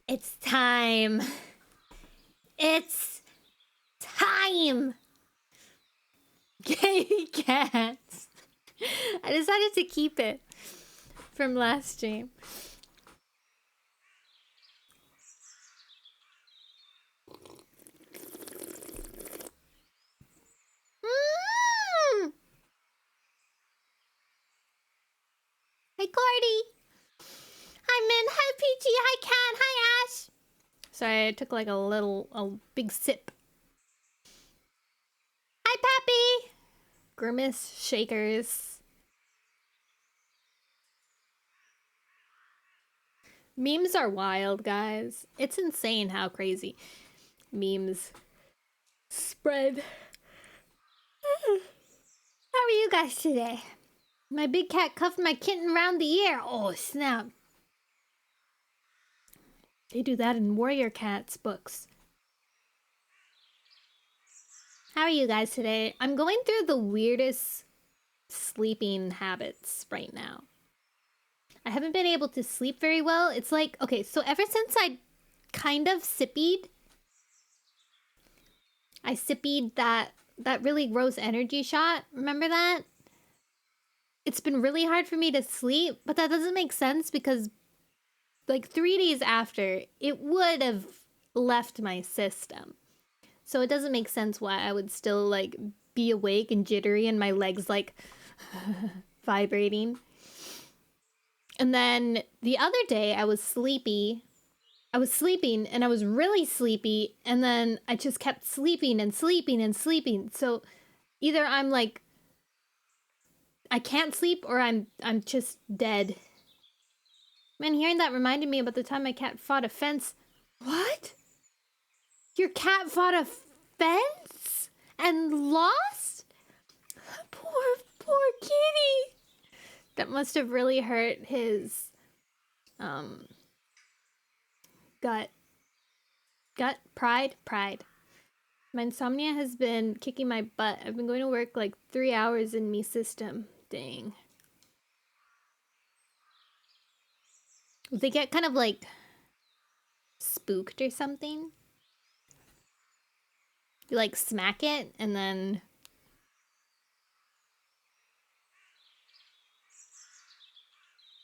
It's time. It's time. Gay cats. I decided to keep it from last stream. Hi, Cordy. Hi, Min. Hi, Peachy. Hi, Cat. Hi, Ash. Sorry, I took like a big sip. Hi, Pappy. Grimace shakers. Memes are wild, guys. It's insane how crazy memes spread. How are you guys today? My big cat cuffed my kitten around the ear. Oh, snap. They do that in Warrior Cats books. How are you guys today? I'm going through the weirdest sleeping habits right now. I haven't been able to sleep very well. It's like, okay, so ever since I kind of sippied, that really gross energy shot. Remember that? It's been really hard for me to sleep, but that doesn't make sense because like 3 days after, it would have left my system. So it doesn't make sense why I would still like be awake and jittery and my legs like vibrating. And then the other day I was sleeping and I was really sleepy, and then I just kept sleeping and sleeping and sleeping. So either I'm like I can't sleep or I'm just dead. Man, hearing that reminded me about the time my cat fought a fence. What? Your cat fought a fence and lost? Poor kitty. That must have really hurt his gut. Pride. My insomnia has been kicking my butt. I've been going to work like 3 hours in me system. Dang. They get kind of like spooked or something. You like smack it and then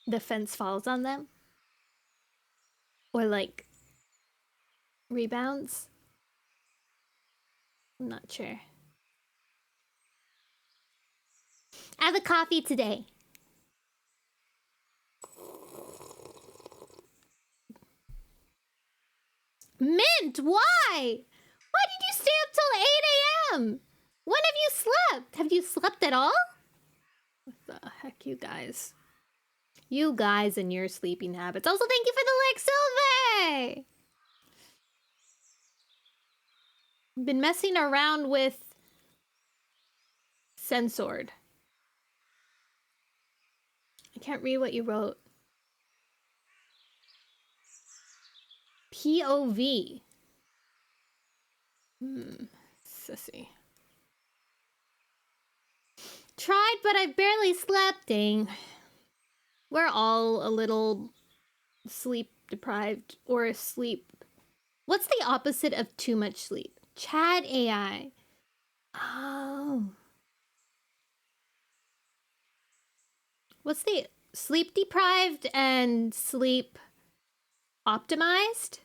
the fence falls on them. Or like rebounds. I'm not sure. I have a coffee today. Mint, why? Why did you stay up till 8 a.m.? When have you slept? Have you slept at all? What the heck, you guys? You guys and your sleeping habits. Also, thank you for the like, Sylvie! I've been messing around with censored. I can't read what you wrote. POV. Sissy. Tried, but I barely slept. Dang. We're all a little sleep deprived or asleep. What's the opposite of too much sleep? Chat AI. Oh. What's the sleep deprived and sleep optimized?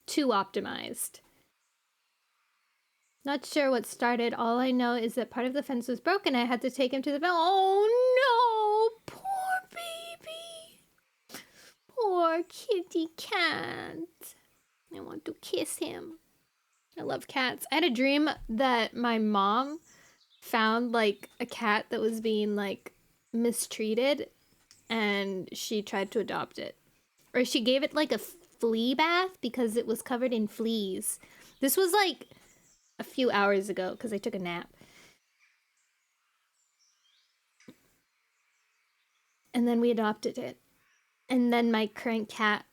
Too optimized. Not sure what started. All I know is that part of the fence was broken. I had to take him to the vet. Oh no! Poor baby! Poor kitty cat. I want to kiss him. I love cats. I had a dream that my mom found like a cat that was being like mistreated and she tried to adopt it. Or she gave it like a flea bath because it was covered in fleas. This was like a few hours ago because I took a nap. And then we adopted it. And then my current cat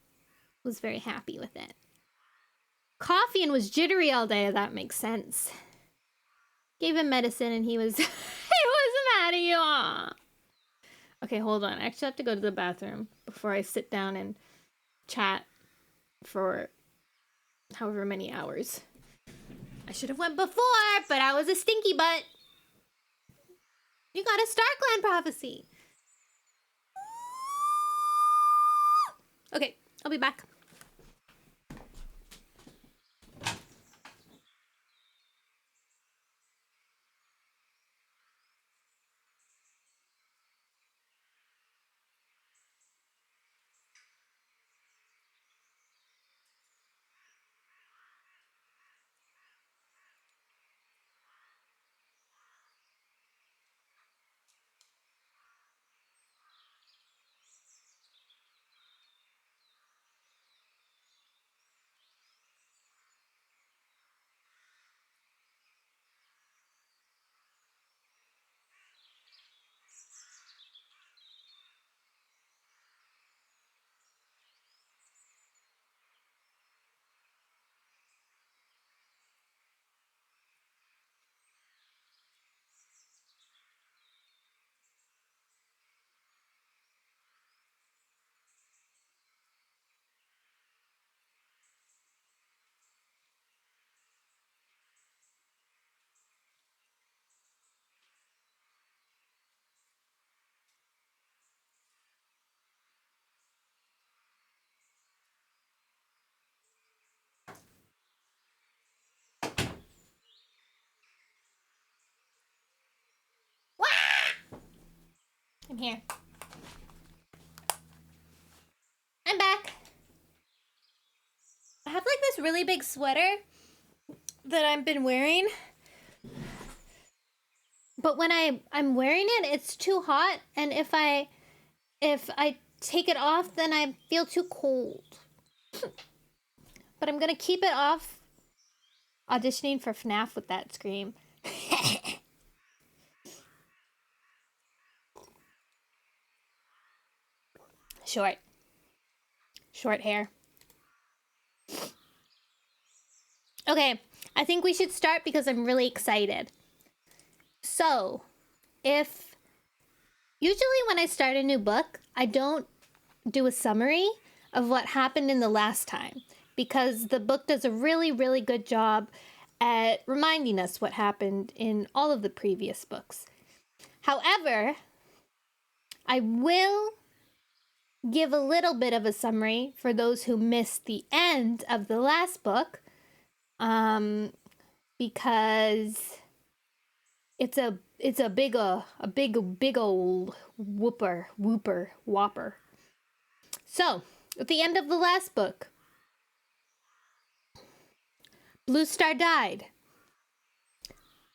was very happy with it. Coffee and was jittery all day. That makes sense. Gave him medicine and he was he was mad at you. Aww. Okay, hold on. I actually have to go to the bathroom before I sit down and chat. for however many hours. I should have went before, but I was a stinky butt. You got a Star Clan prophecy. Okay, I'll be back. I'm here. I'm back. I have like this really big sweater that I've been wearing. But when I'm wearing it, it's too hot, and if I take it off, then I feel too cold. But I'm gonna keep it off. Auditioning for FNAF with that scream. Short hair. Okay, I think we should start because I'm really excited. So, usually when I start a new book, I don't do a summary of what happened in the last time, because the book does a really, really good job at reminding us what happened in all of the previous books. However, I will give a little bit of a summary for those who missed the end of the last book, because it's a big old whopper. So, at the end of the last book, Blue Star died.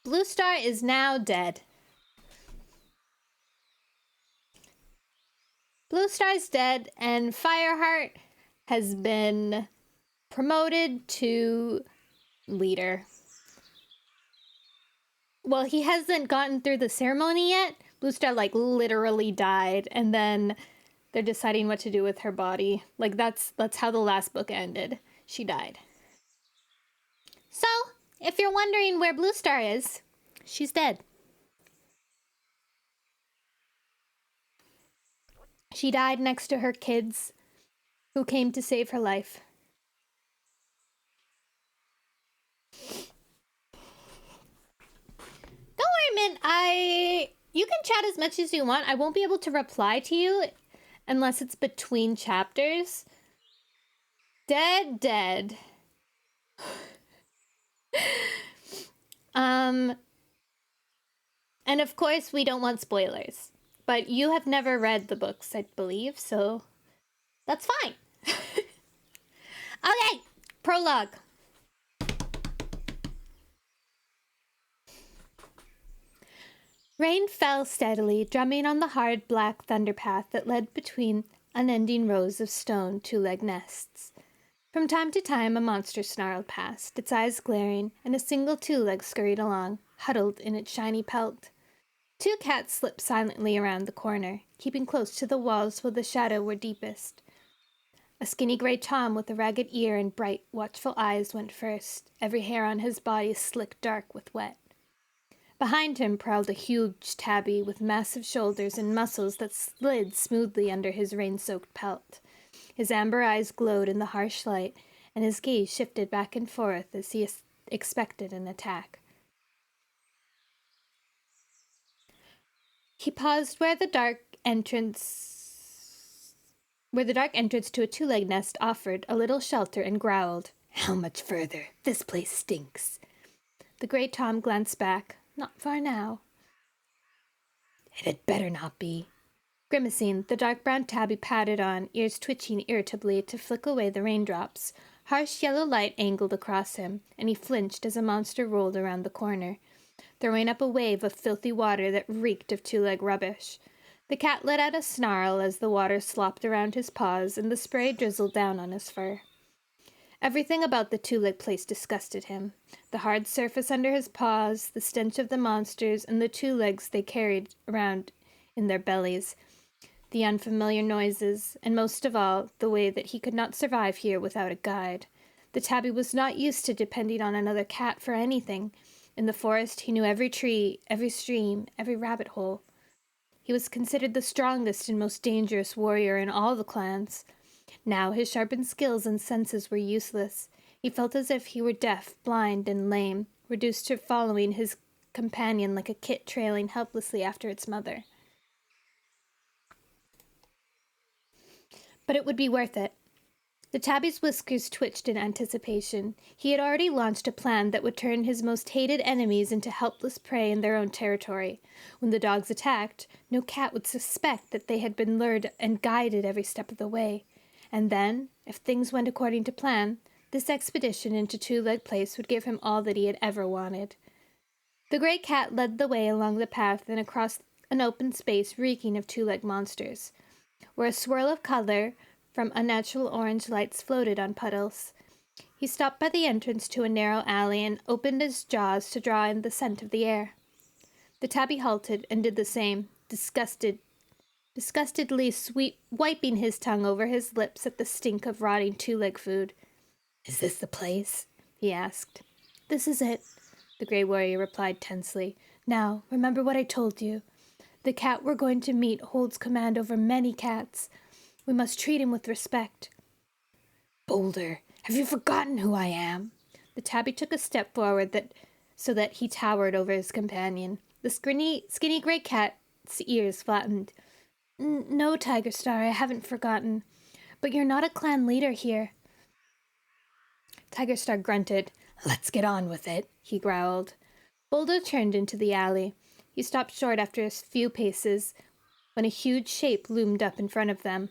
Blue Star is now dead. Blue Star's dead, and Fireheart has been promoted to leader. Well, he hasn't gotten through the ceremony yet. Blue Star, like, literally died, and then they're deciding what to do with her body. Like, that's how the last book ended. She died. So, if you're wondering where Blue Star is, she's dead. She died next to her kids, who came to save her life. Don't worry, Mint. You can chat as much as you want. I won't be able to reply to you unless it's between chapters. Dead. And of course, we don't want spoilers. But you have never read the books, I believe, so that's fine. Okay, prologue. Rain fell steadily, drumming on the hard black thunderpath that led between unending rows of stone two-leg nests. From time to time, a monster snarled past, its eyes glaring, and a single two-leg scurried along, huddled in its shiny pelt. Two cats slipped silently around the corner, keeping close to the walls where the shadow were deepest. A skinny gray Tom with a ragged ear and bright, watchful eyes went first, every hair on his body slick dark with wet. Behind him prowled a huge tabby with massive shoulders and muscles that slid smoothly under his rain-soaked pelt. His amber eyes glowed in the harsh light, and his gaze shifted back and forth as he expected an attack. He paused where the dark entrance to a two-legged nest offered a little shelter and growled, "How much further? This place stinks." The gray Tom glanced back. "Not far now." "It had better not be." Grimacing, the dark brown tabby padded on, ears twitching irritably to flick away the raindrops. Harsh yellow light angled across him, and he flinched as a monster rolled around the corner, throwing up a wave of filthy water that reeked of two-leg rubbish. The cat let out a snarl as the water slopped around his paws and the spray drizzled down on his fur. Everything about the two-leg place disgusted him. The hard surface under his paws, the stench of the monsters, and the two legs they carried around in their bellies, the unfamiliar noises, and most of all, the way that he could not survive here without a guide. The tabby was not used to depending on another cat for anything. In the forest, he knew every tree, every stream, every rabbit hole. He was considered the strongest and most dangerous warrior in all the clans. Now his sharpened skills and senses were useless. He felt as if he were deaf, blind, and lame, reduced to following his companion like a kit trailing helplessly after its mother. But it would be worth it. The tabby's whiskers twitched in anticipation. He had already launched a plan that would turn his most hated enemies into helpless prey in their own territory. When the dogs attacked, no cat would suspect that they had been lured and guided every step of the way. And then, if things went according to plan, this expedition into Two-Leg Place would give him all that he had ever wanted. The gray cat led the way along the path and across an open space reeking of two-leg monsters, where a swirl of color from unnatural orange lights floated on puddles. He stopped by the entrance to a narrow alley and opened his jaws to draw in the scent of the air. The tabby halted and did the same, disgustedly wiping his tongue over his lips at the stink of rotting two-leg food. "Is this the place?" he asked. "This is it," the gray warrior replied tensely. "Now, remember what I told you. The cat we're going to meet holds command over many cats. We must treat him with respect." "Boulder, have you forgotten who I am?" The tabby took a step forward so that he towered over his companion. The skinny gray cat's ears flattened. "No, Tiger Star, I haven't forgotten. But you're not a clan leader here." Tiger Star grunted. "Let's get on with it," he growled. Boulder turned into the alley. He stopped short after a few paces when a huge shape loomed up in front of them.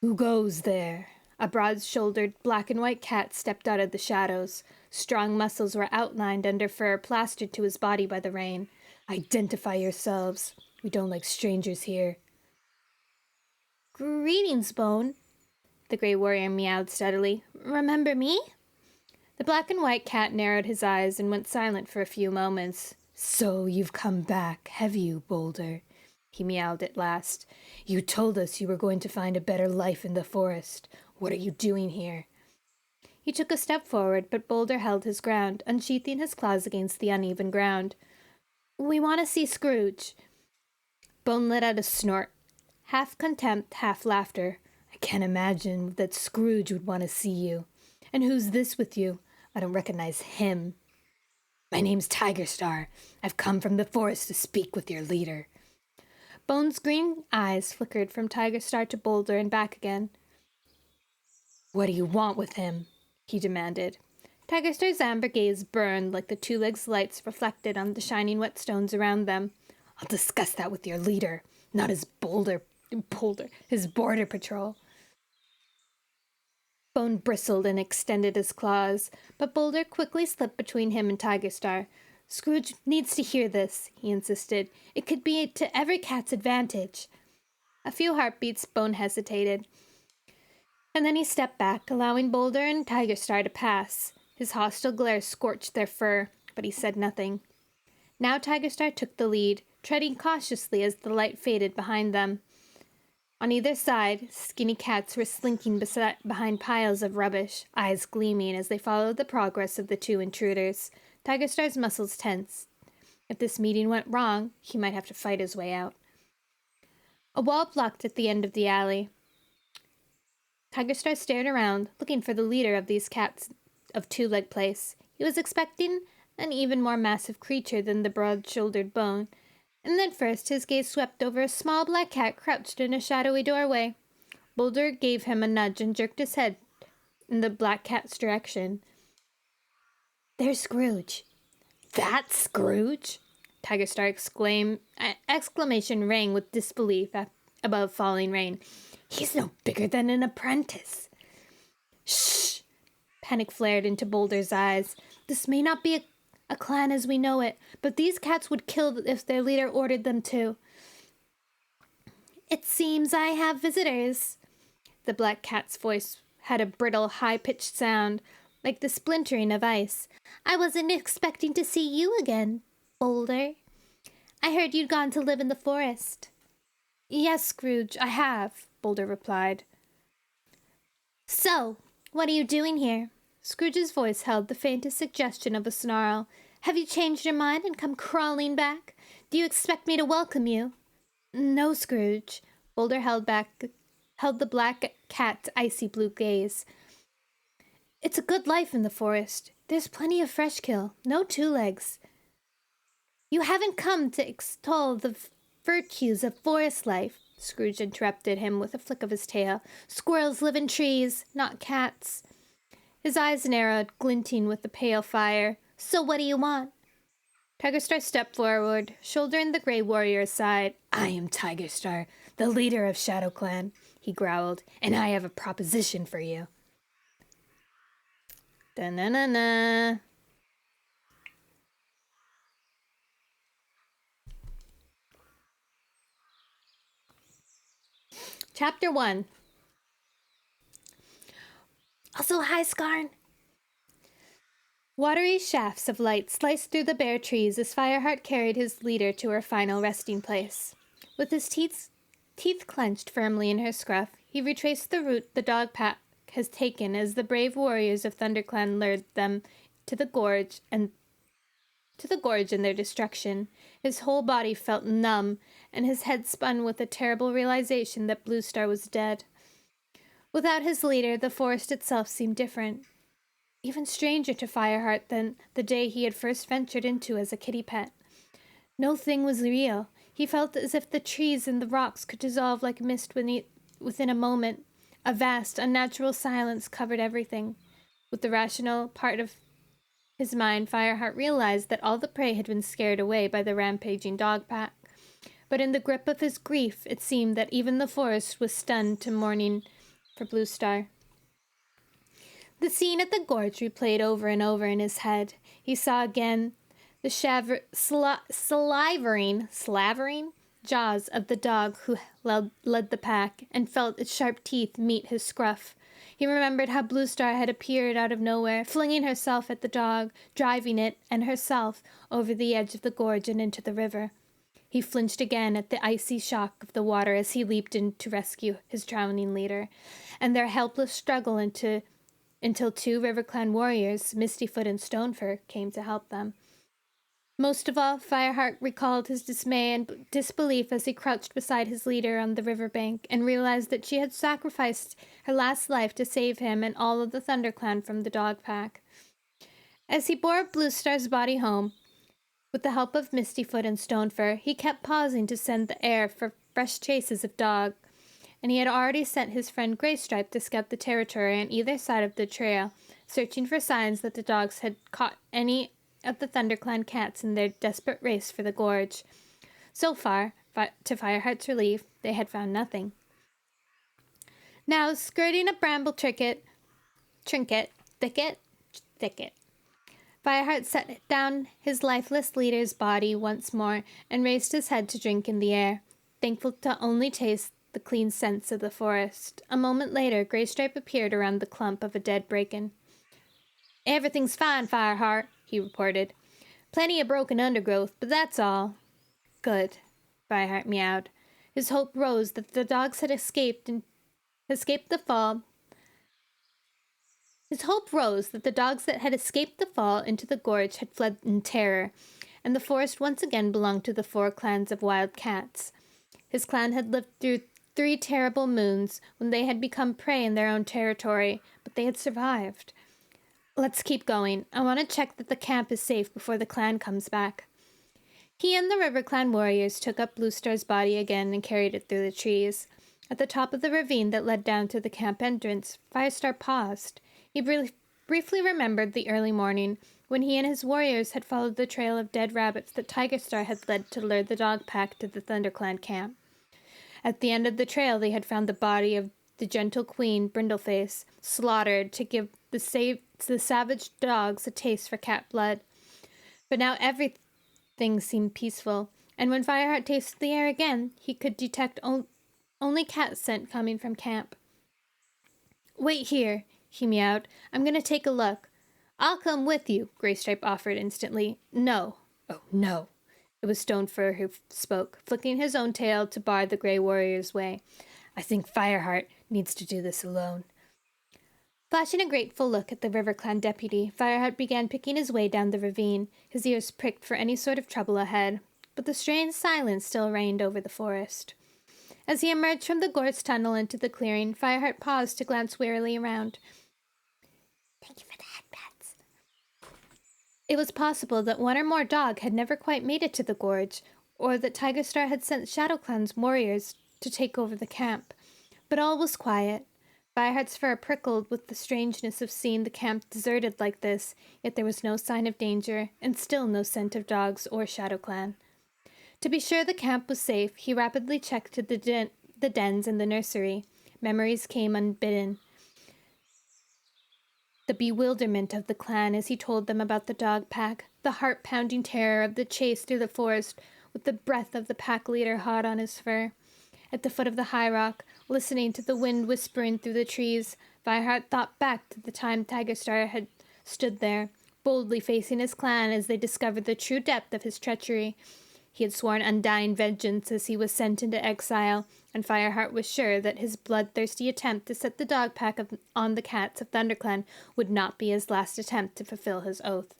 "Who goes there?" A broad-shouldered black and white cat stepped out of the shadows. Strong muscles were outlined under fur plastered to his body by the rain. "Identify yourselves. We don't like strangers here." "Greetings, Bone," the gray warrior meowed steadily. "Remember me?" The black and white cat narrowed his eyes and went silent for a few moments. "So you've come back, have you, Boulder?" he meowed at last. "You told us you were going to find a better life in the forest. What are you doing here?" He took a step forward, but Boulder held his ground, unsheathing his claws against the uneven ground. "We want to see Scrooge." Bone let out a snort, half contempt, half laughter. "I can't imagine that Scrooge would want to see you. And who's this with you? I don't recognize him." "My name's Tiger Star. I've come from the forest to speak with your leader." Bone's green eyes flickered from Tiger Star to Boulder and back again. "What do you want with him?" he demanded. Tiger Star's amber gaze burned like the two legs' lights reflected on the shining wet stones around them. "I'll discuss that with your leader, not his his border patrol." Bone bristled and extended his claws, but Boulder quickly slipped between him and Tiger Star. "Scrooge needs to hear this," he insisted. "It could be to every cat's advantage." A few heartbeats, Bone hesitated, and then he stepped back, allowing Boulder and Tiger Star to pass. His hostile glare scorched their fur, but he said nothing. Now Tiger Star took the lead, treading cautiously as the light faded behind them. On either side, skinny cats were slinking behind piles of rubbish, eyes gleaming as they followed the progress of the two intruders. Tiger Star's muscles tensed. If this meeting went wrong, he might have to fight his way out. A wall blocked at the end of the alley. Tigerstar stared around, looking for the leader of these cats of Two-Leg Place. He was expecting an even more massive creature than the broad-shouldered bone, and then first his gaze swept over a small black cat crouched in a shadowy doorway. Boulder gave him a nudge and jerked his head in the black cat's direction. "There's Scrooge." "That's Scrooge?" Tigerstar exclamation rang with disbelief above falling rain. "He's no bigger than an apprentice." "Shh!" Panic flared into Boulder's eyes. "This may not be a clan as we know it, but these cats would kill if their leader ordered them to." "It seems I have visitors." The black cat's voice had a brittle, high-pitched sound, like the splintering of ice. "I wasn't expecting to see you again, Boulder. I heard you'd gone to live in the forest." "Yes, Scrooge, I have," Boulder replied. "So, what are you doing here?" Scrooge's voice held the faintest suggestion of a snarl. "Have you changed your mind and come crawling back? Do you expect me to welcome you?" "No, Scrooge." Boulder held the black cat's icy blue gaze. "It's a good life in the forest. There's plenty of fresh kill. No two-legs." "You haven't come to extol the virtues of forest life," Scrooge interrupted him with a flick of his tail. "Squirrels live in trees, not cats." His eyes narrowed, glinting with the pale fire. "So what do you want?" Tigerstar stepped forward, shouldering the gray warrior aside. "I am Tigerstar, the leader of Shadow Clan," he growled, "and I have a proposition for you." Da-na-na-na. Chapter 1. "Also, hi, Scarn." Watery shafts of light sliced through the bare trees as Fireheart carried his leader to her final resting place. With his teeth clenched firmly in her scruff, he retraced the route the dog pack has taken as the brave warriors of ThunderClan lured them to the gorge in their destruction. His whole body felt numb, and his head spun with a terrible realization that Bluestar was dead. Without his leader, the forest itself seemed different, even stranger to Fireheart than the day he had first ventured into as a kitty pet. No thing was real. He felt as if the trees and the rocks could dissolve like mist within a moment. A vast, unnatural silence covered everything. With the rational part of his mind, Fireheart realized that all the prey had been scared away by the rampaging dog pack. But in the grip of his grief, it seemed that even the forest was stunned to mourning for Bluestar. The scene at the gorge replayed over and over in his head. He saw again the slavering jaws of the dog who led the pack, and felt its sharp teeth meet his scruff. He remembered how Bluestar had appeared out of nowhere, flinging herself at the dog, driving it and herself over the edge of the gorge and into the river. He flinched again at the icy shock of the water as he leaped in to rescue his drowning leader, and their helpless struggle until two RiverClan warriors, Mistyfoot and Stonefur, came to help them. Most of all, Fireheart recalled his dismay and disbelief as he crouched beside his leader on the riverbank and realized that she had sacrificed her last life to save him and all of the ThunderClan from the dog pack. As he bore Bluestar's body home, with the help of Mistyfoot and Stonefur, he kept pausing to send the air for fresh chases of dog, and he had already sent his friend Graystripe to scout the territory on either side of the trail, searching for signs that the dogs had caught any of the ThunderClan cats in their desperate race for the gorge. So far, to Fireheart's relief, they had found nothing. Now, skirting a bramble thicket, Fireheart set down his lifeless leader's body once more and raised his head to drink in the air, thankful to only taste the clean scents of the forest. A moment later, Graystripe appeared around the clump of a dead bracken. "Everything's fine, Fireheart," he reported. "Plenty of broken undergrowth, but that's all." "Good," Fireheart meowed. His hope rose that the dogs had escaped the fall. His hope rose that the dogs that had escaped the fall into the gorge had fled in terror, and the forest once again belonged to the 4 clans of wild cats. His clan had lived through 3 terrible moons when they had become prey in their own territory, but they had survived. Let's keep going. I want to check that the camp is safe before the clan comes back. He and the River Clan warriors took up Blue Star's body again and carried it through the trees. At the top of the ravine that led down to the camp entrance, Firestar paused. He briefly remembered the early morning when he and his warriors had followed the trail of dead rabbits that Tigerstar had led to lure the dog pack to the ThunderClan camp. At the end of the trail, they had found the body of the gentle queen, Brindleface, slaughtered to give the savage dogs a taste for cat blood. But now everything seemed peaceful, and when Fireheart tasted the air again, he could detect only cat scent coming from camp. Wait here, he meowed. I'm going to take a look. I'll come with you, Greystripe offered instantly. No. Oh, no. It was Stonefur who spoke, flicking his own tail to bar the Grey Warrior's way. I think Fireheart needs to do this alone. Flashing a grateful look at the River Clan deputy, Fireheart began picking his way down the ravine, his ears pricked for any sort of trouble ahead. But the strange silence still reigned over the forest. As he emerged from the gorse tunnel into the clearing, Fireheart paused to glance wearily around. Thank you for the headpats. It was possible that one or more dog had never quite made it to the gorge, or that Tigerstar had sent ShadowClan's warriors to take over the camp. But all was quiet. Fireheart's fur prickled with the strangeness of seeing the camp deserted like this, yet there was no sign of danger, and still no scent of dogs or ShadowClan. To be sure the camp was safe, he rapidly checked the dens and the nursery. Memories came unbidden. The bewilderment of the clan as he told them about the dog pack, the heart-pounding terror of the chase through the forest with the breath of the pack leader hot on his fur. At the foot of the high rock, listening to the wind whispering through the trees, Fireheart thought back to the time Tigerstar had stood there, boldly facing his clan as they discovered the true depth of his treachery. He had sworn undying vengeance as he was sent into exile, and Fireheart was sure that his bloodthirsty attempt to set the dog pack on the cats of ThunderClan would not be his last attempt to fulfill his oath.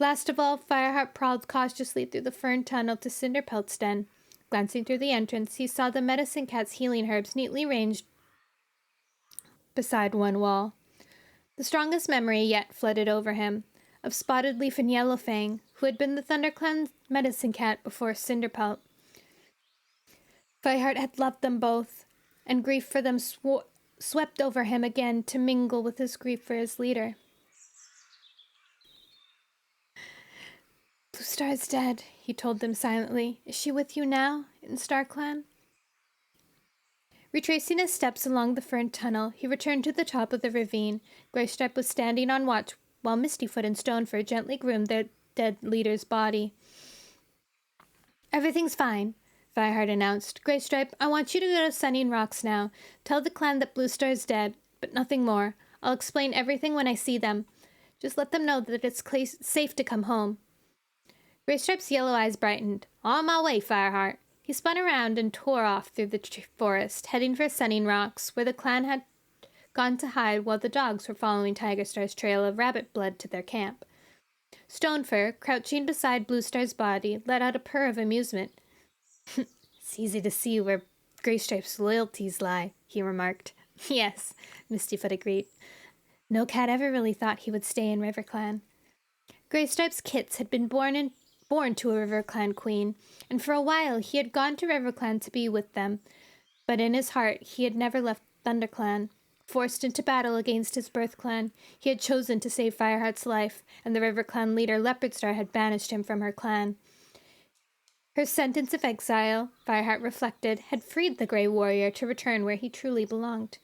Last of all, Fireheart prowled cautiously through the fern tunnel to Cinderpelt's den. Glancing through the entrance, he saw the medicine cat's healing herbs neatly ranged beside one wall. The strongest memory yet flooded over him, of Spotted Leaf and Yellowfang, who had been the ThunderClan's medicine cat before Cinderpelt. Fireheart had loved them both, and grief for them swept over him again to mingle with his grief for his leader. Blue Star is dead, he told them silently. Is she with you now, in StarClan? Retracing his steps along the fern tunnel, he returned to the top of the ravine. Greystripe was standing on watch while Mistyfoot and Stonefur gently groomed their dead leader's body. Everything's fine, Fireheart announced. Greystripe, I want you to go to Sunning Rocks now. Tell the clan that Blue Star is dead, but nothing more. I'll explain everything when I see them. Just let them know that it's safe to come home. Greystripe's yellow eyes brightened. On my way, Fireheart. He spun around and tore off through the forest, heading for Sunning Rocks, where the clan had gone to hide while the dogs were following Tigerstar's trail of rabbit blood to their camp. Stonefur, crouching beside Blue Star's body, let out a purr of amusement. It's easy to see where Greystripe's loyalties lie, he remarked. Yes, Mistyfoot agreed. No cat ever really thought he would stay in RiverClan. Greystripe's kits had been born to a RiverClan queen, and for a while he had gone to RiverClan to be with them, but in his heart he had never left ThunderClan. Forced into battle against his birth clan, he had chosen to save Fireheart's life, and the RiverClan leader Leopardstar had banished him from her clan. Her sentence of exile, Fireheart reflected, had freed the Grey Warrior to return where he truly belonged.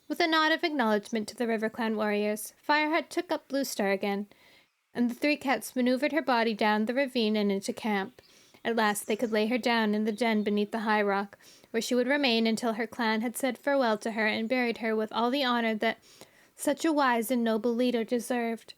With a nod of acknowledgement to the RiverClan warriors, Fireheart took up Blue Star again, and the 3 cats maneuvered her body down the ravine and into camp. At last they could lay her down in the den beneath the high rock, where she would remain until her clan had said farewell to her and buried her with all the honor that such a wise and noble leader deserved.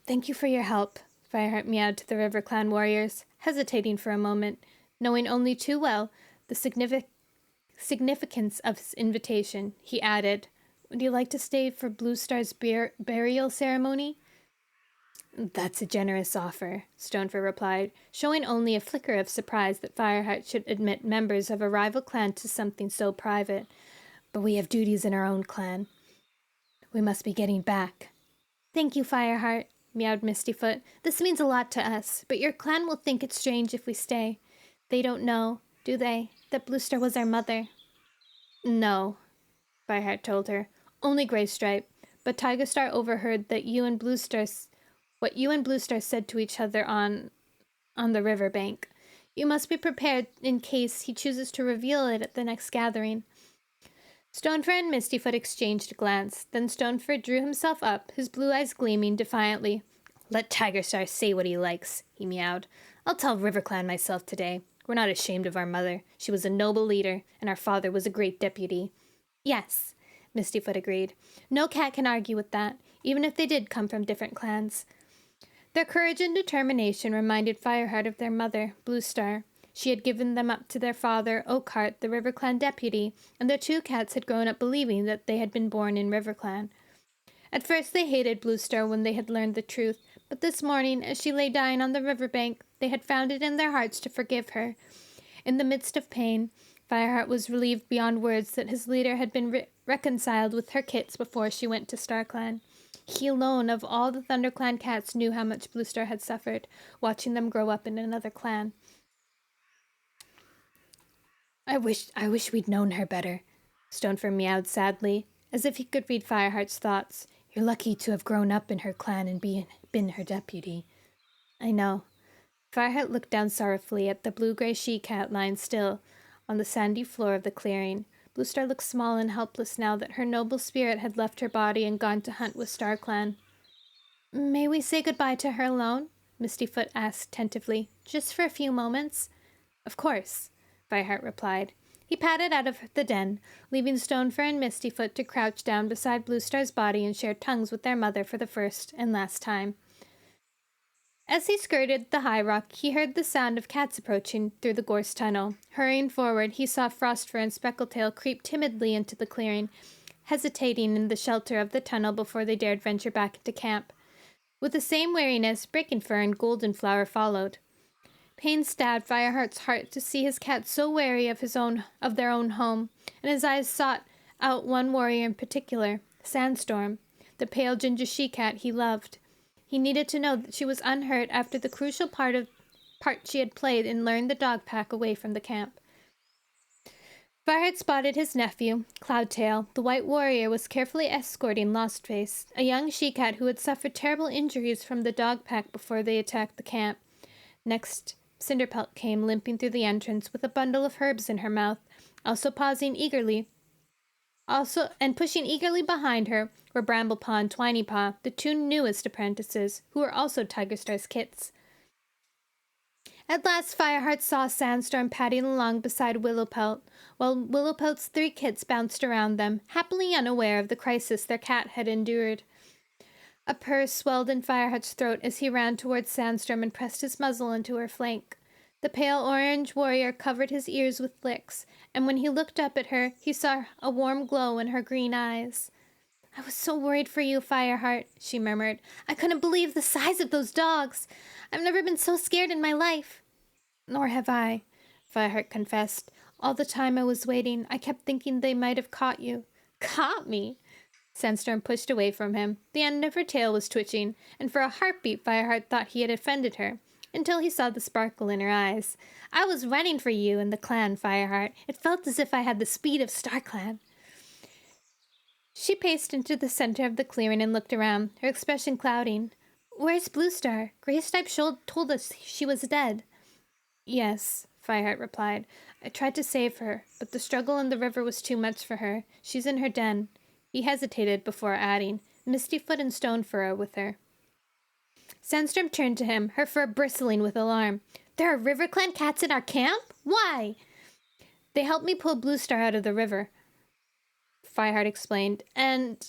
Thank you for your help, Fireheart meowed to the RiverClan warriors, hesitating for a moment, knowing only too well the significance of his invitation. He added, Would you like to stay for Blue Star's burial ceremony? That's a generous offer, Stonefur replied, showing only a flicker of surprise that Fireheart should admit members of a rival clan to something so private. But we have duties in our own clan. We must be getting back. Thank you, Fireheart, meowed Mistyfoot. This means a lot to us, but your clan will think it strange if we stay. They don't know, do they, that Bluestar was our mother? No, Fireheart told her. Only Greystripe. But Tigerstar overheard that what you and Bluestar said to each other on the riverbank. You must be prepared in case he chooses to reveal it at the next gathering. Stonefur and Mistyfoot exchanged a glance. Then Stonefur drew himself up, his blue eyes gleaming defiantly. Let Tigerstar say what he likes, he meowed. I'll tell RiverClan myself today. We're not ashamed of our mother. She was a noble leader, and our father was a great deputy. Yes, Mistyfoot agreed. No cat can argue with that, even if they did come from different clans. Their courage and determination reminded Fireheart of their mother, Bluestar. She had given them up to their father, Oakheart, the RiverClan deputy, and their two cats had grown up believing that they had been born in RiverClan. At first they hated Bluestar when they had learned the truth, but this morning, as she lay dying on the riverbank, they had found it in their hearts to forgive her. In the midst of pain, Fireheart was relieved beyond words that his leader had been reconciled with her kits before she went to StarClan. He alone of all the ThunderClan cats knew how much Bluestar had suffered, watching them grow up in another clan. I wish we'd known her better, Stonefur meowed sadly, as if he could read Fireheart's thoughts. You're lucky to have grown up in her clan and been her deputy. I know. Fireheart looked down sorrowfully at the blue-gray she-cat lying still on the sandy floor of the clearing. Bluestar looked small and helpless now that her noble spirit had left her body and gone to hunt with StarClan. May we say goodbye to her alone? Mistyfoot asked tentatively. Just for a few moments? Of course, Fireheart replied. He padded out of the den, leaving Stonefur and Mistyfoot to crouch down beside Bluestar's body and share tongues with their mother for the first and last time. As he skirted the high rock, he heard the sound of cats approaching through the gorse tunnel. Hurrying forward, he saw Frostfur and Speckletail creep timidly into the clearing, hesitating in the shelter of the tunnel before they dared venture back into camp. With the same wariness, Brackenfur and Goldenflower followed. Pain stabbed Fireheart's heart to see his cats so wary of their own home, and his eyes sought out one warrior in particular, Sandstorm, the pale ginger she-cat he loved. He needed to know that she was unhurt after the crucial part she had played in luring the dog pack away from the camp. Fireheart spotted his nephew, Cloudtail. The white warrior was carefully escorting Lostface, a young she-cat who had suffered terrible injuries from the dog pack before they attacked the camp. Next, Cinderpelt came limping through the entrance with a bundle of herbs in her mouth, pushing eagerly behind her were Bramblepaw and Twinypaw, the two newest apprentices, who were also Tigerstar's kits. At last Fireheart saw Sandstorm padding along beside Willowpelt, while Willowpelt's three kits bounced around them, happily unaware of the crisis their cat had endured. A purr swelled in Fireheart's throat as he ran towards Sandstorm and pressed his muzzle into her flank. The pale orange warrior covered his ears with licks, and when he looked up at her, he saw a warm glow in her green eyes. I was so worried for you, Fireheart, she murmured. I couldn't believe the size of those dogs. I've never been so scared in my life. Nor have I, Fireheart confessed. All the time I was waiting, I kept thinking they might have caught you. Caught me? Sandstorm pushed away from him. The end of her tail was twitching, and for a heartbeat Fireheart thought he had offended her, until he saw the sparkle in her eyes. I was running for you and the clan, Fireheart. It felt as if I had the speed of StarClan. She paced into the center of the clearing and looked around, her expression clouding. Where's Bluestar? Greystripe told us she was dead. Yes, Fireheart replied. I tried to save her, but the struggle in the river was too much for her. She's in her den. He hesitated before adding, Mistyfoot and Stonefur are with her. Sandstorm turned to him, her fur bristling with alarm. There are RiverClan cats in our camp? Why? They helped me pull Bluestar out of the river, Fireheart explained, and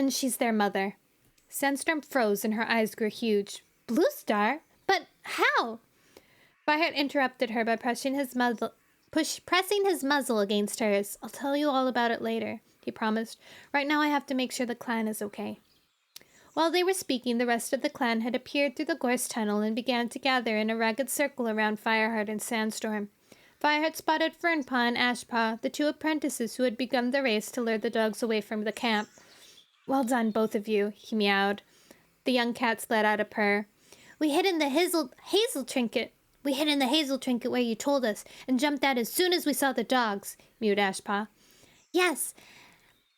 she's their mother. Sandstorm froze and her eyes grew huge. Bluestar? But how? Fireheart interrupted her by pressing his muzzle against hers. I'll tell you all about it later, he promised. Right now I have to make sure the clan is okay. While they were speaking, the rest of the clan had appeared through the gorse tunnel and began to gather in a ragged circle around Fireheart and Sandstorm. Fireheart spotted Fernpaw and Ashpaw, the two apprentices who had begun the race to lure the dogs away from the camp. "Well done, both of you," he meowed. The young cats let out a purr. "We hid in the hazel trinket. We hid in the hazel trinket where you told us, and jumped out as soon as we saw the dogs," mewed Ashpaw. "Yes,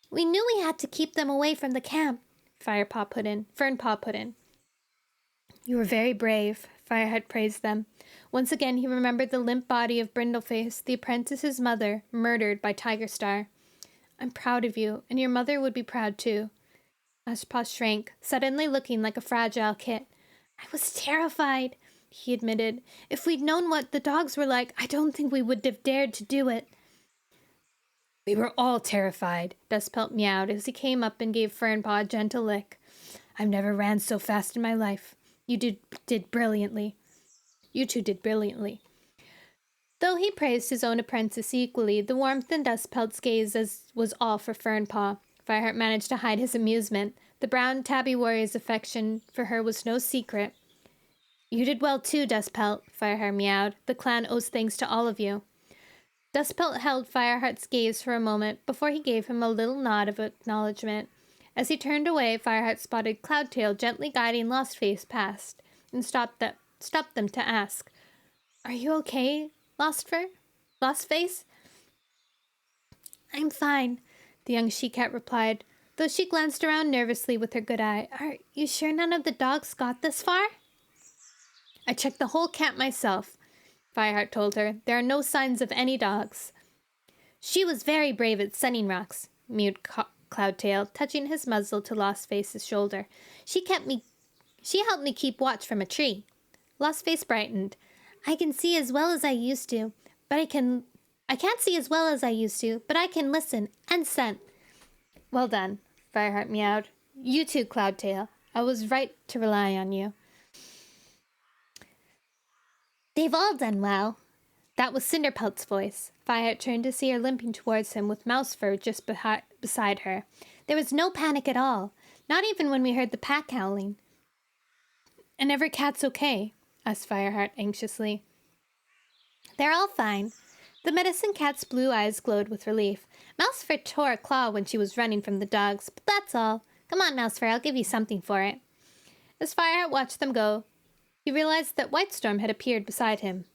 we knew we had to keep them away from the camp," Fernpaw put in. "You were very brave," Fireheart praised them. Once again he remembered the limp body of Brindleface, the apprentice's mother, murdered by Tigerstar. "I'm proud of you, and your mother would be proud too." Ashpaw shrank, suddenly looking like a fragile kit. "I was terrified," he admitted. "If we'd known what the dogs were like, I don't think we would have dared to do it." "We were all terrified," Dustpelt meowed as he came up and gave Fernpaw a gentle lick. "I've never ran so fast in my life. You did brilliantly. You two did brilliantly." Though he praised his own apprentice equally, the warmth in Dustpelt's gaze was all for Fernpaw. Fireheart managed to hide his amusement. The brown tabby warrior's affection for her was no secret. "You did well too, Dustpelt," Fireheart meowed. "The clan owes thanks to all of you." Dustpelt held Fireheart's gaze for a moment before he gave him a little nod of acknowledgement. As he turned away, Fireheart spotted Cloudtail gently guiding Lostface past and stopped them to ask, "Are you okay, Lostface?" "I'm fine," the young she-cat replied, though she glanced around nervously with her good eye. "Are you sure none of the dogs got this far?" "I checked the whole camp myself," Fireheart told her. "There are no signs of any dogs." "She was very brave at Sunning Rocks," mewed Cloudtail, touching his muzzle to Lostface's shoulder. She helped me keep watch from a tree." Lostface brightened. "I can see as well as I used to, but I can't see as well as I used to, but I can listen and scent." "Well done," Fireheart meowed. "You too, Cloudtail. I was right to rely on you." "They've all done well." That was Cinderpelt's voice. Fireheart turned to see her limping towards him with Mousefur just beside her. "There was no panic at all, not even when we heard the pack howling." "And every cat's okay?" asked Fireheart anxiously. "They're all fine." The medicine cat's blue eyes glowed with relief. "Mousefur tore a claw when she was running from the dogs, but that's all. Come on, Mousefur, I'll give you something for it." As Fireheart watched them go, he realized that Whitestorm had appeared beside him.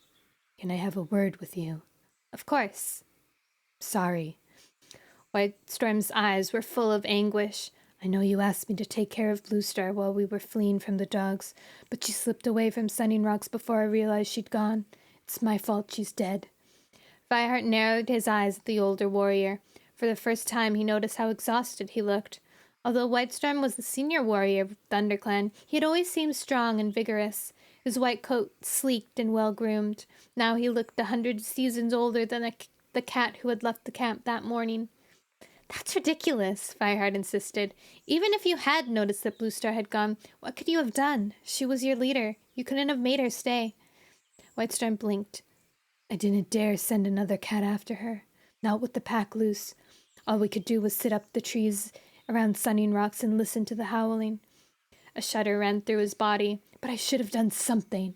"Can I have a word with you?" "Of course." "Sorry." Whitestorm's eyes were full of anguish. "I know you asked me to take care of Bluestar while we were fleeing from the dogs, but she slipped away from Sunning Rocks before I realized she'd gone. It's my fault she's dead." Fireheart narrowed his eyes at the older warrior. For the first time he noticed how exhausted he looked. Although Whitestorm was the senior warrior of ThunderClan, he had always seemed strong and vigorous, his white coat sleeked and well-groomed. Now he looked 100 seasons older than the cat who had left the camp that morning. "That's ridiculous," Fireheart insisted. "Even if you had noticed that Bluestar had gone, what could you have done? She was your leader. You couldn't have made her stay." Whitestorm blinked. "I didn't dare send another cat after her. Not with the pack loose. All we could do was sit up the trees around Sunning Rocks and listen to the howling." A shudder ran through his body. "But I should have done something."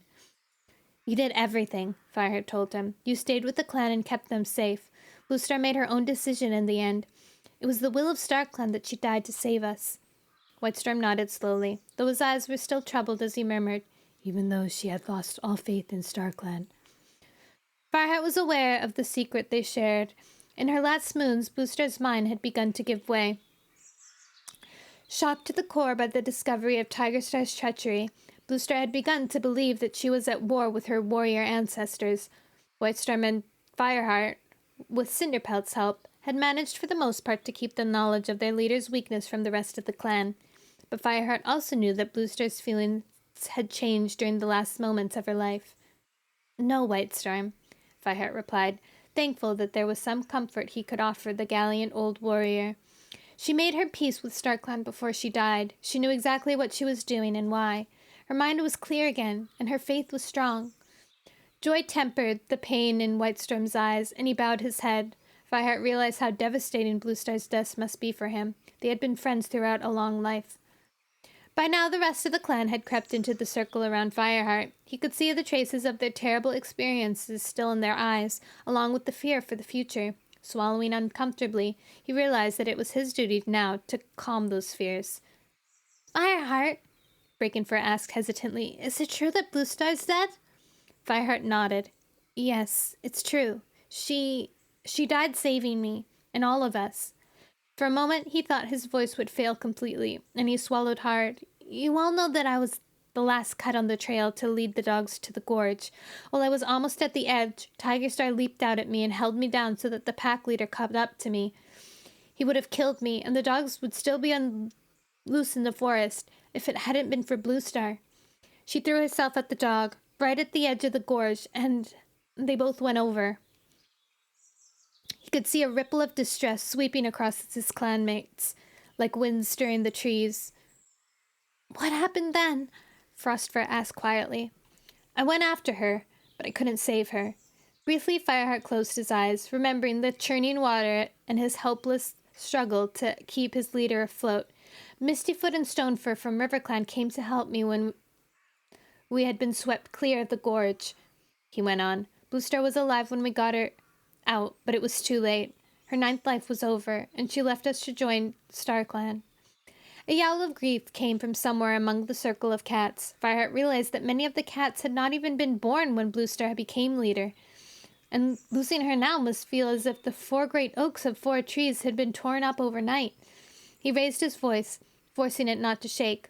"You did everything," Fireheart told him. "You stayed with the clan and kept them safe. Bluestar made her own decision in the end. It was the will of StarClan that she died to save us." Whitestorm nodded slowly, though his eyes were still troubled as he murmured, "Even though she had lost all faith in StarClan." Fireheart was aware of the secret they shared. In her last moons, Bluestar's mind had begun to give way. Shocked to the core by the discovery of Tigerstar's treachery, Bluestar had begun to believe that she was at war with her warrior ancestors. Whitestorm and Fireheart, with Cinderpelt's help, had managed for the most part to keep the knowledge of their leader's weakness from the rest of the clan. But Fireheart also knew that Bluestar's feelings had changed during the last moments of her life. "No, Whitestorm," Fireheart replied, thankful that there was some comfort he could offer the gallant old warrior. She made her peace with StarClan before she died. She knew exactly what she was doing and why. Her mind was clear again, and her faith was strong. Joy tempered the pain in Whitestorm's eyes, and he bowed his head. Fireheart realized how devastating Bluestar's death must be for him. They had been friends throughout a long life. By now, the rest of the clan had crept into the circle around Fireheart. He could see the traces of their terrible experiences still in their eyes, along with the fear for the future. Swallowing uncomfortably, he realized that it was his duty now to calm those fears. Fireheart, Breakenfur asked hesitantly, is it true that Bluestar's dead? Fireheart nodded. Yes, it's true. She died saving me, and all of us. For a moment, he thought his voice would fail completely, and he swallowed hard. You all know that I was the last cut on the trail to lead the dogs to the gorge. While I was almost at the edge, Tigerstar leaped out at me and held me down so that the pack leader caught up to me. He would have killed me, and the dogs would still be loose in the forest if it hadn't been for Bluestar. She threw herself at the dog, right at the edge of the gorge, and they both went over. He could see a ripple of distress sweeping across his clanmates, like wind stirring the trees. What happened then? Frostfur asked quietly. I went after her, but I couldn't save her. Briefly, Fireheart closed his eyes, remembering the churning water and his helpless struggle to keep his leader afloat. Mistyfoot and Stonefur from RiverClan came to help me when we had been swept clear of the gorge, he went on. Bluestar was alive when we got her out, but it was too late. Her 9th life was over, and she left us to join StarClan. A yowl of grief came from somewhere among the circle of cats. Fireheart realized that many of the cats had not even been born when Bluestar became leader, and losing her now must feel as if the 4 great oaks of 4 trees had been torn up overnight. He raised his voice, forcing it not to shake.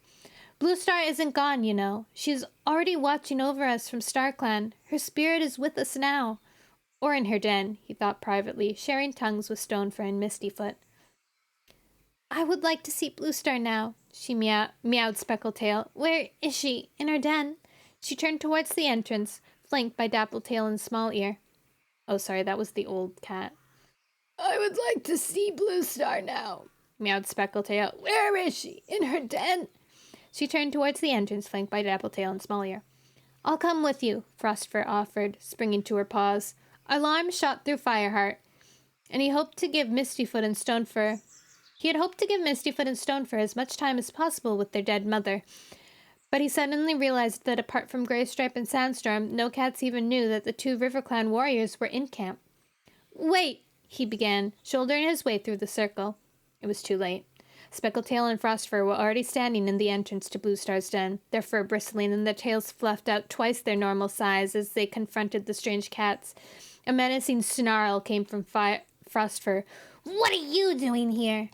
Bluestar isn't gone, you know. She's already watching over us from StarClan. Her spirit is with us now. Or in her den, he thought privately, sharing tongues with Stonefur and Mistyfoot. I would like to see Bluestar now, she meowed Speckletail. Where is she? In her den? She turned towards the entrance, flanked by Dappletail and Small-Ear. Oh, sorry, that was the old cat. I would like to see Bluestar now, meowed Speckletail. Where is she? In her den? She turned towards the entrance, flanked by Dappletail and Small-Ear. I'll come with you, Frostfur offered, springing to her paws. Alarm shot through Fireheart, and he hoped to give Mistyfoot and Stonefur as much time as possible with their dead mother. But he suddenly realized that apart from Greystripe and Sandstorm, no cats even knew that the 2 RiverClan warriors were in camp. Wait, he began, shouldering his way through the circle. It was too late. Speckletail and Frostfur were already standing in the entrance to Bluestar's den, their fur bristling and their tails fluffed out twice their normal size as they confronted the strange cats. A menacing snarl came from Frostfur. What are you doing here?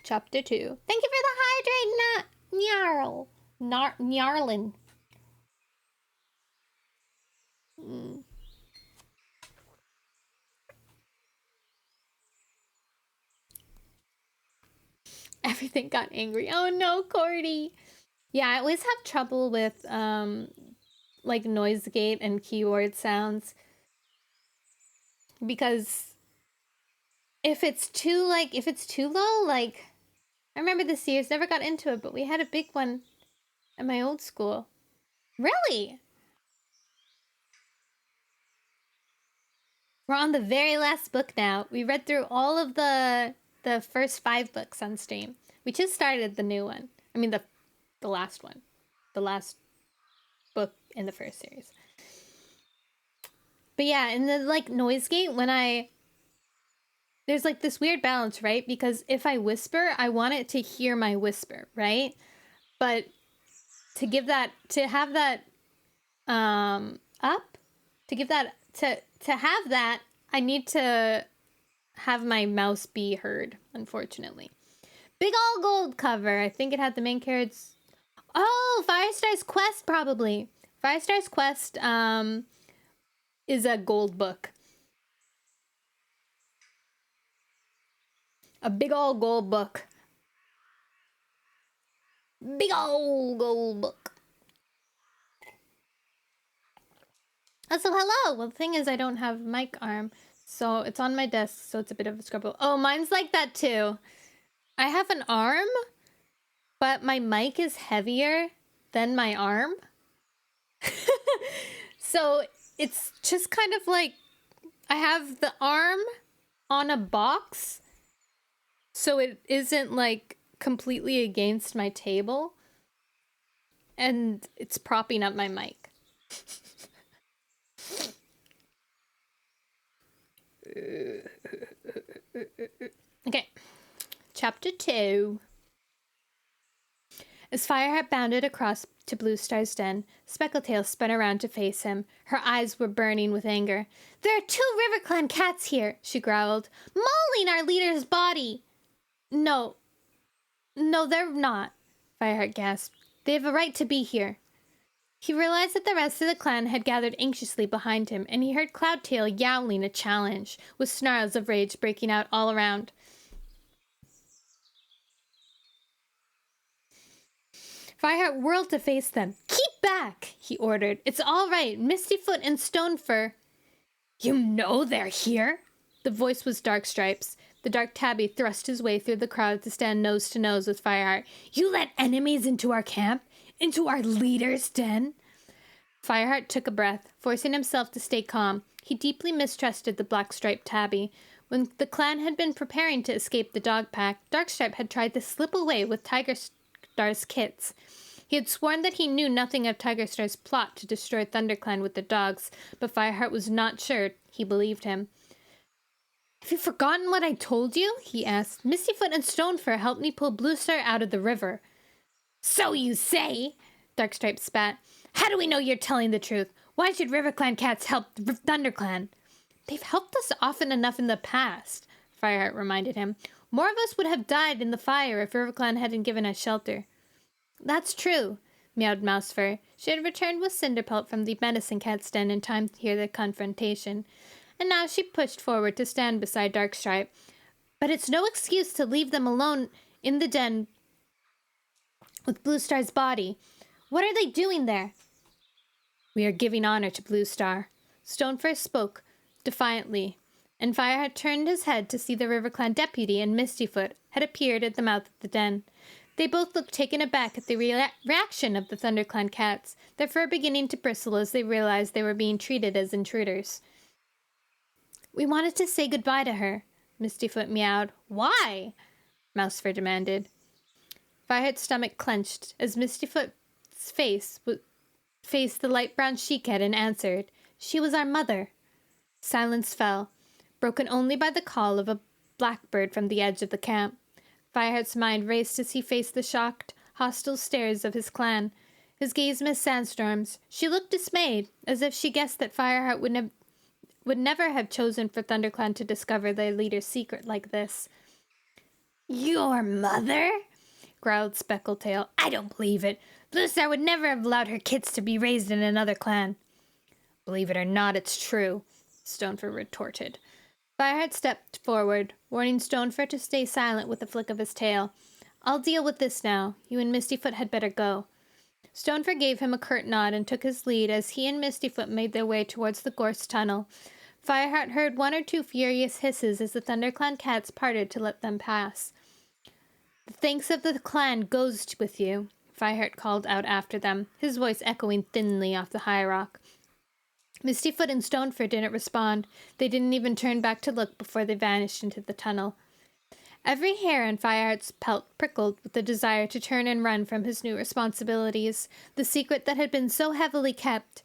Chapter 2. Thank you for the hydrate, Nyarlin. Everything got angry. Oh no, Cordy. Yeah, I always have trouble with like noise gate and keyword sounds. Because if it's too low, like I remember the Sears never got into it, but we had a big one at my old school. Really? We're on the very last book now. We read through all of the first 5 books on stream. We just started the new one. I mean the last one. The last book in the first series. But yeah, in the like noise gate, there's like this weird balance, right? Because if I whisper, I want it to hear my whisper, right? But to have that I need to have my mouse be heard, unfortunately. Big all gold cover. I think it had the main characters. Oh, Firestar's Quest, probably. Firestar's Quest is a gold book. A big ol' gold book. Big ol' gold book. Oh, so hello! Well, the thing is I don't have mic arm, so it's on my desk, so it's a bit of a scrabble. Oh, mine's like that too. I have an arm, but my mic is heavier than my arm. So it's just kind of like I have the arm on a box, so it isn't like completely against my table. And it's propping up my mic. Okay. Chapter 2. As Fireheart bounded across to Blue Star's den, Speckletail spun around to face him. Her eyes were burning with anger. "There are 2 RiverClan cats here," she growled, "mauling our leader's body." No, they're not," Fireheart gasped. "They have a right to be here." He realized that the rest of the clan had gathered anxiously behind him, and he heard Cloudtail yowling a challenge, with snarls of rage breaking out all around. Fireheart whirled to face them. "Keep back," he ordered. "It's all right. Mistyfoot and Stonefur." "You know they're here?" The voice was Darkstripe's. The dark tabby thrust his way through the crowd to stand nose to nose with Fireheart. "You let enemies into our camp? Into our leader's den?" Fireheart took a breath, forcing himself to stay calm. He deeply mistrusted the black-striped tabby. When the clan had been preparing to escape the dog pack, Darkstripe had tried to slip away with Tigerstar's kits. He had sworn that he knew nothing of Tigerstar's plot to destroy ThunderClan with the dogs, but Fireheart was not sure he believed him. "Have you forgotten what I told you?" he asked. "Mistyfoot and Stonefur helped me pull Bluestar out of the river." "So you say," Darkstripe spat. "How do we know you're telling the truth? Why should RiverClan cats help ThunderClan?" "They've helped us often enough in the past," Fireheart reminded him. "More of us would have died in the fire if RiverClan hadn't given us shelter." "That's true," meowed Mousefur. She had returned with Cinderpelt from the medicine cat's den in time to hear the confrontation, and now she pushed forward to stand beside Darkstripe. "But it's no excuse to leave them alone in the den with Bluestar's body. What are they doing there?" "We are giving honor to Bluestar." Stonefur spoke defiantly, and Fireheart turned his head to see the RiverClan deputy and Mistyfoot had appeared at the mouth of the den. They both looked taken aback at the reaction of the ThunderClan cats, their fur beginning to bristle as they realized they were being treated as intruders. "We wanted to say goodbye to her," Mistyfoot meowed. "Why?" Mousefur demanded. Fireheart's stomach clenched as Mistyfoot's face faced the light brown she-cat and answered, "She was our mother." Silence fell, broken only by the call of a blackbird from the edge of the camp. Fireheart's mind raced as he faced the shocked, hostile stares of his clan. His gaze missed Sandstorm's. She looked dismayed, as if she guessed that Fireheart would never have chosen for ThunderClan to discover their leader's secret like this. "Your mother?" growled Speckletail. "I don't believe it. Bluestar would never have allowed her kids to be raised in another clan." "Believe it or not, it's true," Stonefur retorted. Fireheart stepped forward, warning Stonefur to stay silent with a flick of his tail. "I'll deal with this now. You and Mistyfoot had better go." Stonefur gave him a curt nod and took his lead as he and Mistyfoot made their way towards the gorse tunnel. Fireheart heard 1 or 2 furious hisses as the ThunderClan cats parted to let them pass. "The thanks of the clan goes with you," Fireheart called out after them, his voice echoing thinly off the high rock. Mistyfoot and Stonefur didn't respond. They didn't even turn back to look before they vanished into the tunnel. Every hair on Fireheart's pelt prickled with the desire to turn and run from his new responsibilities. The secret that had been so heavily kept,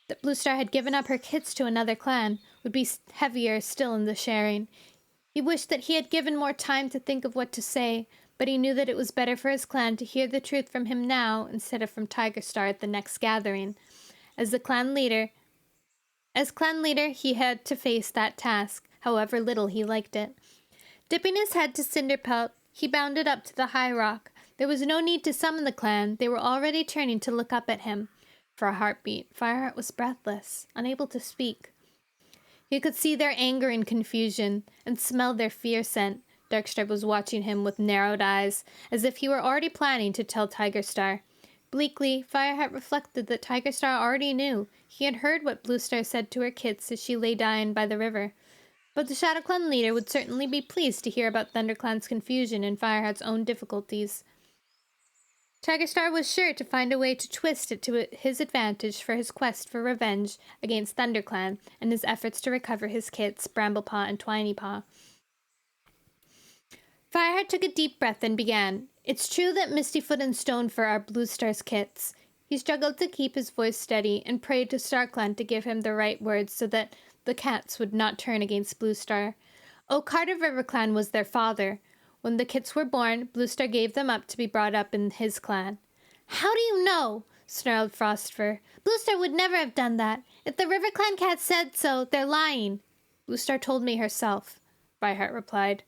that Bluestar had given up her kits to another clan, would be heavier still in the sharing. He wished that he had given more time to think of what to say, but he knew that it was better for his clan to hear the truth from him now instead of from Tigerstar at the next gathering. As clan leader, he had to face that task, however little he liked it. Dipping his head to Cinderpelt, he bounded up to the high rock. There was no need to summon the clan. They were already turning to look up at him. For a heartbeat, Fireheart was breathless, unable to speak. He could see their anger and confusion, and smell their fear scent. Darkstripe was watching him with narrowed eyes, as if he were already planning to tell Tigerstar. Bleakly, Fireheart reflected that Tigerstar already knew. He had heard what Bluestar said to her kits as she lay dying by the river. But the ShadowClan leader would certainly be pleased to hear about ThunderClan's confusion and Fireheart's own difficulties. Tigerstar was sure to find a way to twist it to his advantage for his quest for revenge against ThunderClan and his efforts to recover his kits, Bramblepaw and Twinypaw. Fireheart took a deep breath and began. It's true that Mistyfoot and Stonefur are Bluestar's kits. He struggled to keep his voice steady and prayed to StarClan to give him the right words so that the cats would not turn against Bluestar. Carter RiverClan was their father. When the kits were born, Bluestar gave them up to be brought up in his clan. How do you know? Snarled Frostfur. Bluestar would never have done that. If the RiverClan cats said so, they're lying. Bluestar told me herself, Fireheart replied.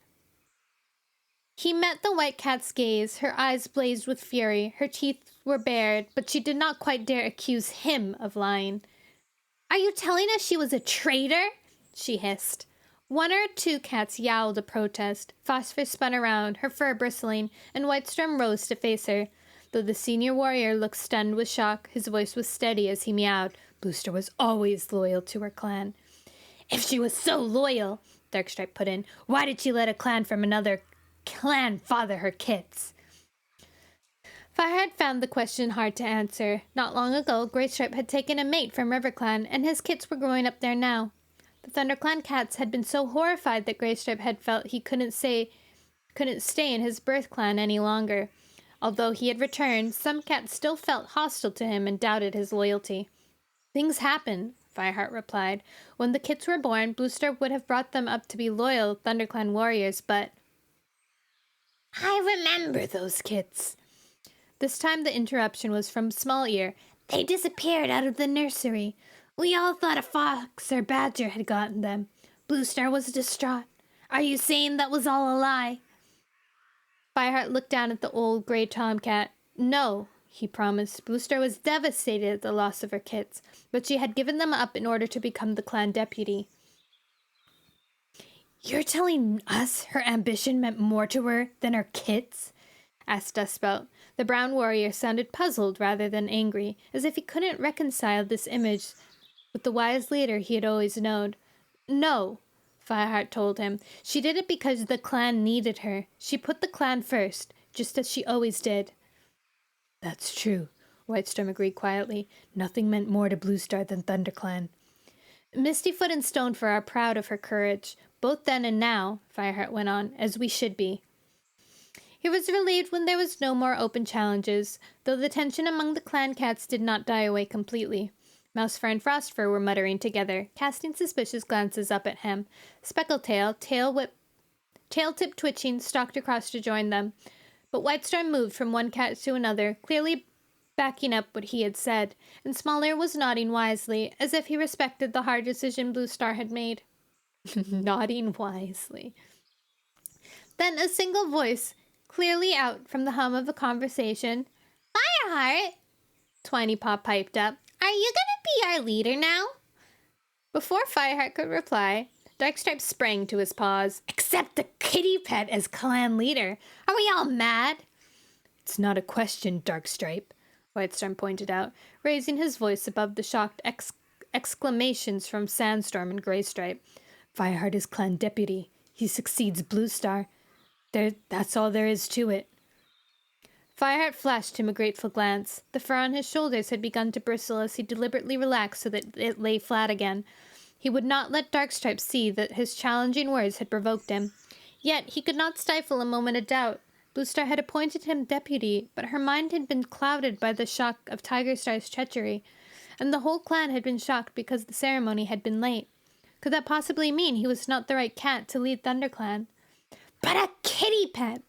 He met the white cat's gaze. Her eyes blazed with fury. Her teeth were bared, but she did not quite dare accuse him of lying. Are you telling us she was a traitor? She hissed. One or two cats yowled a protest. Phosphor spun around, her fur bristling, and Whitestorm rose to face her. Though the senior warrior looked stunned with shock, his voice was steady as he meowed. Bluestar was always loyal to her clan. If she was so loyal, Darkstripe put in, why did she let a clan from another clan father her kits? Fireheart found the question hard to answer. Not long ago, Greystripe had taken a mate from RiverClan, and his kits were growing up there now. The ThunderClan cats had been so horrified that Greystripe had felt he couldn't stay in his birth clan any longer. Although he had returned, some cats still felt hostile to him and doubted his loyalty. Things happen, Fireheart replied. When the kits were born, Bluestar would have brought them up to be loyal ThunderClan warriors, but... I remember those kits. This time the interruption was from Small Ear. They disappeared out of the nursery. We all thought a fox or badger had gotten them. Bluestar was distraught. Are you saying that was all a lie? Fireheart looked down at the old gray tomcat. No, he promised. Bluestar was devastated at the loss of her kits, but she had given them up in order to become the clan deputy. You're telling us her ambition meant more to her than her kits? Asked Dustbelt. The brown warrior sounded puzzled rather than angry, as if he couldn't reconcile this image with the wise leader he had always known. No, Fireheart told him. She did it because the clan needed her. She put the clan first, just as she always did. That's true, Whitestorm agreed quietly. Nothing meant more to Bluestar than ThunderClan. Mistyfoot and Stonefur are proud of her courage, both then and now, Fireheart went on, as we should be. He was relieved when there was no more open challenges, though the tension among the clan cats did not die away completely. Mousefur and Frostfur were muttering together, casting suspicious glances up at him. Speckletail, tail-tip twitching, stalked across to join them. But Whitestorm moved from one cat to another, clearly backing up what he had said, and Smallear was nodding wisely, as if he respected the hard decision Bluestar had made. Nodding wisely. Then a single voice, clearly out from the hum of a conversation. Fireheart, Twinypaw piped up. Are you gonna be our leader now? Before Fireheart could reply, Darkstripe sprang to his paws. Accept the kitty pet as clan leader. Are we all mad? It's not a question, Darkstripe, Whitestorm pointed out, raising his voice above the shocked exclamations from Sandstorm and Greystripe. Fireheart is clan deputy. He succeeds Bluestar. That's all there is to it. Fireheart flashed him a grateful glance. The fur on his shoulders had begun to bristle as he deliberately relaxed so that it lay flat again. He would not let Darkstripe see that his challenging words had provoked him. Yet he could not stifle a moment of doubt. Bluestar had appointed him deputy, but her mind had been clouded by the shock of Tigerstar's treachery, and the whole clan had been shocked because the ceremony had been late. Could that possibly mean he was not the right cat to lead ThunderClan? But a kitty pet!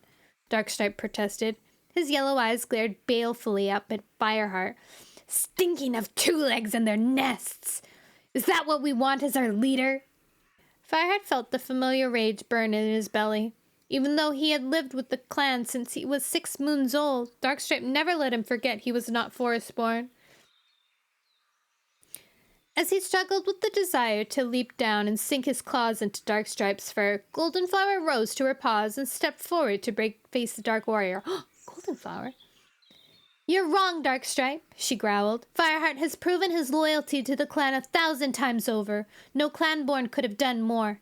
Darkstripe protested. His yellow eyes glared balefully up at Fireheart. Stinking of two legs and their nests! Is that what we want as our leader? Fireheart felt the familiar rage burn in his belly. Even though he had lived with the clan since he was 6 moons old, Darkstripe never let him forget he was not forest-born. As he struggled with the desire to leap down and sink his claws into Darkstripe's fur, Goldenflower rose to her paws and stepped forward to face the Dark Warrior. Goldenflower? You're wrong, Darkstripe, she growled. Fireheart has proven his loyalty to the clan 1,000 times over. No clan-born could have done more.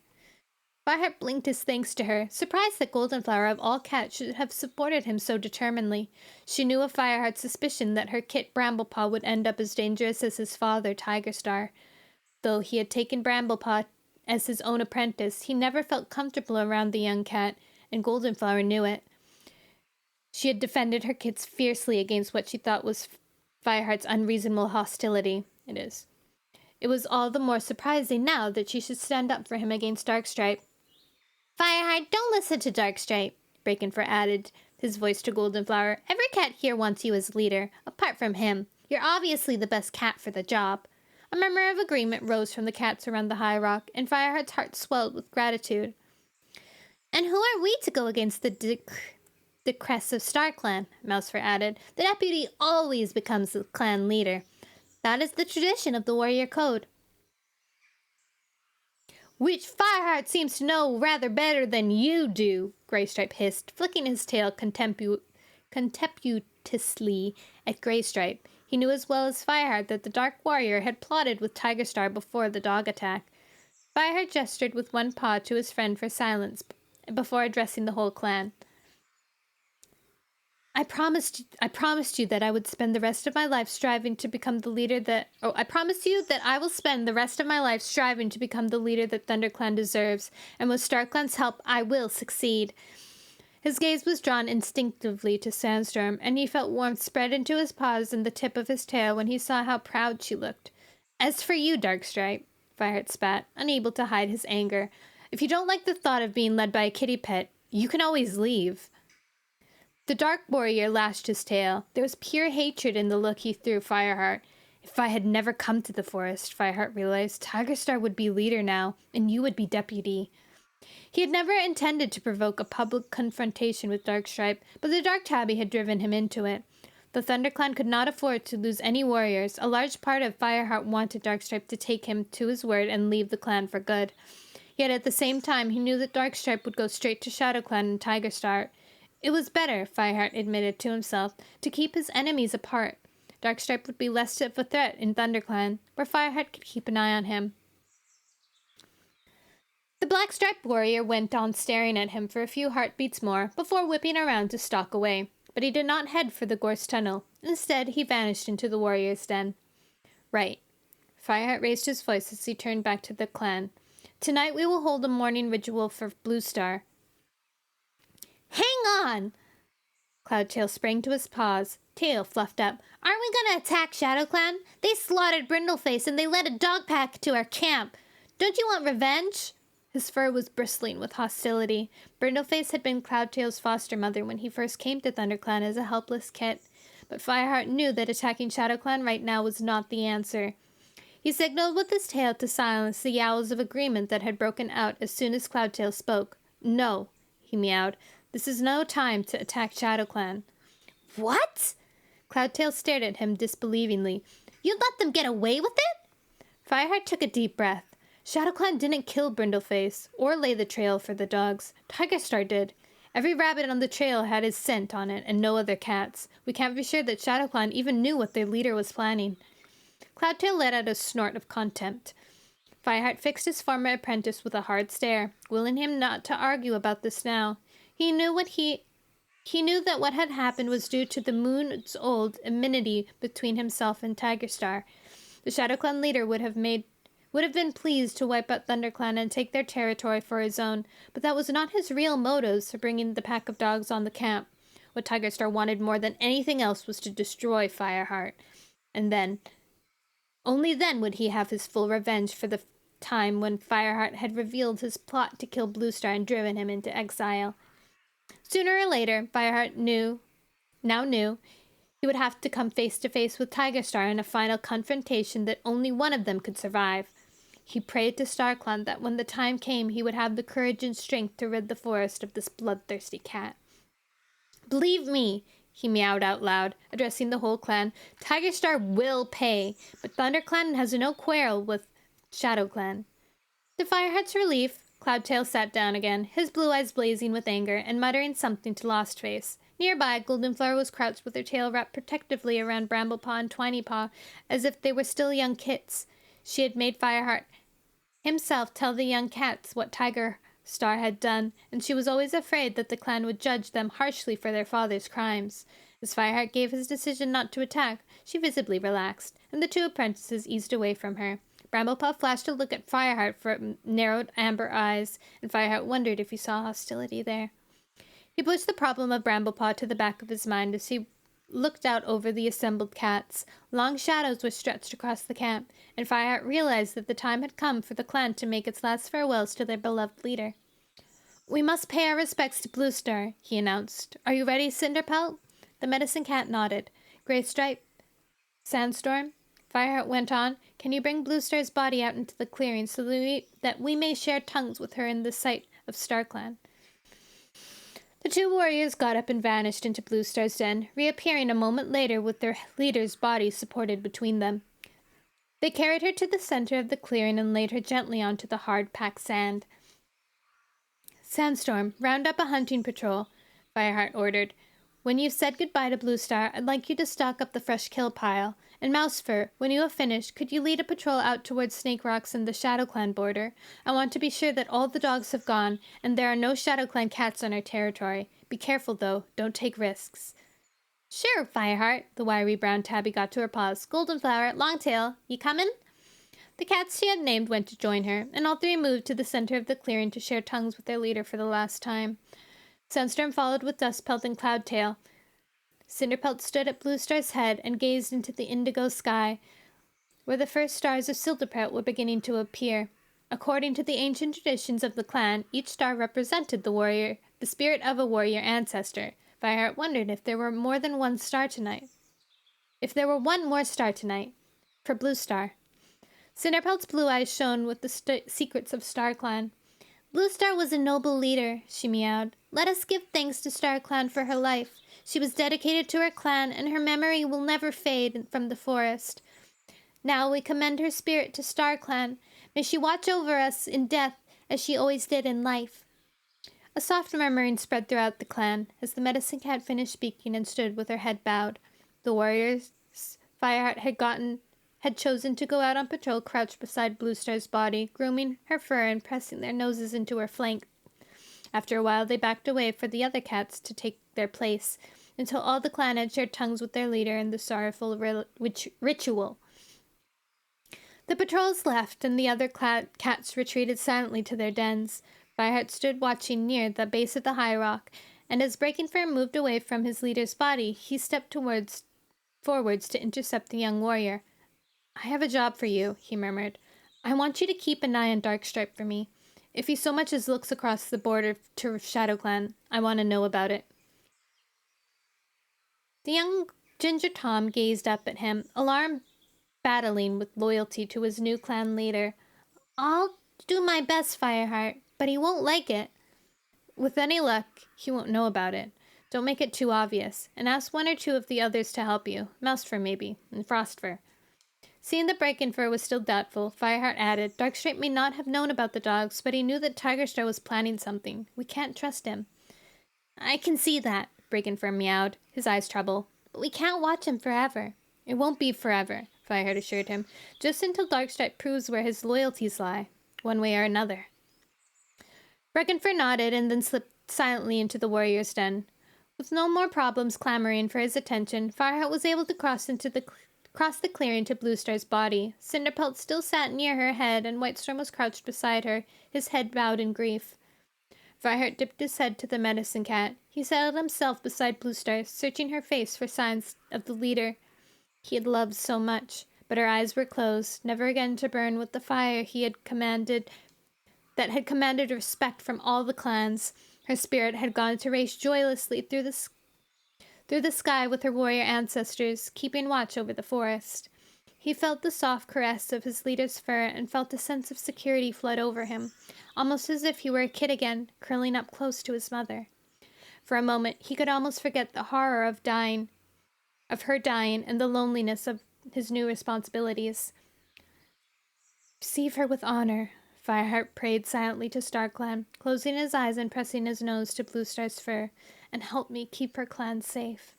Fireheart blinked his thanks to her, surprised that Goldenflower of all cats should have supported him so determinedly. She knew of Fireheart's suspicion that her kit Bramblepaw would end up as dangerous as his father, Tigerstar. Though he had taken Bramblepaw as his own apprentice, he never felt comfortable around the young cat, and Goldenflower knew it. She had defended her kids fiercely against what she thought was Fireheart's unreasonable hostility. It was all the more surprising now that she should stand up for him against Darkstripe. Fireheart, don't listen to Darkstripe, Breakenfur added, his voice to Goldenflower. Every cat here wants you as leader, apart from him. You're obviously the best cat for the job. A murmur of agreement rose from the cats around the high rock, and Fireheart's heart swelled with gratitude. And who are we to go against the crest of StarClan? Mousefur added. The deputy always becomes the clan leader. That is the tradition of the warrior code. Which Fireheart seems to know rather better than you do, Graystripe hissed, flicking his tail contemptuously at Graystripe. He knew as well as Fireheart that the Dark Warrior had plotted with Tigerstar before the dog attack. Fireheart gestured with one paw to his friend for silence before addressing the whole clan. I promised you that I would spend the rest of my life striving to become the leader that... I promise you that I will spend the rest of my life striving to become the leader that ThunderClan deserves, and with StarClan's help, I will succeed. His gaze was drawn instinctively to Sandstorm, and he felt warmth spread into his paws and the tip of his tail when he saw how proud she looked. As for you, Darkstripe, Fireheart spat, unable to hide his anger, if you don't like the thought of being led by a kitty pet, you can always leave. The Dark Warrior lashed his tail. There was pure hatred in the look he threw Fireheart. If I had never come to the forest, Fireheart realized, Tigerstar would be leader now, and you would be deputy. He had never intended to provoke a public confrontation with Darkstripe, but the Dark Tabby had driven him into it. The ThunderClan could not afford to lose any warriors. A large part of Fireheart wanted Darkstripe to take him to his word and leave the clan for good. Yet at the same time, he knew that Darkstripe would go straight to ShadowClan and Tigerstar. It was better, Fireheart admitted to himself, to keep his enemies apart. Darkstripe would be less of a threat in ThunderClan, where Fireheart could keep an eye on him. The Black-Striped Warrior went on staring at him for a few heartbeats more before whipping around to stalk away, but he did not head for the Gorse Tunnel. Instead, he vanished into the warrior's den. Right. Fireheart raised his voice as he turned back to the clan. Tonight we will hold a morning ritual for Bluestar. Hang on! Cloudtail sprang to his paws, tail fluffed up. Aren't we gonna attack ShadowClan? They slaughtered Brindleface and they led a dog pack to our camp. Don't you want revenge? His fur was bristling with hostility. Brindleface had been Cloudtail's foster mother when he first came to ThunderClan as a helpless kit, but Fireheart knew that attacking ShadowClan right now was not the answer. He signaled with his tail to silence the yowls of agreement that had broken out as soon as Cloudtail spoke. No, he meowed. This is no time to attack ShadowClan. What? Cloudtail stared at him disbelievingly. You let them get away with it? Fireheart took a deep breath. ShadowClan didn't kill Brindleface, or lay the trail for the dogs. Tigerstar did. Every rabbit on the trail had his scent on it, and no other cats. We can't be sure that ShadowClan even knew what their leader was planning. Cloudtail let out a snort of contempt. Fireheart fixed his former apprentice with a hard stare, willing him not to argue about this now. He knew that what had happened was due to the moon's old enmity between himself and Tigerstar. The ShadowClan leader would have been pleased to wipe out ThunderClan and take their territory for his own, but that was not his real motives for bringing the pack of dogs on the camp. What Tigerstar wanted more than anything else was to destroy Fireheart. And then, only then would he have his full revenge for the time when Fireheart had revealed his plot to kill Bluestar and driven him into exile. Sooner or later, Fireheart knew he would have to come face to face with Tigerstar in a final confrontation that only one of them could survive. He prayed to StarClan that when the time came, he would have the courage and strength to rid the forest of this bloodthirsty cat. Believe me, he meowed out loud, addressing the whole clan, Tigerstar will pay, but ThunderClan has no quarrel with ShadowClan. To Fireheart's relief, Cloudtail sat down again, his blue eyes blazing with anger, and muttering something to Lostface. Nearby, Goldenflower was crouched with her tail wrapped protectively around Bramblepaw and Twinypaw, as if they were still young kits. She had made Fireheart himself tell the young cats what Tigerstar had done, and she was always afraid that the clan would judge them harshly for their father's crimes. As Fireheart gave his decision not to attack, she visibly relaxed, and the two apprentices eased away from her. Bramblepaw flashed a look at Fireheart from narrowed amber eyes, and Fireheart wondered if he saw hostility there. He pushed the problem of Bramblepaw to the back of his mind as he looked out over the assembled cats. Long shadows were stretched across the camp, and Fireheart realized that the time had come for the clan to make its last farewells to their beloved leader. "We must pay our respects to Bluestar," he announced. "Are you ready, Cinderpelt?" The medicine cat nodded. "Graystripe, Sandstorm," Fireheart went on, "can you bring Bluestar's body out into the clearing so that we may share tongues with her in the sight of StarClan?" The two warriors got up and vanished into Bluestar's den, reappearing a moment later with their leader's body supported between them. They carried her to the center of the clearing and laid her gently onto the hard-packed sand. "Sandstorm, round up a hunting patrol," Fireheart ordered. "When you've said goodbye to Bluestar, I'd like you to stock up the fresh kill pile. And Mousefur, when you have finished, could you lead a patrol out towards Snake Rocks and the ShadowClan border? I want to be sure that all the dogs have gone, and there are no ShadowClan cats on our territory. Be careful, though. Don't take risks." "Sure, Fireheart," the wiry brown tabby got to her paws. "Goldenflower, Longtail, you comin'?" The cats she had named went to join her, and all three moved to the center of the clearing to share tongues with their leader for the last time. Sandstorm followed with Dustpelt and Cloudtail. Cinderpelt stood at Bluestar's head and gazed into the indigo sky, where the first stars of Silderpelt were beginning to appear. According to the ancient traditions of the clan, each star represented the spirit of a warrior ancestor. Fireheart wondered if there were more than one star tonight. If there were one more star tonight, for Bluestar. Cinderpelt's blue eyes shone with the secrets of StarClan. "Bluestar was a noble leader," she meowed. "Let us give thanks to StarClan for her life. She was dedicated to her clan, and her memory will never fade from the forest. Now we commend her spirit to StarClan. May she watch over us in death as she always did in life." A soft murmuring spread throughout the clan as the medicine cat finished speaking and stood with her head bowed. The warriors Fireheart had chosen to go out on patrol crouched beside Bluestar's body, grooming her fur and pressing their noses into her flank. After a while, they backed away for the other cats to take their place, until all the clan had shared tongues with their leader in the sorrowful ritual. The patrols left, and the other cats retreated silently to their dens. Fireheart stood watching near the base of the high rock, and as Breaking-Fur moved away from his leader's body, he stepped forwards to intercept the young warrior. "I have a job for you," he murmured. "I want you to keep an eye on Darkstripe for me. If he so much as looks across the border to ShadowClan, I want to know about it." The young Ginger Tom gazed up at him, alarm battling with loyalty to his new clan leader. "I'll do my best, Fireheart, but he won't like it." "With any luck, he won't know about it. Don't make it too obvious, and ask one or two of the others to help you. Mousefur, maybe, and Frostfur." Seeing that Breaking-Fur was still doubtful, Fireheart added, "Darkstripe may not have known about the dogs, but he knew that Tigerstar was planning something. We can't trust him." "I can see that," Breaking-Fur meowed, his eyes troubled. "But we can't watch him forever." "It won't be forever," Fireheart assured him, "just until Darkstripe proves where his loyalties lie, one way or another." Breaking-Fur nodded and then slipped silently into the warrior's den. With no more problems clamoring for his attention, Fireheart was able to cross the clearing to Bluestar's body. Cinderpelt still sat near her head, and Whitestorm was crouched beside her, his head bowed in grief. Fireheart dipped his head to the medicine cat. He settled himself beside Bluestar, searching her face for signs of the leader he had loved so much. But her eyes were closed, never again to burn with the fire that had commanded respect from all the clans. Her spirit had gone to race joyously through the sky with her warrior ancestors, keeping watch over the forest. He felt the soft caress of his leader's fur and felt a sense of security flood over him, almost as if he were a kid again, curling up close to his mother. For a moment, he could almost forget the horror of her dying, and the loneliness of his new responsibilities. "Receive her with honor," Fireheart prayed silently to StarClan, closing his eyes and pressing his nose to Bluestar's fur, "and help me keep her clan safe."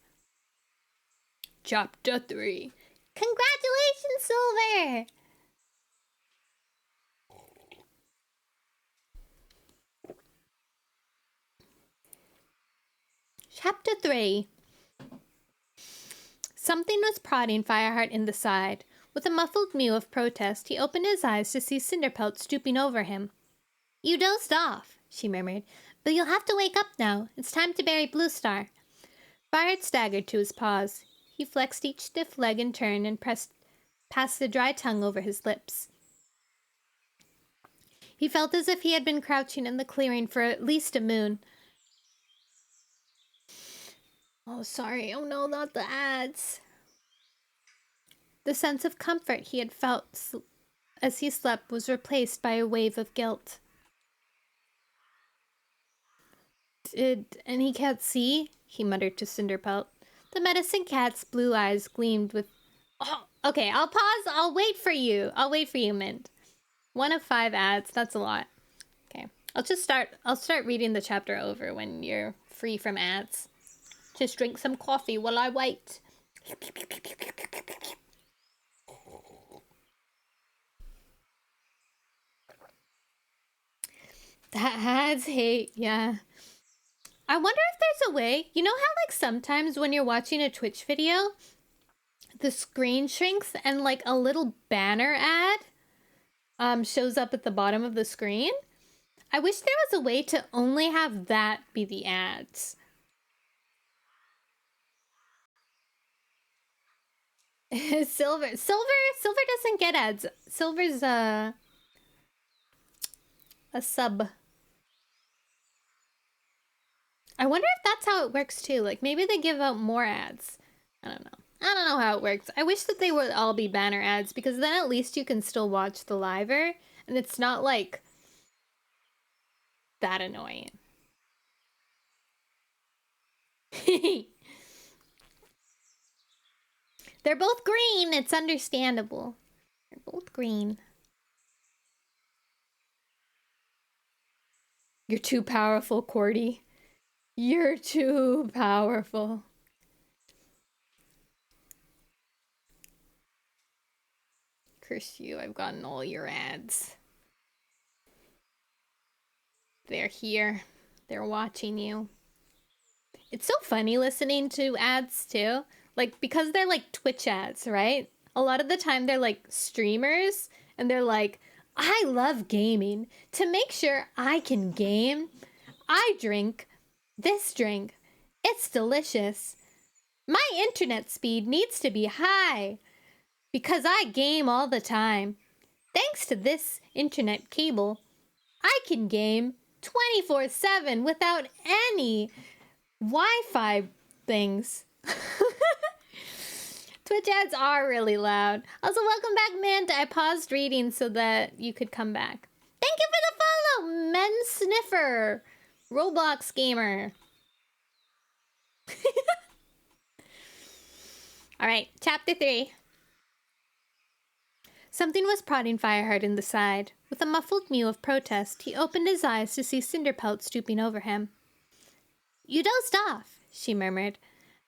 Chapter 3. Congratulations, Silver! Chapter 3. Something was prodding Fireheart in the side. With a muffled mew of protest, he opened his eyes to see Cinderpelt stooping over him. You dozed off, she murmured, but you'll have to wake up now. It's time to bury Bluestar. Fireheart staggered to his paws. He flexed each stiff leg in turn and passed the dry tongue over his lips. He felt as if he had been crouching in the clearing for at least a moon. Oh, sorry. Oh no, not the ads. The sense of comfort he had felt as he slept was replaced by a wave of guilt. Did any cat see? He muttered to Cinderpelt. The medicine cat's blue eyes gleamed with... Oh, okay, I'll pause. I'll wait for you. Mint. 1 of 5 ads. That's a lot. Okay. I'll start reading the chapter over when you're free from ads. Just drink some coffee while I wait. That ads hate, yeah. I wonder if there's a way, you know how like sometimes when you're watching a Twitch video, the screen shrinks and like a little banner ad shows up at the bottom of the screen? I wish there was a way to only have that be the ads. Silver doesn't get ads. Silver's a sub. I wonder if that's how it works too. Like maybe they give out more ads. I don't know how it works. I wish that they would all be banner ads because then at least you can still watch the liver and it's not like that annoying. They're both green. It's understandable. They're both green. You're too powerful, Cordy. You're too powerful. Curse you, I've gotten all your ads. They're here. They're watching you. It's so funny listening to ads too. Like, because they're like Twitch ads, right? A lot of the time they're like streamers and they're like, I love gaming. To make sure I can game, I drink this drink. It's delicious. My internet speed needs to be high because I game all the time. Thanks to this internet cable, I can game 24/7 without any Wi-Fi things. Twitch ads are really loud. Also, welcome back, Mint. I paused reading so that you could come back. Thank you for the follow, Men Sniffer, Roblox gamer. All right, chapter 3. Something was prodding Fireheart in the side. With a muffled mew of protest, he opened his eyes to see Cinderpelt stooping over him. You dozed off, she murmured.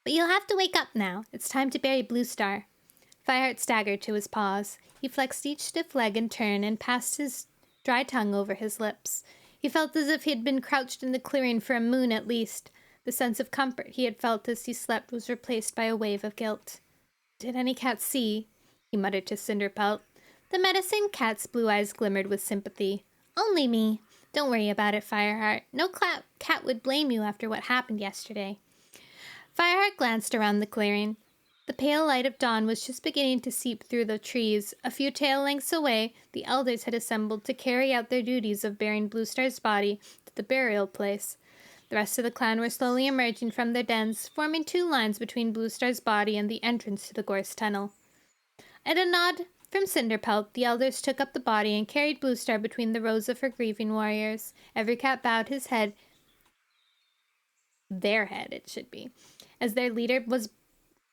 But you'll have to wake up now. It's time to bury Bluestar. Fireheart staggered to his paws. He flexed each stiff leg in turn and passed his dry tongue over his lips. He felt as if he had been crouched in the clearing for a moon at least. The sense of comfort he had felt as he slept was replaced by a wave of guilt. Did any cat see? He muttered to Cinderpelt. The medicine cat's blue eyes glimmered with sympathy. Only me. Don't worry about it, Fireheart. No cat would blame you after what happened yesterday. Fireheart glanced around the clearing. The pale light of dawn was just beginning to seep through the trees. A few tail lengths away, the elders had assembled to carry out their duties of bearing Bluestar's body to the burial place. The rest of the clan were slowly emerging from their dens, forming 2 lines between Bluestar's body and the entrance to the gorse tunnel. At a nod from Cinderpelt, the elders took up the body and carried Bluestar between the rows of her grieving warriors. Every cat bowed his head. Their head, it should be, as their leader was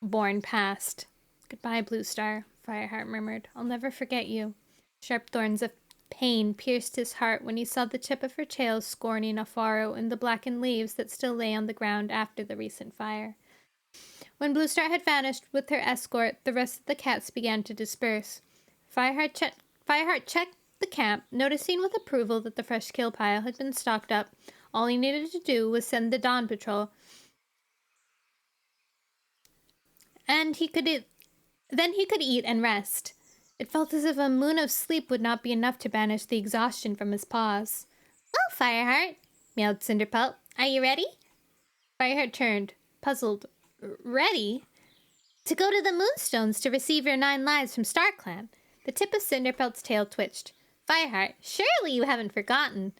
borne past. Goodbye, Bluestar, Fireheart murmured. I'll never forget you. Sharp thorns of pain pierced his heart when he saw the tip of her tail scorning a furrow in the blackened leaves that still lay on the ground after the recent fire. When Bluestar had vanished with her escort, the rest of the cats began to disperse. Fireheart checked the camp, noticing with approval that the fresh kill pile had been stocked up. All he needed to do was send the dawn patrol. And then he could eat and rest. It felt as if a moon of sleep would not be enough to banish the exhaustion from his paws. Well, Fireheart, meowed Cinderpelt. Are you ready? Fireheart turned, puzzled. Ready? To go to the Moonstones to receive your 9 lives from StarClan. The tip of Cinderpelt's tail twitched. Fireheart, surely you haven't forgotten.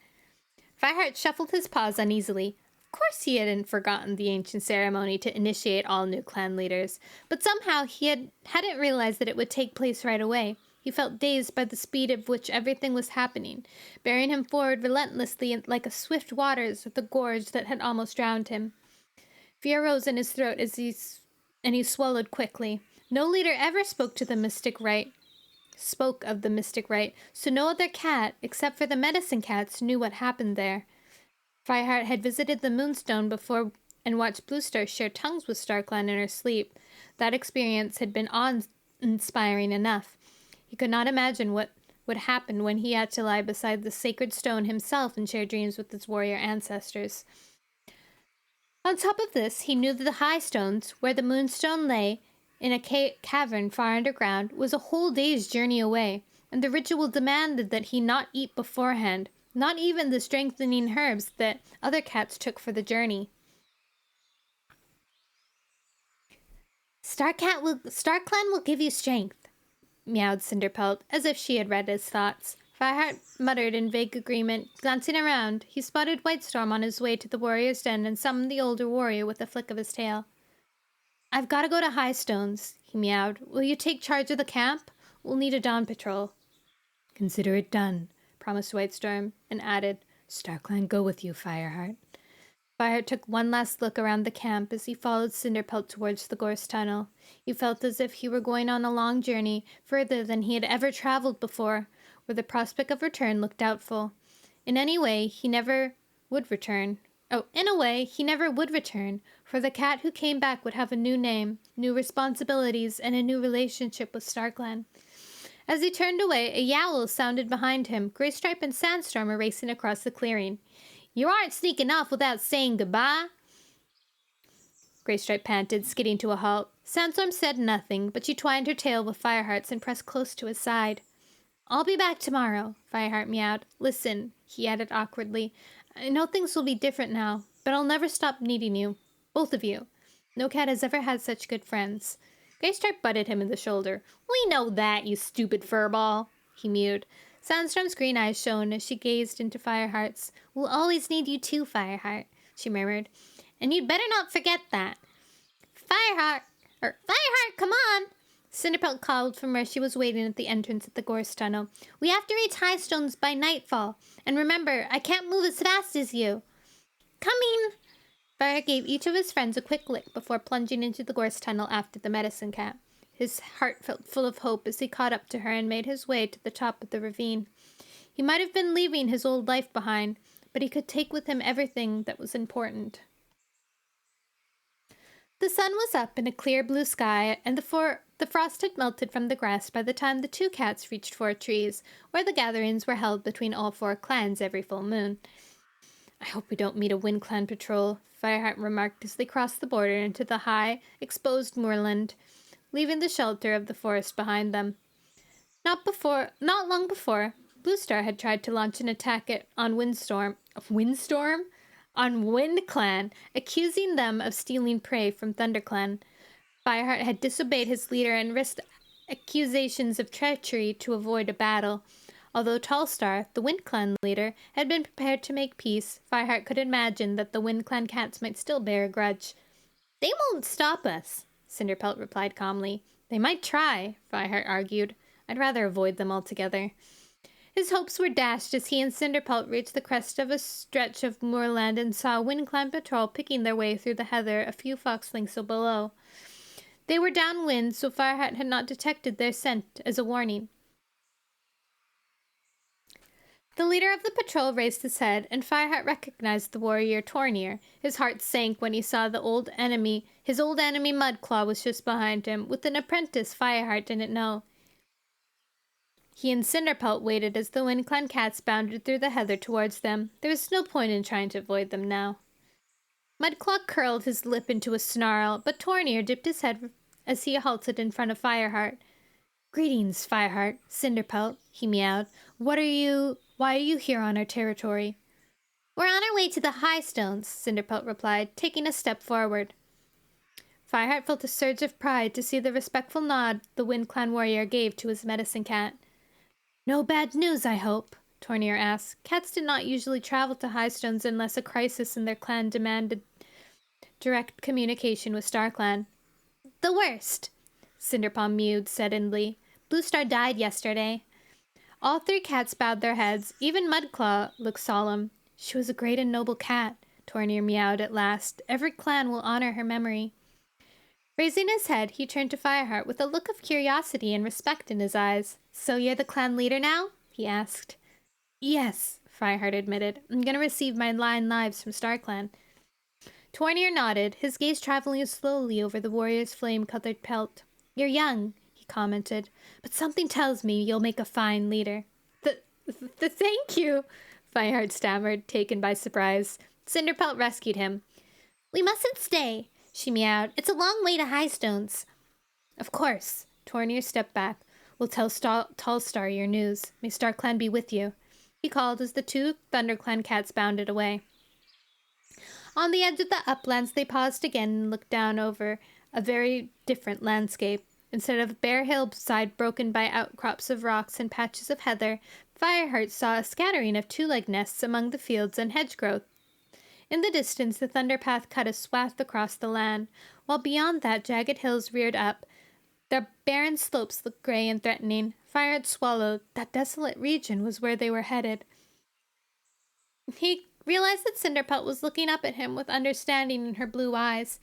Fireheart shuffled his paws uneasily. Of course he hadn't forgotten the ancient ceremony to initiate all new clan leaders, but somehow he hadn't realized that it would take place right away. He felt dazed by the speed at which everything was happening, bearing him forward relentlessly like a swift waters of the gorge that had almost drowned him. Fear rose in his throat and he swallowed quickly. No leader ever spoke of the mystic rite, so no other cat, except for the medicine cats, knew what happened there. Fireheart had visited the Moonstone before and watched Bluestar share tongues with StarClan in her sleep. That experience had been awe-inspiring enough. He could not imagine what would happen when he had to lie beside the sacred stone himself and share dreams with his warrior ancestors. On top of this, he knew that the High Stones, where the Moonstone lay, in a cavern far underground, was a whole day's journey away, and the ritual demanded that he not eat beforehand, not even the strengthening herbs that other cats took for the journey. StarClan will give you strength, meowed Cinderpelt, as if she had read his thoughts. Fireheart muttered in vague agreement. Glancing around, he spotted Whitestorm on his way to the warrior's den and summoned the older warrior with a flick of his tail. I've got to go to Highstones, he meowed. Will you take charge of the camp? We'll need a dawn patrol. Consider it done, promised Whitestorm, and added, StarClan go with you, Fireheart. Fireheart took one last look around the camp as he followed Cinderpelt towards the gorse tunnel. He felt as if he were going on a long journey, further than he had ever traveled before, where the prospect of return looked doubtful. In a way, he never would return, for the cat who came back would have a new name, new responsibilities, and a new relationship with StarClan. As he turned away, a yowl sounded behind him. Graystripe and Sandstorm were racing across the clearing. You aren't sneaking off without saying goodbye, Graystripe panted, skidding to a halt. Sandstorm said nothing, but she twined her tail with Fireheart's and pressed close to his side. I'll be back tomorrow, Fireheart meowed. Listen, he added awkwardly. I know things will be different now, but I'll never stop needing you. Both of you. No cat has ever had such good friends. Graystripe butted him in the shoulder. We know that, you stupid furball, he mewed. Sandstorm's green eyes shone as she gazed into Fireheart's. We'll always need you too, Fireheart, she murmured. And you'd better not forget that. Fireheart, come on! Cinderpelt called from where she was waiting at the entrance of the gorse tunnel. We have to reach Highstones by nightfall. And remember, I can't move as fast as you. Coming! Fireheart gave each of his friends a quick lick before plunging into the gorse tunnel after the medicine cat. His heart felt full of hope as he caught up to her and made his way to the top of the ravine. He might have been leaving his old life behind, but he could take with him everything that was important. The sun was up in a clear blue sky, and the frost had melted from the grass by the time the two cats reached Four Trees, where the gatherings were held between all 4 clans every full moon. I hope we don't meet a Wind Clan patrol, Fireheart remarked as they crossed the border into the high, exposed moorland, leaving the shelter of the forest behind them. Not long before, Bluestar had tried to launch an attack on Wind Clan, accusing them of stealing prey from ThunderClan. Fireheart had disobeyed his leader and risked accusations of treachery to avoid a battle. Although Tallstar, the Wind Clan leader, had been prepared to make peace, Fireheart could imagine that the Wind Clan cats might still bear a grudge. They won't stop us, Cinderpelt replied calmly. They might try, Fireheart argued. I'd rather avoid them altogether. His hopes were dashed as he and Cinderpelt reached the crest of a stretch of moorland and saw a Wind Clan patrol picking their way through the heather a few fox lengths below. They were downwind, so Fireheart had not detected their scent as a warning. The leader of the patrol raised his head, and Fireheart recognized the warrior Tornir. His heart sank when he saw his old enemy Mudclaw was just behind him, with an apprentice Fireheart didn't know. He and Cinderpelt waited as the Wind Clan cats bounded through the heather towards them. There was no point in trying to avoid them now. Mudclaw curled his lip into a snarl, but Tornir dipped his head as he halted in front of Fireheart. Greetings, Fireheart, Cinderpelt, he meowed. Why are you here on our territory? We're on our way to the High Stones, Cinderpelt replied, taking a step forward. Fireheart felt a surge of pride to see the respectful nod the Wind Clan warrior gave to his medicine cat. No bad news, I hope, Tornir asked. Cats did not usually travel to Highstones unless a crisis in their clan demanded direct communication with StarClan. The worst, Cinderpaw mewed suddenly. Bluestar died yesterday. All three cats bowed their heads. Even Mudclaw looked solemn. She was a great and noble cat, Tornir meowed at last. Every clan will honor her memory. Raising his head, he turned to Fireheart with a look of curiosity and respect in his eyes. So you're the clan leader now? He asked. Yes, Fireheart admitted. I'm going to receive my 9 lives from StarClan. Tornir nodded, his gaze traveling slowly over the warrior's flame-colored pelt. You're young, he commented, but something tells me you'll make a fine leader. Thank you, Fireheart stammered, taken by surprise. Cinderpelt rescued him. We mustn't stay, she meowed. It's a long way to Highstones. Of course. Tornir stepped back. We'll tell Tallstar your news. May StarClan be with you, he called as the 2 ThunderClan cats bounded away. On the edge of the uplands, they paused again and looked down over a very different landscape. Instead of a bare hillside broken by outcrops of rocks and patches of heather, Fireheart saw a scattering of 2-leg nests among the fields and hedge growth. In the distance, the Thunderpath cut a swath across the land, while beyond that jagged hills reared up. The barren slopes looked gray and threatening. Fireheart swallowed. That desolate region was where they were headed. He realized that Cinderpelt was looking up at him with understanding in her blue eyes.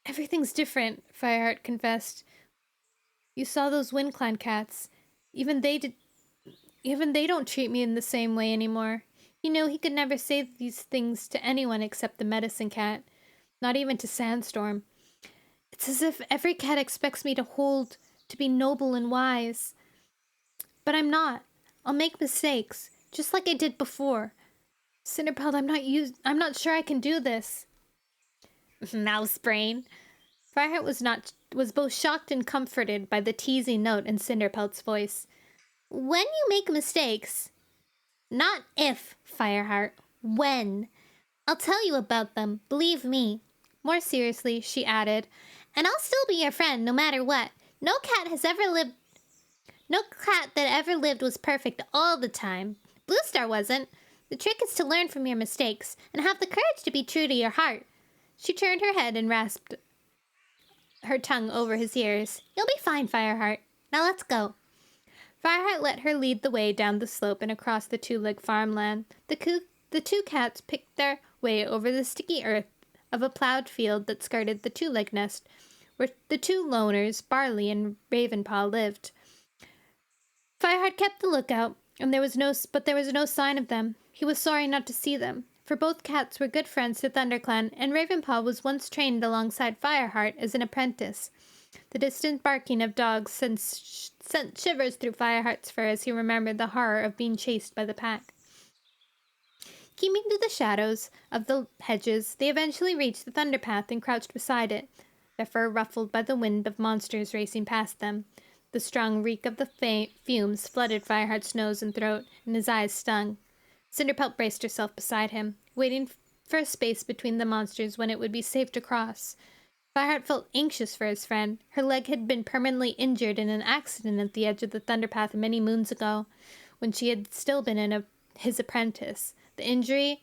Everything's different, Fireheart confessed. You saw those Wind Clan cats. Even they don't treat me in the same way anymore. He knew he could never say these things to anyone except the medicine cat, not even to Sandstorm. It's as if every cat expects me to be noble and wise. But I'm not. I'll make mistakes, just like I did before. Cinderpelt, I'm not sure I can do this. Mousebrain. Fireheart was both shocked and comforted by the teasing note in Cinderpelt's voice. When you make mistakes, not if, Fireheart, when. I'll tell you about them, believe me. More seriously, she added, and I'll still be your friend no matter what. No cat that ever lived was perfect all the time. Bluestar wasn't. The trick is to learn from your mistakes and have the courage to be true to your heart. She turned her head and rasped her tongue over his ears. You'll be fine, Fireheart. Now let's go. Fireheart let her lead the way down the slope and across the 2-leg farmland. The 2 cats picked their way over the sticky earth of a plowed field that skirted the 2-leg nest, where the 2 loners, Barley and Ravenpaw, lived. Fireheart kept the lookout, but there was no sign of them. He was sorry not to see them, for both cats were good friends to ThunderClan, and Ravenpaw was once trained alongside Fireheart as an apprentice. The distant barking of dogs sent shivers through Fireheart's fur as he remembered the horror of being chased by the pack. Keeping to the shadows of the hedges, they eventually reached the Thunderpath and crouched beside it, their fur ruffled by the wind of monsters racing past them. The strong reek of the fumes flooded Fireheart's nose and throat, and his eyes stung. Cinderpelt braced herself beside him, waiting for a space between the monsters when it would be safe to cross. Fireheart felt anxious for his friend. Her leg had been permanently injured in an accident at the edge of the Thunderpath many moons ago, when she had still been his apprentice. The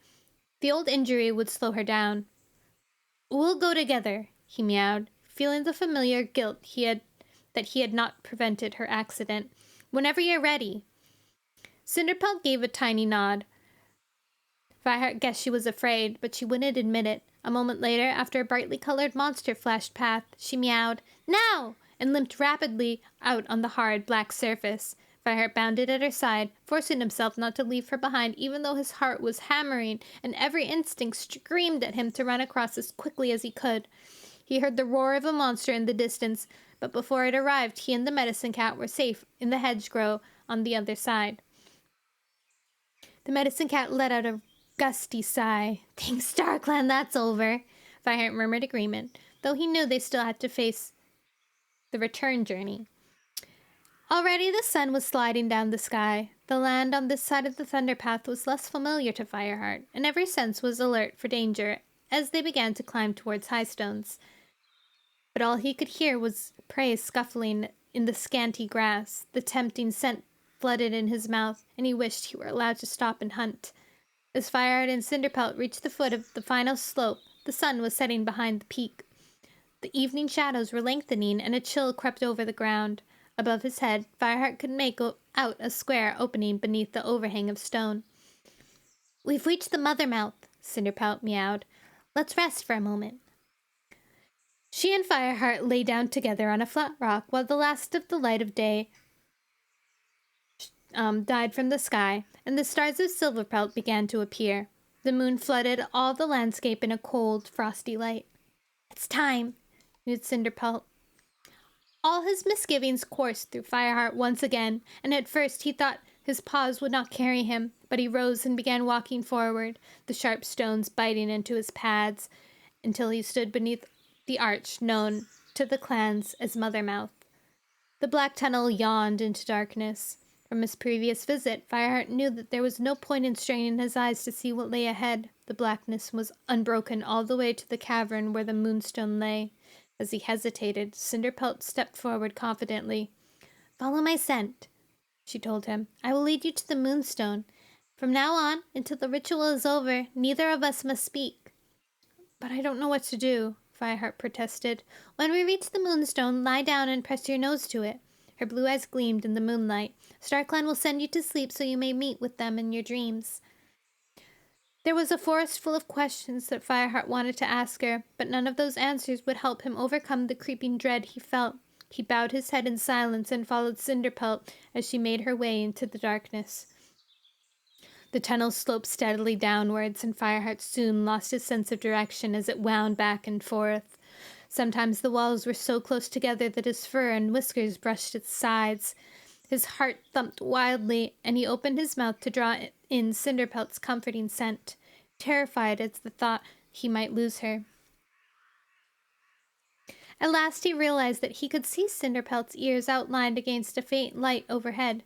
old injury would slow her down. We'll go together, he meowed, feeling the familiar guilt that he had not prevented her accident. Whenever you're ready. Cinderpelt gave a tiny nod. Fireheart guessed she was afraid, but she wouldn't admit it. A moment later, after a brightly colored monster flashed past, she meowed, Now! And limped rapidly out on the hard, black surface. Fireheart bounded at her side, forcing himself not to leave her behind even though his heart was hammering and every instinct screamed at him to run across as quickly as he could. He heard the roar of a monster in the distance, but before it arrived, he and the medicine cat were safe in the hedgerow on the other side. The medicine cat let out a gusty sigh. Thanks, StarClan, that's over. Fireheart murmured agreement, though he knew they still had to face the return journey. Already the sun was sliding down the sky. The land on this side of the thunder path was less familiar to Fireheart, and every sense was alert for danger as they began to climb towards High Stones. But all he could hear was prey scuffling in the scanty grass. The tempting scent flooded in his mouth, and he wished he were allowed to stop and hunt. As Fireheart and Cinderpelt reached the foot of the final slope, the sun was setting behind the peak. The evening shadows were lengthening, and a chill crept over the ground. Above his head, Fireheart could make out a square opening beneath the overhang of stone. "We've reached the mother mouth," Cinderpelt meowed. "Let's rest for a moment." She and Fireheart lay down together on a flat rock while the last of the light of day died from the sky, and the stars of Silverpelt began to appear. The moon flooded all the landscape in a cold, frosty light. "It's time," mused Cinderpelt. All his misgivings coursed through Fireheart once again, and at first he thought his paws would not carry him, but he rose and began walking forward, the sharp stones biting into his pads, until he stood beneath the arch known to the clans as Mothermouth. The black tunnel yawned into darkness. From his previous visit, Fireheart knew that there was no point in straining his eyes to see what lay ahead. The blackness was unbroken all the way to the cavern where the moonstone lay. As he hesitated, Cinderpelt stepped forward confidently. "Follow my scent," she told him. "I will lead you to the moonstone. From now on, until the ritual is over, neither of us must speak." "But I don't know what to do," Fireheart protested. "When we reach the moonstone, lie down and press your nose to it." Her blue eyes gleamed in the moonlight. "StarClan will send you to sleep so you may meet with them in your dreams." There was a forest full of questions that Fireheart wanted to ask her, but none of those answers would help him overcome the creeping dread he felt. He bowed his head in silence and followed Cinderpelt as she made her way into the darkness. The tunnel sloped steadily downwards, and Fireheart soon lost his sense of direction as it wound back and forth. Sometimes the walls were so close together that his fur and whiskers brushed its sides. His heart thumped wildly, and he opened his mouth to draw in Cinderpelt's comforting scent, terrified at the thought he might lose her. At last he realized that he could see Cinderpelt's ears outlined against a faint light overhead.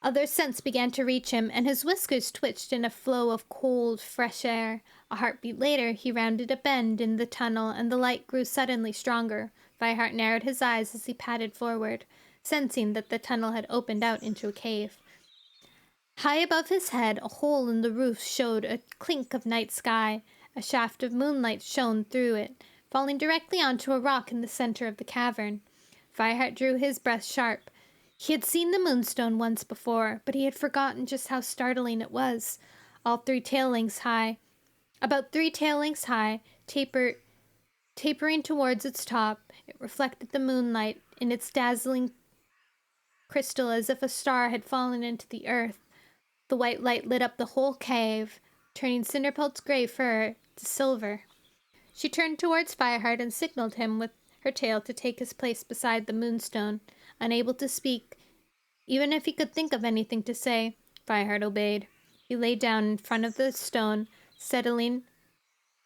Other scents began to reach him, and his whiskers twitched in a flow of cold, fresh air. A heartbeat later, he rounded a bend in the tunnel, and the light grew suddenly stronger. Fireheart narrowed his eyes as he padded forward, sensing that the tunnel had opened out into a cave. High above his head, a hole in the roof showed a clink of night sky. A shaft of moonlight shone through it, falling directly onto a rock in the center of the cavern. Fireheart drew his breath sharp. He had seen the moonstone once before, but he had forgotten just how startling it was. About 3 tail lengths high, tapering towards its top, it reflected the moonlight in its dazzling crystal as if a star had fallen into the earth. The white light lit up the whole cave, turning Cinderpelt's gray fur to silver. She turned towards Fireheart and signaled him with her tail to take his place beside the moonstone. Unable to speak, even if he could think of anything to say, Fireheart obeyed. He lay down in front of the stone, settling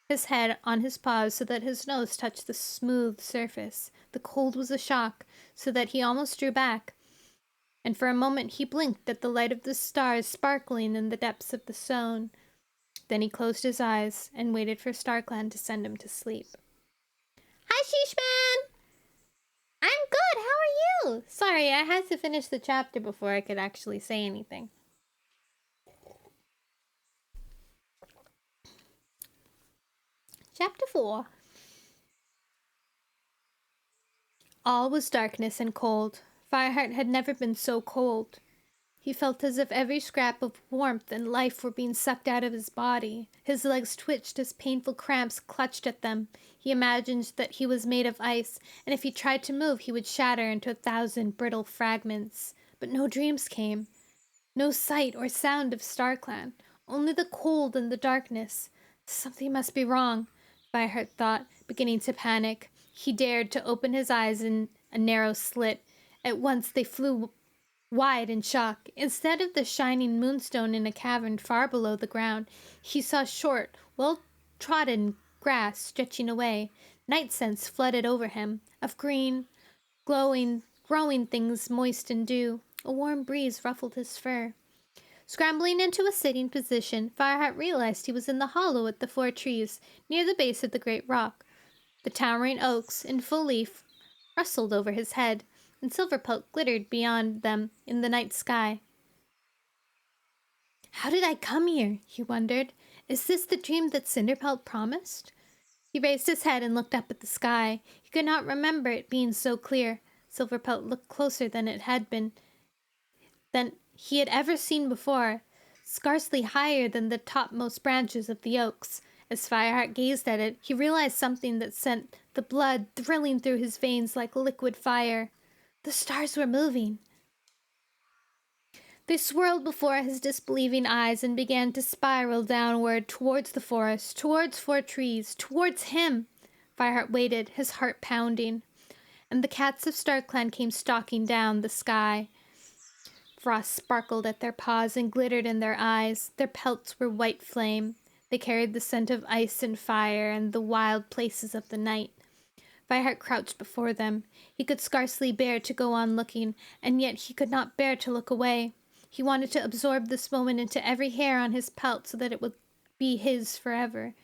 his head on his paws so that his nose touched the smooth surface. The cold was a shock, so that he almost drew back, and for a moment he blinked at the light of the stars sparkling in the depths of the stone. Then he closed his eyes and waited for StarClan to send him to sleep. "Hi, Sheeshman! I'm good, how are you?" Sorry, I had to finish the chapter before I could actually say anything. Chapter 4. All was darkness and cold. Fireheart had never been so cold. He felt as if every scrap of warmth and life were being sucked out of his body. His legs twitched as painful cramps clutched at them. He imagined that he was made of ice, and if he tried to move, he would shatter into 1,000 brittle fragments. But no dreams came. No sight or sound of StarClan. Only the cold and the darkness. Something must be wrong, Fireheart thought, beginning to panic. He dared to open his eyes in a narrow slit. At once they flew wide in shock. Instead of the shining moonstone in a cavern far below the ground, he saw short, well-trodden grass stretching away. Night scents flooded over him, of green, glowing growing things moist in dew. A warm breeze ruffled his fur. Scrambling into a sitting position, Fireheart realized he was in the hollow at the 4 trees, near the base of the great rock. The towering oaks, in full leaf, rustled over his head, and Silverpelt glittered beyond them in the night sky. How did I come here? He wondered. Is this the dream that Cinderpelt promised? He raised his head and looked up at the sky. He could not remember it being so clear. Silverpelt looked closer than it had been, than he had ever seen before, scarcely higher than the topmost branches of the oaks. As Fireheart gazed at it, he realized something that sent the blood thrilling through his veins like liquid fire. The stars were moving. They swirled before his disbelieving eyes and began to spiral downward towards the forest, towards 4 trees, towards him. Fireheart waited, his heart pounding. And the cats of StarClan came stalking down the sky. Frost sparkled at their paws and glittered in their eyes. Their pelts were white flame. They carried the scent of ice and fire and the wild places of the night. Fireheart crouched before them. He could scarcely bear to go on looking, and yet he could not bear to look away. He wanted to absorb this moment into every hair on his pelt so that it would be his forever.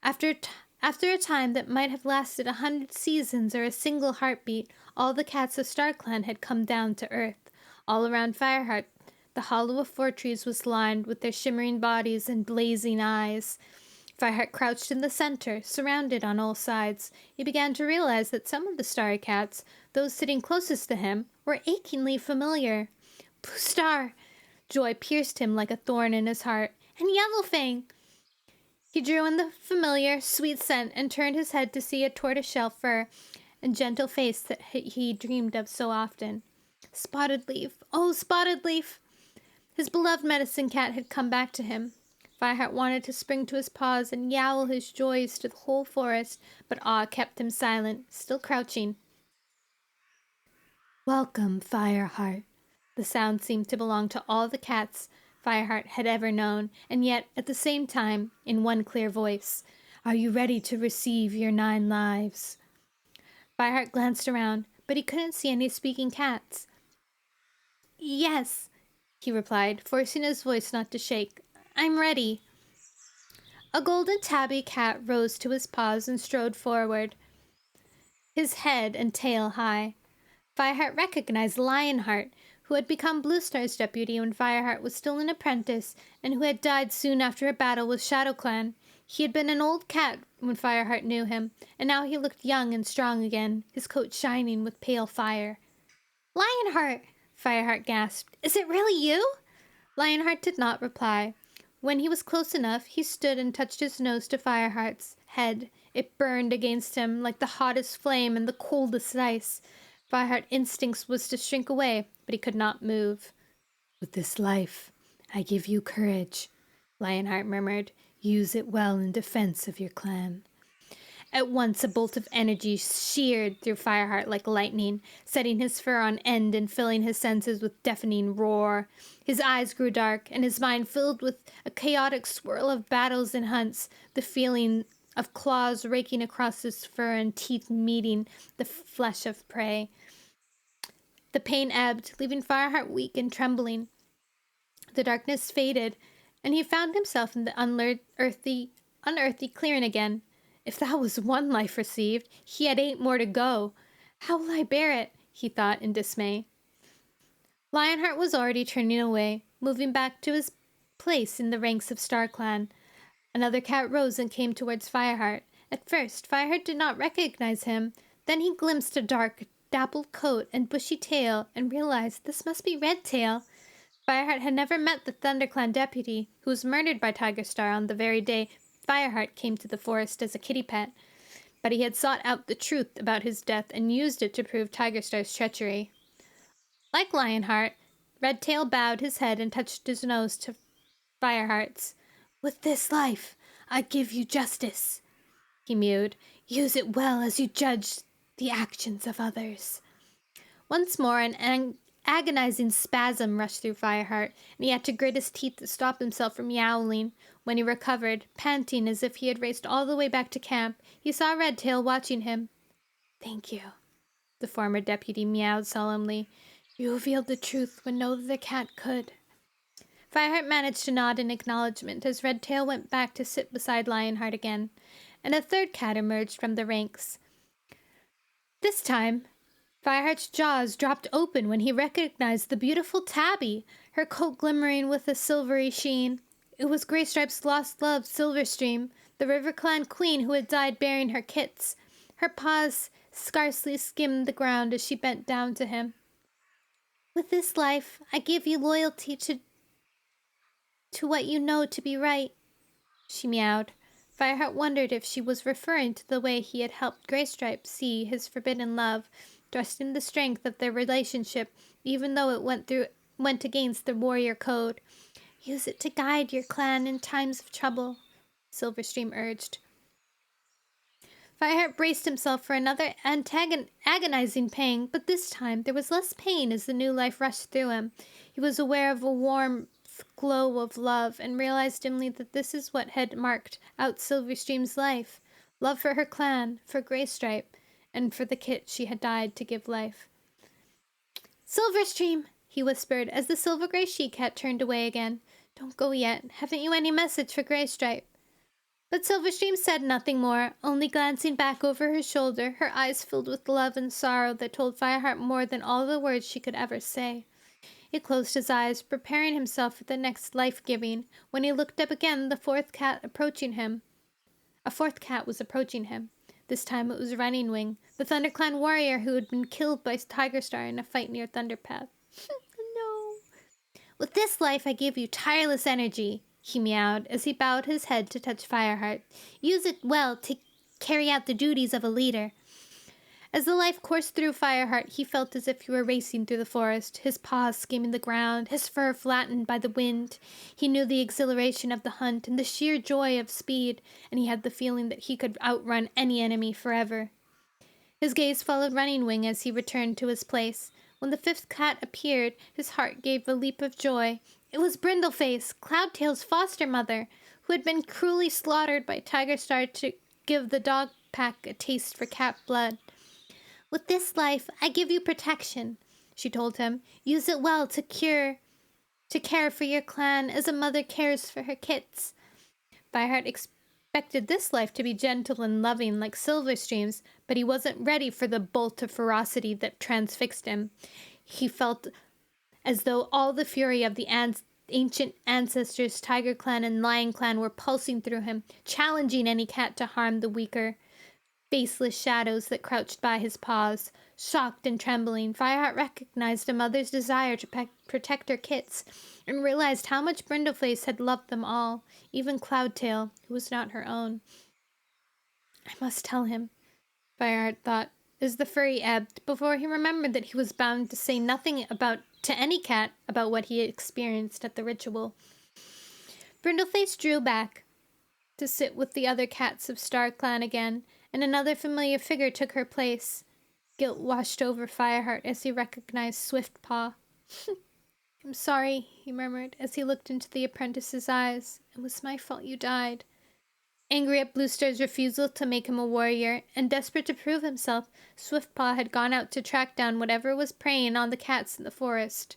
After a time that might have lasted 100 seasons or a single heartbeat, all the cats of StarClan had come down to earth. All around Fireheart, the hollow of 4 trees was lined with their shimmering bodies and blazing eyes. Fireheart crouched in the center, surrounded on all sides. He began to realize that some of the starry cats, those sitting closest to him, were achingly familiar. Blue Star! Joy pierced him like a thorn in his heart. And Yellowfang! He drew in the familiar, sweet scent and turned his head to see a tortoiseshell fur and gentle face that he dreamed of so often. Spotted Leaf! Oh, Spotted Leaf! His beloved medicine cat had come back to him. Fireheart wanted to spring to his paws and yowl his joys to the whole forest, but awe kept him silent, still crouching. Welcome, Fireheart. The sound seemed to belong to all the cats Fireheart had ever known, and yet, at the same time, in one clear voice, Are you ready to receive your 9 lives? Fireheart glanced around, but he couldn't see any speaking cats. Yes, he replied, forcing his voice not to shake. I'm ready. A golden tabby cat rose to his paws and strode forward, his head and tail high. Fireheart recognized Lionheart, who had become Blue Star's deputy when Fireheart was still an apprentice and who had died soon after a battle with ShadowClan. He had been an old cat when Fireheart knew him, and now he looked young and strong again, his coat shining with pale fire. Lionheart! Fireheart gasped. Is it really you? Lionheart did not reply. When he was close enough, he stood and touched his nose to Fireheart's head. It burned against him like the hottest flame and the coldest ice. Fireheart's instincts was to shrink away, but he could not move. With this life, I give you courage, Lionheart murmured. Use it well in defense of your clan. At once a bolt of energy sheared through Fireheart like lightning, setting his fur on end and filling his senses with deafening roar. His eyes grew dark, and his mind filled with a chaotic swirl of battles and hunts, the feeling of claws raking across his fur and teeth meeting the flesh of prey. The pain ebbed, leaving Fireheart weak and trembling. The darkness faded, and he found himself in the unearthly clearing again. If that was 1 life received, he had 8 more to go. How will I bear it? He thought in dismay. Lionheart was already turning away, moving back to his place in the ranks of StarClan. Another cat rose and came towards Fireheart. At first, Fireheart did not recognize him. Then he glimpsed a dark, dappled coat and bushy tail and realized this must be Redtail. Fireheart had never met the ThunderClan deputy, who was murdered by Tigerstar on the very day Fireheart came to the forest as a kitty pet, but he had sought out the truth about his death and used it to prove Tigerstar's treachery. Like Lionheart, Redtail bowed his head and touched his nose to Fireheart's. With this life, I give you justice, he mewed. Use it well as you judge the actions of others. Once more an agonizing spasm rushed through Fireheart, and he had to grit his teeth to stop himself from yowling. When he recovered, panting as if he had raced all the way back to camp, he saw Redtail watching him. Thank you, the former deputy meowed solemnly. You revealed the truth when no other cat could. Fireheart managed to nod in acknowledgement as Redtail went back to sit beside Lionheart again, and a third cat emerged from the ranks. This time, Fireheart's jaws dropped open when he recognized the beautiful Tabby, her coat glimmering with a silvery sheen. It was Graystripe's lost love, Silverstream, the River Clan queen who had died bearing her kits. Her paws scarcely skimmed the ground as she bent down to him. With this life, I give you loyalty to what you know to be right, she meowed. Fireheart wondered if she was referring to the way he had helped Graystripe see his forbidden love, trusting the strength of their relationship, even though it went against the warrior code. Use it to guide your clan in times of trouble, Silverstream urged. Fireheart braced himself for another agonizing pang, but this time there was less pain as the new life rushed through him. He was aware of a warm glow of love and realized dimly that this is what had marked out Silverstream's life. Love for her clan, for Graystripe, and for the kit she had died to give life. Silverstream, he whispered as the silver-gray she-cat turned away again. Don't go yet. Haven't you any message for Graystripe? But Silverstream said nothing more, only glancing back over her shoulder, her eyes filled with love and sorrow that told Fireheart more than all the words she could ever say. He closed his eyes, preparing himself for the next life-giving. When he looked up again, a fourth cat was approaching him. This time it was Running Wing, the ThunderClan warrior who had been killed by Tigerstar in a fight near Thunderpath. No. With this life I give you tireless energy, he meowed as he bowed his head to touch Fireheart. Use it well to carry out the duties of a leader. As the life coursed through Fireheart, he felt as if he were racing through the forest, his paws skimming the ground, his fur flattened by the wind. He knew the exhilaration of the hunt and the sheer joy of speed, and he had the feeling that he could outrun any enemy forever. His gaze followed Running Wing as he returned to his place. When the fifth cat appeared, his heart gave a leap of joy. It was Brindleface, Cloudtail's foster mother, who had been cruelly slaughtered by Tigerstar to give the dog pack a taste for cat blood. With this life, I give you protection, she told him. Use it well to care for your clan as a mother cares for her kits. Fireheart expected this life to be gentle and loving like Silverstream's, but he wasn't ready for the bolt of ferocity that transfixed him. He felt as though all the fury of the ancient ancestors, Tiger Clan and Lion Clan, were pulsing through him, challenging any cat to harm the weaker. Faceless shadows that crouched by his paws. Shocked and trembling, Fireheart recognized a mother's desire to protect her kits, and realized how much Brindleface had loved them all, even Cloudtail, who was not her own. I must tell him, Fireheart thought, as the fury ebbed, before he remembered that he was bound to say nothing to any cat about what he had experienced at the ritual. Brindleface drew back to sit with the other cats of Star Clan again, and another familiar figure took her place. Guilt washed over Fireheart as he recognized Swiftpaw. I'm sorry, he murmured as he looked into the apprentice's eyes. It was my fault you died. Angry at Bluestar's refusal to make him a warrior, and desperate to prove himself, Swiftpaw had gone out to track down whatever was preying on the cats in the forest.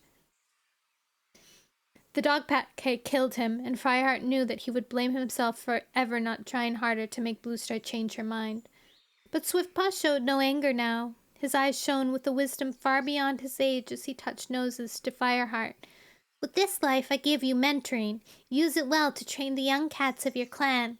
The dog pack had killed him, and Fireheart knew that he would blame himself for ever not trying harder to make Bluestar change her mind. But Swiftpaw showed no anger now. His eyes shone with a wisdom far beyond his age as he touched noses to Fireheart. With this life I give you mentoring. Use it well to train the young cats of your clan.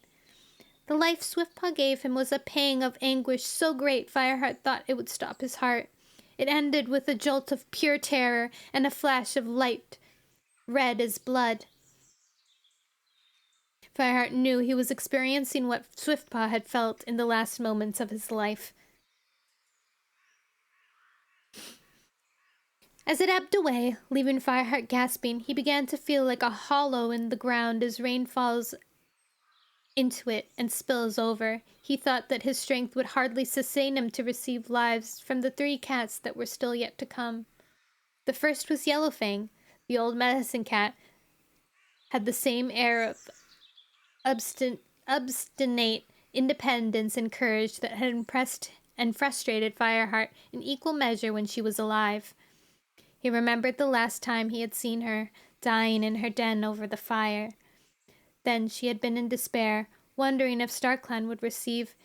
The life Swiftpaw gave him was a pang of anguish so great Fireheart thought it would stop his heart. It ended with a jolt of pure terror and a flash of light, red as blood. Fireheart knew he was experiencing what Swiftpaw had felt in the last moments of his life. As it ebbed away, leaving Fireheart gasping, he began to feel like a hollow in the ground as rain falls into it and spills over. He thought that his strength would hardly sustain him to receive lives from the 3 cats that were still yet to come. The first was Yellowfang. The old medicine cat had the same air of obstinate independence and courage that had impressed and frustrated Fireheart in equal measure when she was alive. He remembered the last time he had seen her, dying in her den over the fire. Then she had been in despair, wondering if StarClan would receive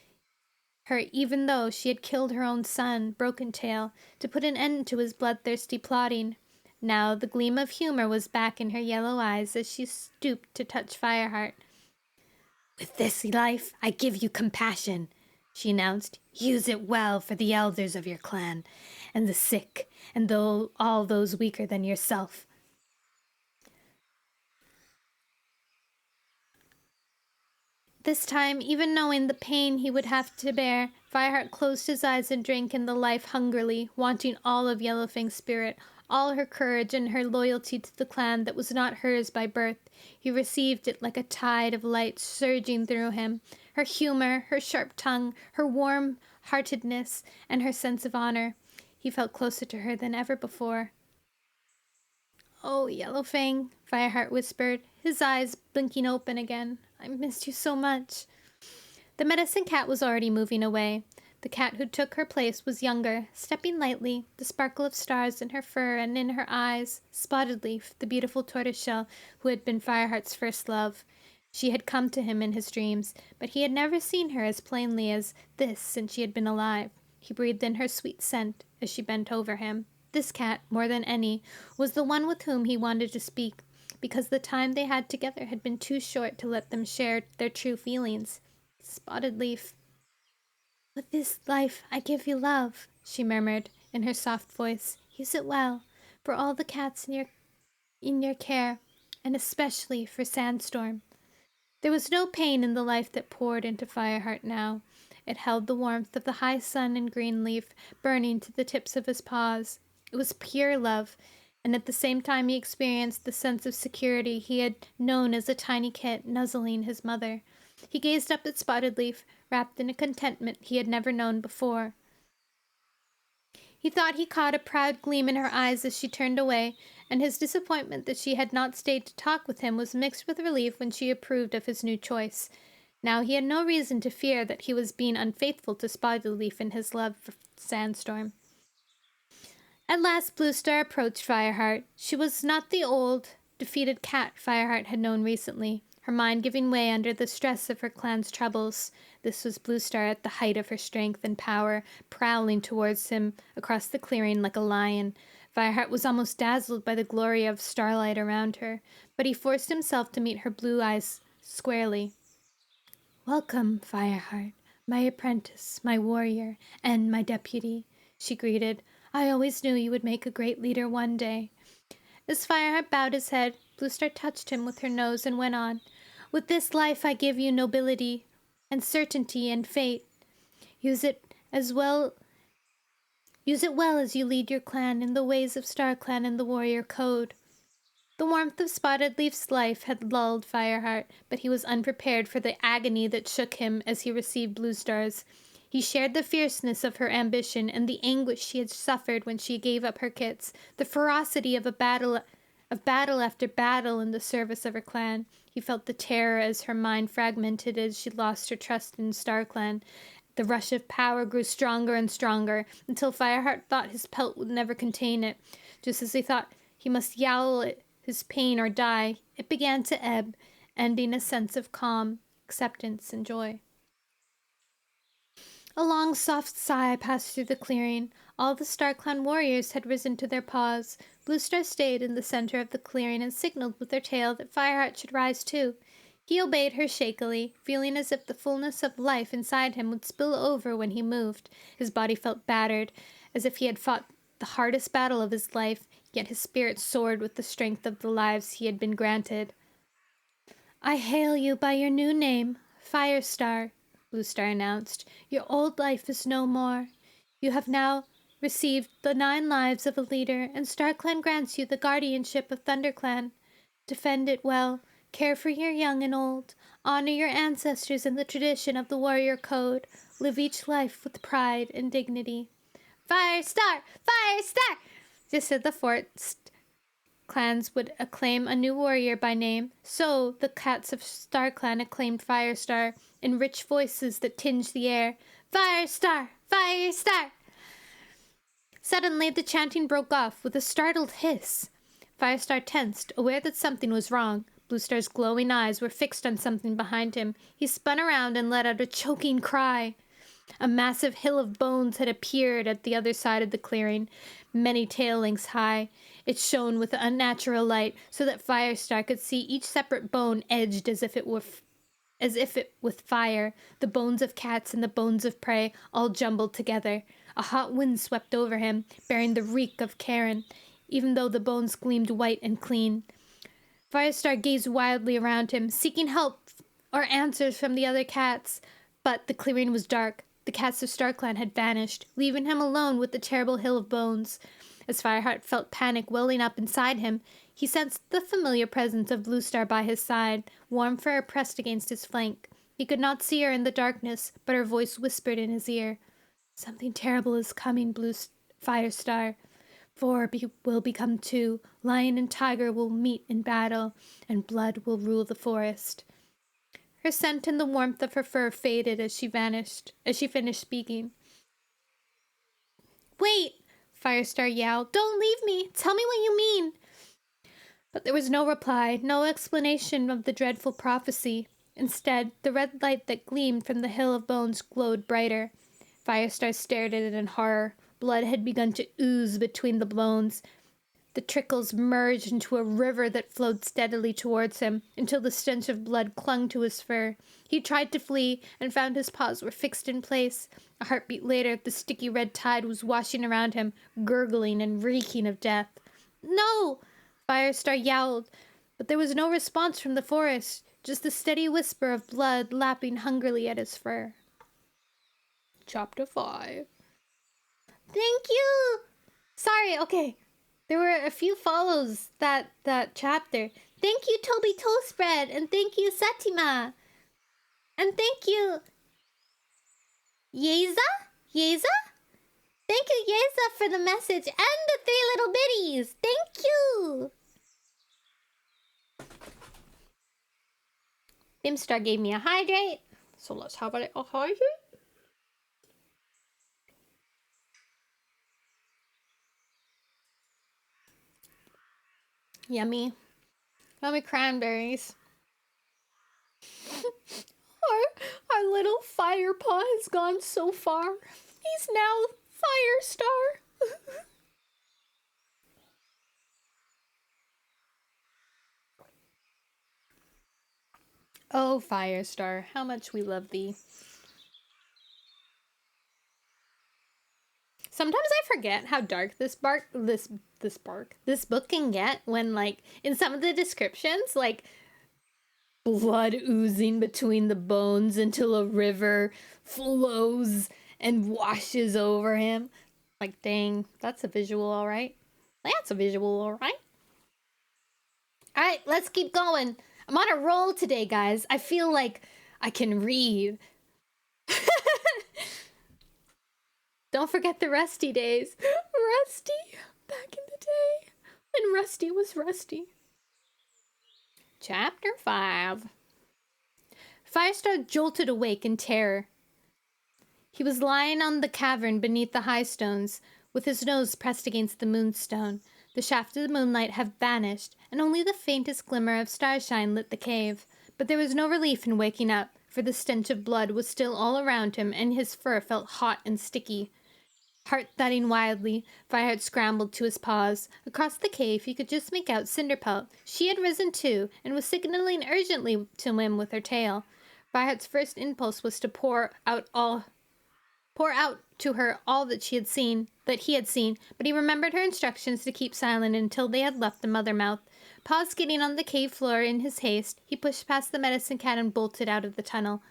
her even though she had killed her own son, Broken Tail, to put an end to his bloodthirsty plotting. Now the gleam of humor was back in her yellow eyes as she stooped to touch Fireheart. "With this life, I give you compassion," she announced. "Use it well for the elders of your clan, and the sick, and all those weaker than yourself." This time, even knowing the pain he would have to bear, Fireheart closed his eyes and drank in the life hungrily, wanting all of Yellowfang's spirit, all her courage and her loyalty to the clan that was not hers by birth. He received it like a tide of light surging through him. Her humor, her sharp tongue, her warm-heartedness, and her sense of honor. He felt closer to her than ever before. "Oh, Yellowfang," Fireheart whispered, his eyes blinking open again. "I missed you so much." The medicine cat was already moving away. The cat who took her place was younger, stepping lightly, the sparkle of stars in her fur and in her eyes. Spotted Leaf, the beautiful tortoiseshell who had been Fireheart's first love. She had come to him in his dreams, but he had never seen her as plainly as this since she had been alive. He breathed in her sweet scent as she bent over him. This cat, more than any, was the one with whom he wanted to speak, because the time they had together had been too short to let them share their true feelings. Spotted Leaf. "With this life I give you love," she murmured in her soft voice. "Use it well, for all the cats in your care, and especially for Sandstorm." There was no pain in the life that poured into Fireheart now. It held the warmth of the high sun and green leaf burning to the tips of his paws. It was pure love, and at the same time he experienced the sense of security he had known as a tiny kit nuzzling his mother. He gazed up at Spotted Leaf, wrapped in a contentment he had never known before. He thought he caught a proud gleam in her eyes as she turned away, and his disappointment that she had not stayed to talk with him was mixed with relief when she approved of his new choice. Now he had no reason to fear that he was being unfaithful to Spotted Leaf in his love for Sandstorm. At last Bluestar approached Fireheart. She was not the old, defeated cat Fireheart had known recently, her mind giving way under the stress of her clan's troubles. This was Bluestar at the height of her strength and power, prowling towards him across the clearing like a lion. Fireheart was almost dazzled by the glory of starlight around her, but he forced himself to meet her blue eyes squarely. "Welcome, Fireheart, my apprentice, my warrior, and my deputy," she greeted. "I always knew you would make a great leader one day." As Fireheart bowed his head, Bluestar touched him with her nose and went on. "With this life I give you nobility and certainty and fate. Use it well as you lead your clan in the ways of StarClan and the warrior code." The warmth of Spotted Leaf's life had lulled Fireheart, but he was unprepared for the agony that shook him as he received Bluestar's. He shared the fierceness of her ambition and the anguish she had suffered when she gave up her kits, the ferocity of battle after battle in the service of her clan. He felt the terror as her mind fragmented as she lost her trust in StarClan. The rush of power grew stronger and stronger, until Fireheart thought his pelt would never contain it. Just as he thought he must yowl at his pain or die, it began to ebb, ending a sense of calm, acceptance, and joy. A long, soft sigh passed through the clearing. All the StarClan warriors had risen to their paws. Bluestar stayed in the center of the clearing and signaled with her tail that Fireheart should rise too. He obeyed her shakily, feeling as if the fullness of life inside him would spill over when he moved. His body felt battered, as if he had fought the hardest battle of his life, yet his spirit soared with the strength of the lives he had been granted. "I hail you by your new name, Firestar," Bluestar announced. "Your old life is no more. You have now received the 9 lives of a leader, and StarClan grants you the guardianship of ThunderClan. Defend it well, care for your young and old, honor your ancestors in the tradition of the warrior code, live each life with pride and dignity." "Firestar! Firestar!" just said the clans would acclaim a new warrior by name, so the cats of Star Clan acclaimed Firestar in rich voices that tinged the air. Firestar! Firestar! Suddenly, the chanting broke off with a startled hiss. Firestar tensed, aware that something was wrong. Bluestar's glowing eyes were fixed on something behind him. He spun around and let out a choking cry. A massive hill of bones had appeared at the other side of the clearing, many tail lengths high. It shone with unnatural light, so that Firestar could see each separate bone edged as if it with fire, the bones of cats and the bones of prey all jumbled together. A hot wind swept over him, bearing the reek of carrion, even though the bones gleamed white and clean. Firestar gazed wildly around him, seeking help or answers from the other cats, but the clearing was dark. The cats of StarClan had vanished, leaving him alone with the terrible hill of bones. As Fireheart felt panic welling up inside him, he sensed the familiar presence of Bluestar by his side, warm fur pressed against his flank. He could not see her in the darkness, but her voice whispered in his ear. "Something terrible is coming, Firestar. Four will become two. Lion and tiger will meet in battle, and blood will rule the forest." Her scent and the warmth of her fur faded as she finished speaking. "Wait!" Firestar yelled. "Don't leave me! Tell me what you mean!" But there was no reply, no explanation of the dreadful prophecy. Instead, the red light that gleamed from the hill of bones glowed brighter. Firestar stared at it in horror. Blood had begun to ooze between the bones. The trickles merged into a river that flowed steadily towards him, until the stench of blood clung to his fur. He tried to flee, and found his paws were fixed in place. A heartbeat later, the sticky red tide was washing around him, gurgling and reeking of death. "No!" Firestar yowled, but there was no response from the forest, just the steady whisper of blood lapping hungrily at his fur. Chapter 5. Thank you! Sorry, okay. There were a few follows that chapter. Thank you, Toby Toastbread, and thank you, Satima. And thank you, Yeza? Thank you, Yeza, for the message, and the 3 little biddies. Thank you! Bimstar gave me a hydrate, so let's have a hydrate. Yummy. Yummy cranberries. Our little fire paw has gone so far. He's now Firestar. Oh, Firestar, how much we love thee. Sometimes I forget how dark this book can get when, like, in some of the descriptions, like, blood oozing between the bones until a river flows and washes over him. Like, dang, that's a visual, all right. That's a visual, all right. All right, let's keep going. I'm on a roll today, guys. I feel like I can read. Don't forget the Rusty days. Rusty, back in the day when Rusty was Rusty. Chapter 5. Firestar jolted awake in terror. He was lying on the cavern beneath the high stones, with his nose pressed against the moonstone. The shaft of the moonlight had vanished, and only the faintest glimmer of starshine lit the cave. But there was no relief in waking up, for the stench of blood was still all around him, and his fur felt hot and sticky. Heart thudding wildly, Fireheart scrambled to his paws. Across the cave he could just make out Cinderpelt. She had risen too, and was signaling urgently to him with her tail. Fireheart's first impulse was to pour out to her all that he had seen, but he remembered her instructions to keep silent until they had left the mother mouth. Paws skidding on the cave floor in his haste, he pushed past the medicine cat and bolted out of the tunnel.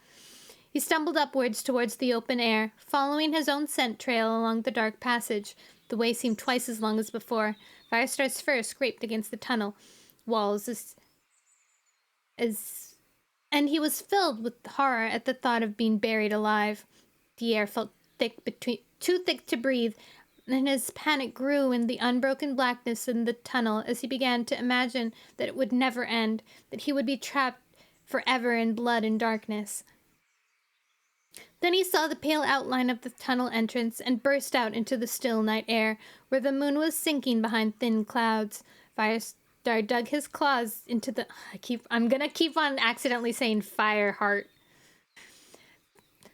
He stumbled upwards towards the open air, following his own scent trail along the dark passage. The way seemed twice as long as before. Firestar's fur scraped against the tunnel walls and he was filled with horror at the thought of being buried alive. The air felt too thick to breathe, and his panic grew in the unbroken blackness in the tunnel as he began to imagine that it would never end, that he would be trapped forever in blood and darkness. Then he saw the pale outline of the tunnel entrance and burst out into the still night air, where the moon was sinking behind thin clouds. Firestar dug his claws into the... I'm gonna keep on accidentally saying Fireheart.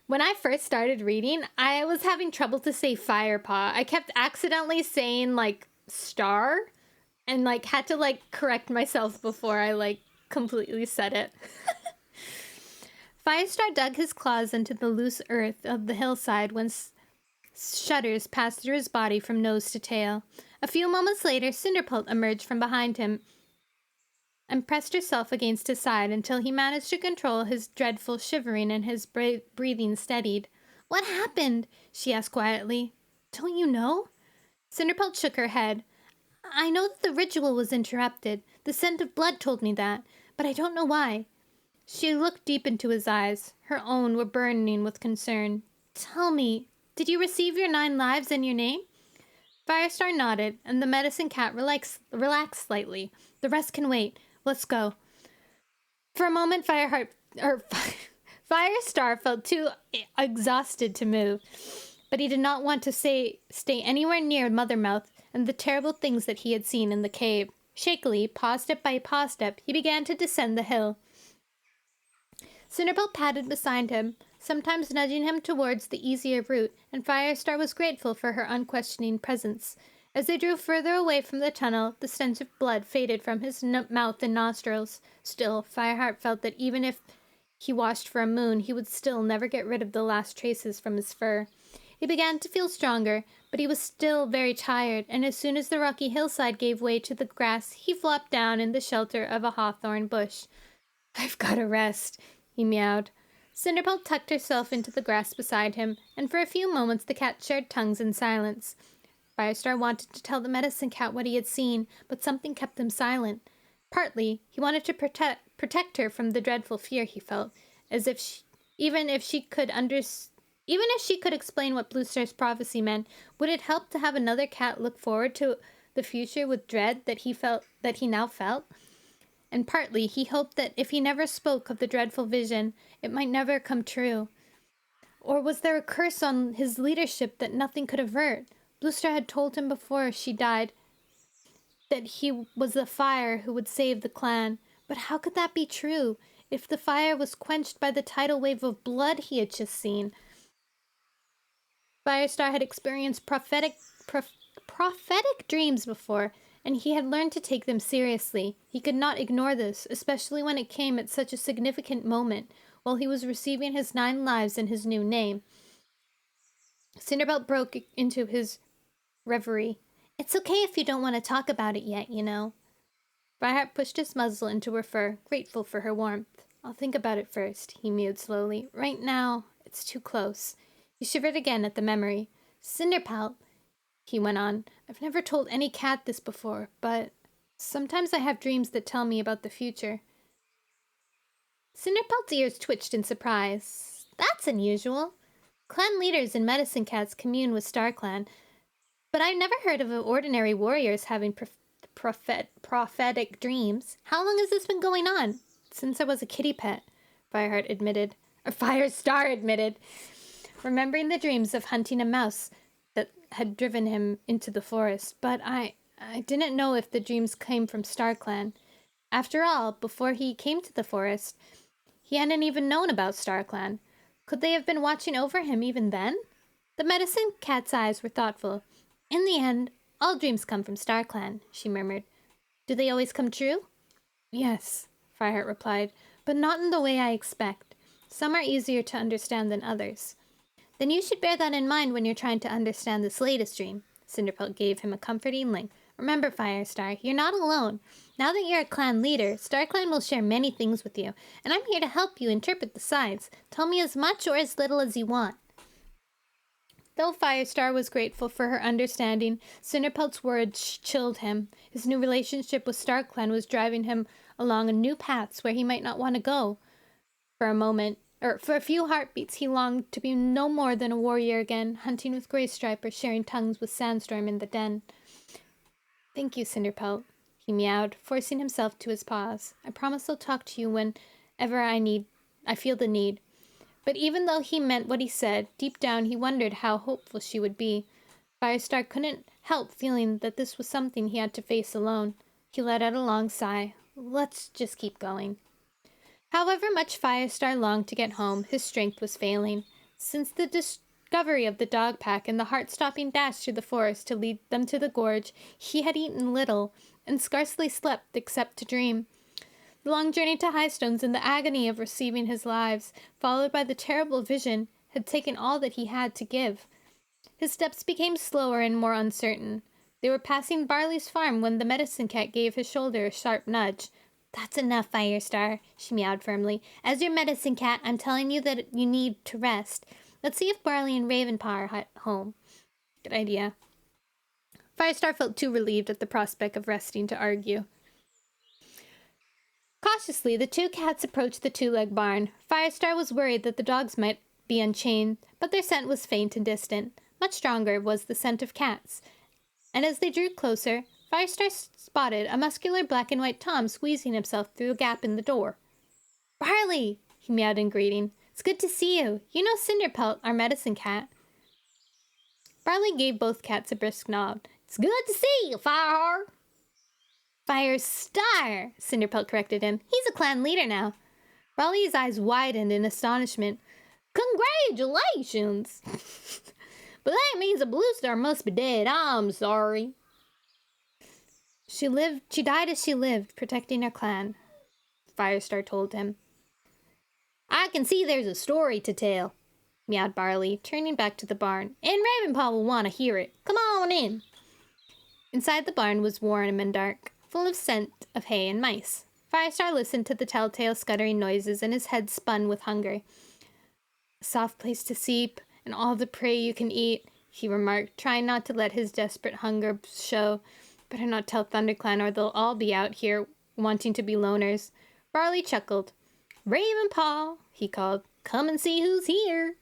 When I first started reading, I was having trouble to say Firepaw. I kept accidentally saying, like, star, and, like, had to, like, correct myself before I, like, completely said it. Firestar dug his claws into the loose earth of the hillside when shudders passed through his body from nose to tail. A few moments later, Cinderpelt emerged from behind him and pressed herself against his side until he managed to control his dreadful shivering and his breathing steadied. "What happened?" she asked quietly. "Don't you know?" Cinderpelt shook her head. "I know that the ritual was interrupted. The scent of blood told me that, but I don't know why." She looked deep into his eyes. Her own were burning with concern. "Tell me, did you receive your 9 lives and your name?" Firestar nodded, and the medicine cat relaxed slightly. "The rest can wait. Let's go." For a moment, Firestar felt too exhausted to move, but he did not want to stay anywhere near Mothermouth and the terrible things that he had seen in the cave. Shakily, paw step by paw step, he began to descend the hill. Cinderpelt padded beside him, sometimes nudging him towards the easier route, and Firestar was grateful for her unquestioning presence. As they drew further away from the tunnel, the stench of blood faded from his mouth and nostrils. Still, Fireheart felt that even if he washed for a moon, he would still never get rid of the last traces from his fur. He began to feel stronger, but he was still very tired, and as soon as the rocky hillside gave way to the grass, he flopped down in the shelter of a hawthorn bush. "I've got to rest," he meowed. Cinderpelt tucked herself into the grass beside him, and for a few moments the cat shared tongues in silence. Firestar wanted to tell the medicine cat what he had seen, but something kept him silent. Partly, he wanted to protect her from the dreadful fear he felt, as if even if she could explain what Bluestar's prophecy meant, would it help to have another cat look forward to the future with dread that he now felt? And partly, he hoped that if he never spoke of the dreadful vision, it might never come true. Or was there a curse on his leadership that nothing could avert? Bluestar had told him before she died that he was the fire who would save the clan. But how could that be true if the fire was quenched by the tidal wave of blood he had just seen? Firestar had experienced prophetic dreams before, and he had learned to take them seriously. He could not ignore this, especially when it came at such a significant moment, while he was receiving his 9 lives and his new name. Cinderpelt broke into his reverie. "It's okay if you don't want to talk about it yet, you know." Fireheart pushed his muzzle into her fur, grateful for her warmth. "I'll think about it first," he mewed slowly. "Right now, it's too close." He shivered again at the memory. "Cinderpelt," he went on, "I've never told any cat this before, but sometimes I have dreams that tell me about the future." Cinderpelt's ears twitched in surprise. "That's unusual. Clan leaders and medicine cats commune with StarClan, but I've never heard of ordinary warriors having prophetic dreams. How long has this been going on?" "Since I was a kitty pet," Firestar admitted, remembering the dreams of hunting a mouse that had driven him into the forest. "But I didn't know if the dreams came from StarClan. After all, before he came to the forest, he hadn't even known about StarClan. Could they have been watching over him even then?" The medicine cat's eyes were thoughtful. "In the end, all dreams come from StarClan," she murmured. "Do they always come true?" "Yes," Fireheart replied, "but not in the way I expect. Some are easier to understand than others." "Then you should bear that in mind when you're trying to understand this latest dream." Cinderpelt gave him a comforting link. "Remember, Firestar, you're not alone. Now that you're a clan leader, StarClan will share many things with you, and I'm here to help you interpret the signs. Tell me as much or as little as you want." Though Firestar was grateful for her understanding, Cinderpelt's words chilled him. His new relationship with StarClan was driving him along a new paths where he might not want to go. For a moment, For a few heartbeats, he longed to be no more than a warrior again, hunting with Graystripe or sharing tongues with Sandstorm in the den. Thank you, Cinderpelt, he meowed, forcing himself to his paws. I promise I'll talk to you whenever I feel the need. But even though he meant what he said, deep down he wondered how hopeful she would be. Firestar couldn't help feeling that this was something he had to face alone. He let out a long sigh. Let's just keep going. However much Firestar longed to get home, his strength was failing. Since the discovery of the dog pack and the heart-stopping dash through the forest to lead them to the gorge, he had eaten little and scarcely slept except to dream. The long journey to Highstones and the agony of receiving his lives, followed by the terrible vision, had taken all that he had to give. His steps became slower and more uncertain. They were passing Barley's farm when the medicine cat gave his shoulder a sharp nudge. That's enough, Firestar, she meowed firmly. As your medicine cat, I'm telling you that you need to rest. Let's see if Barley and Ravenpaw are at home. Good idea. Firestar felt too relieved at the prospect of resting to argue. Cautiously, the two cats approached the two-leg barn. Firestar was worried that the dogs might be unchained, but their scent was faint and distant. Much stronger was the scent of cats. And as they drew closer, Firestar spotted a muscular black and white Tom squeezing himself through a gap in the door. Barley, he meowed in greeting. It's good to see you. You know Cinderpelt, our medicine cat. Barley gave both cats a brisk nod. It's good to see you, Fireheart. Firestar, Cinderpelt corrected him. He's a clan leader now. Barley's eyes widened in astonishment. Congratulations! But that means a Blue Star must be dead. I'm sorry. She died as she lived, protecting her clan, Firestar told him. I can see there's a story to tell, meowed Barley, turning back to the barn. And Ravenpaw will want to hear it. Come on in. Inside the barn was warm and dark, full of scent of hay and mice. Firestar listened to the telltale scuttering noises, and his head spun with hunger. A soft place to sleep, and all the prey you can eat, he remarked, trying not to let his desperate hunger show. Better not tell ThunderClan or they'll all be out here wanting to be loners. Barley chuckled. Ravenpaw, he called. Come and see who's here.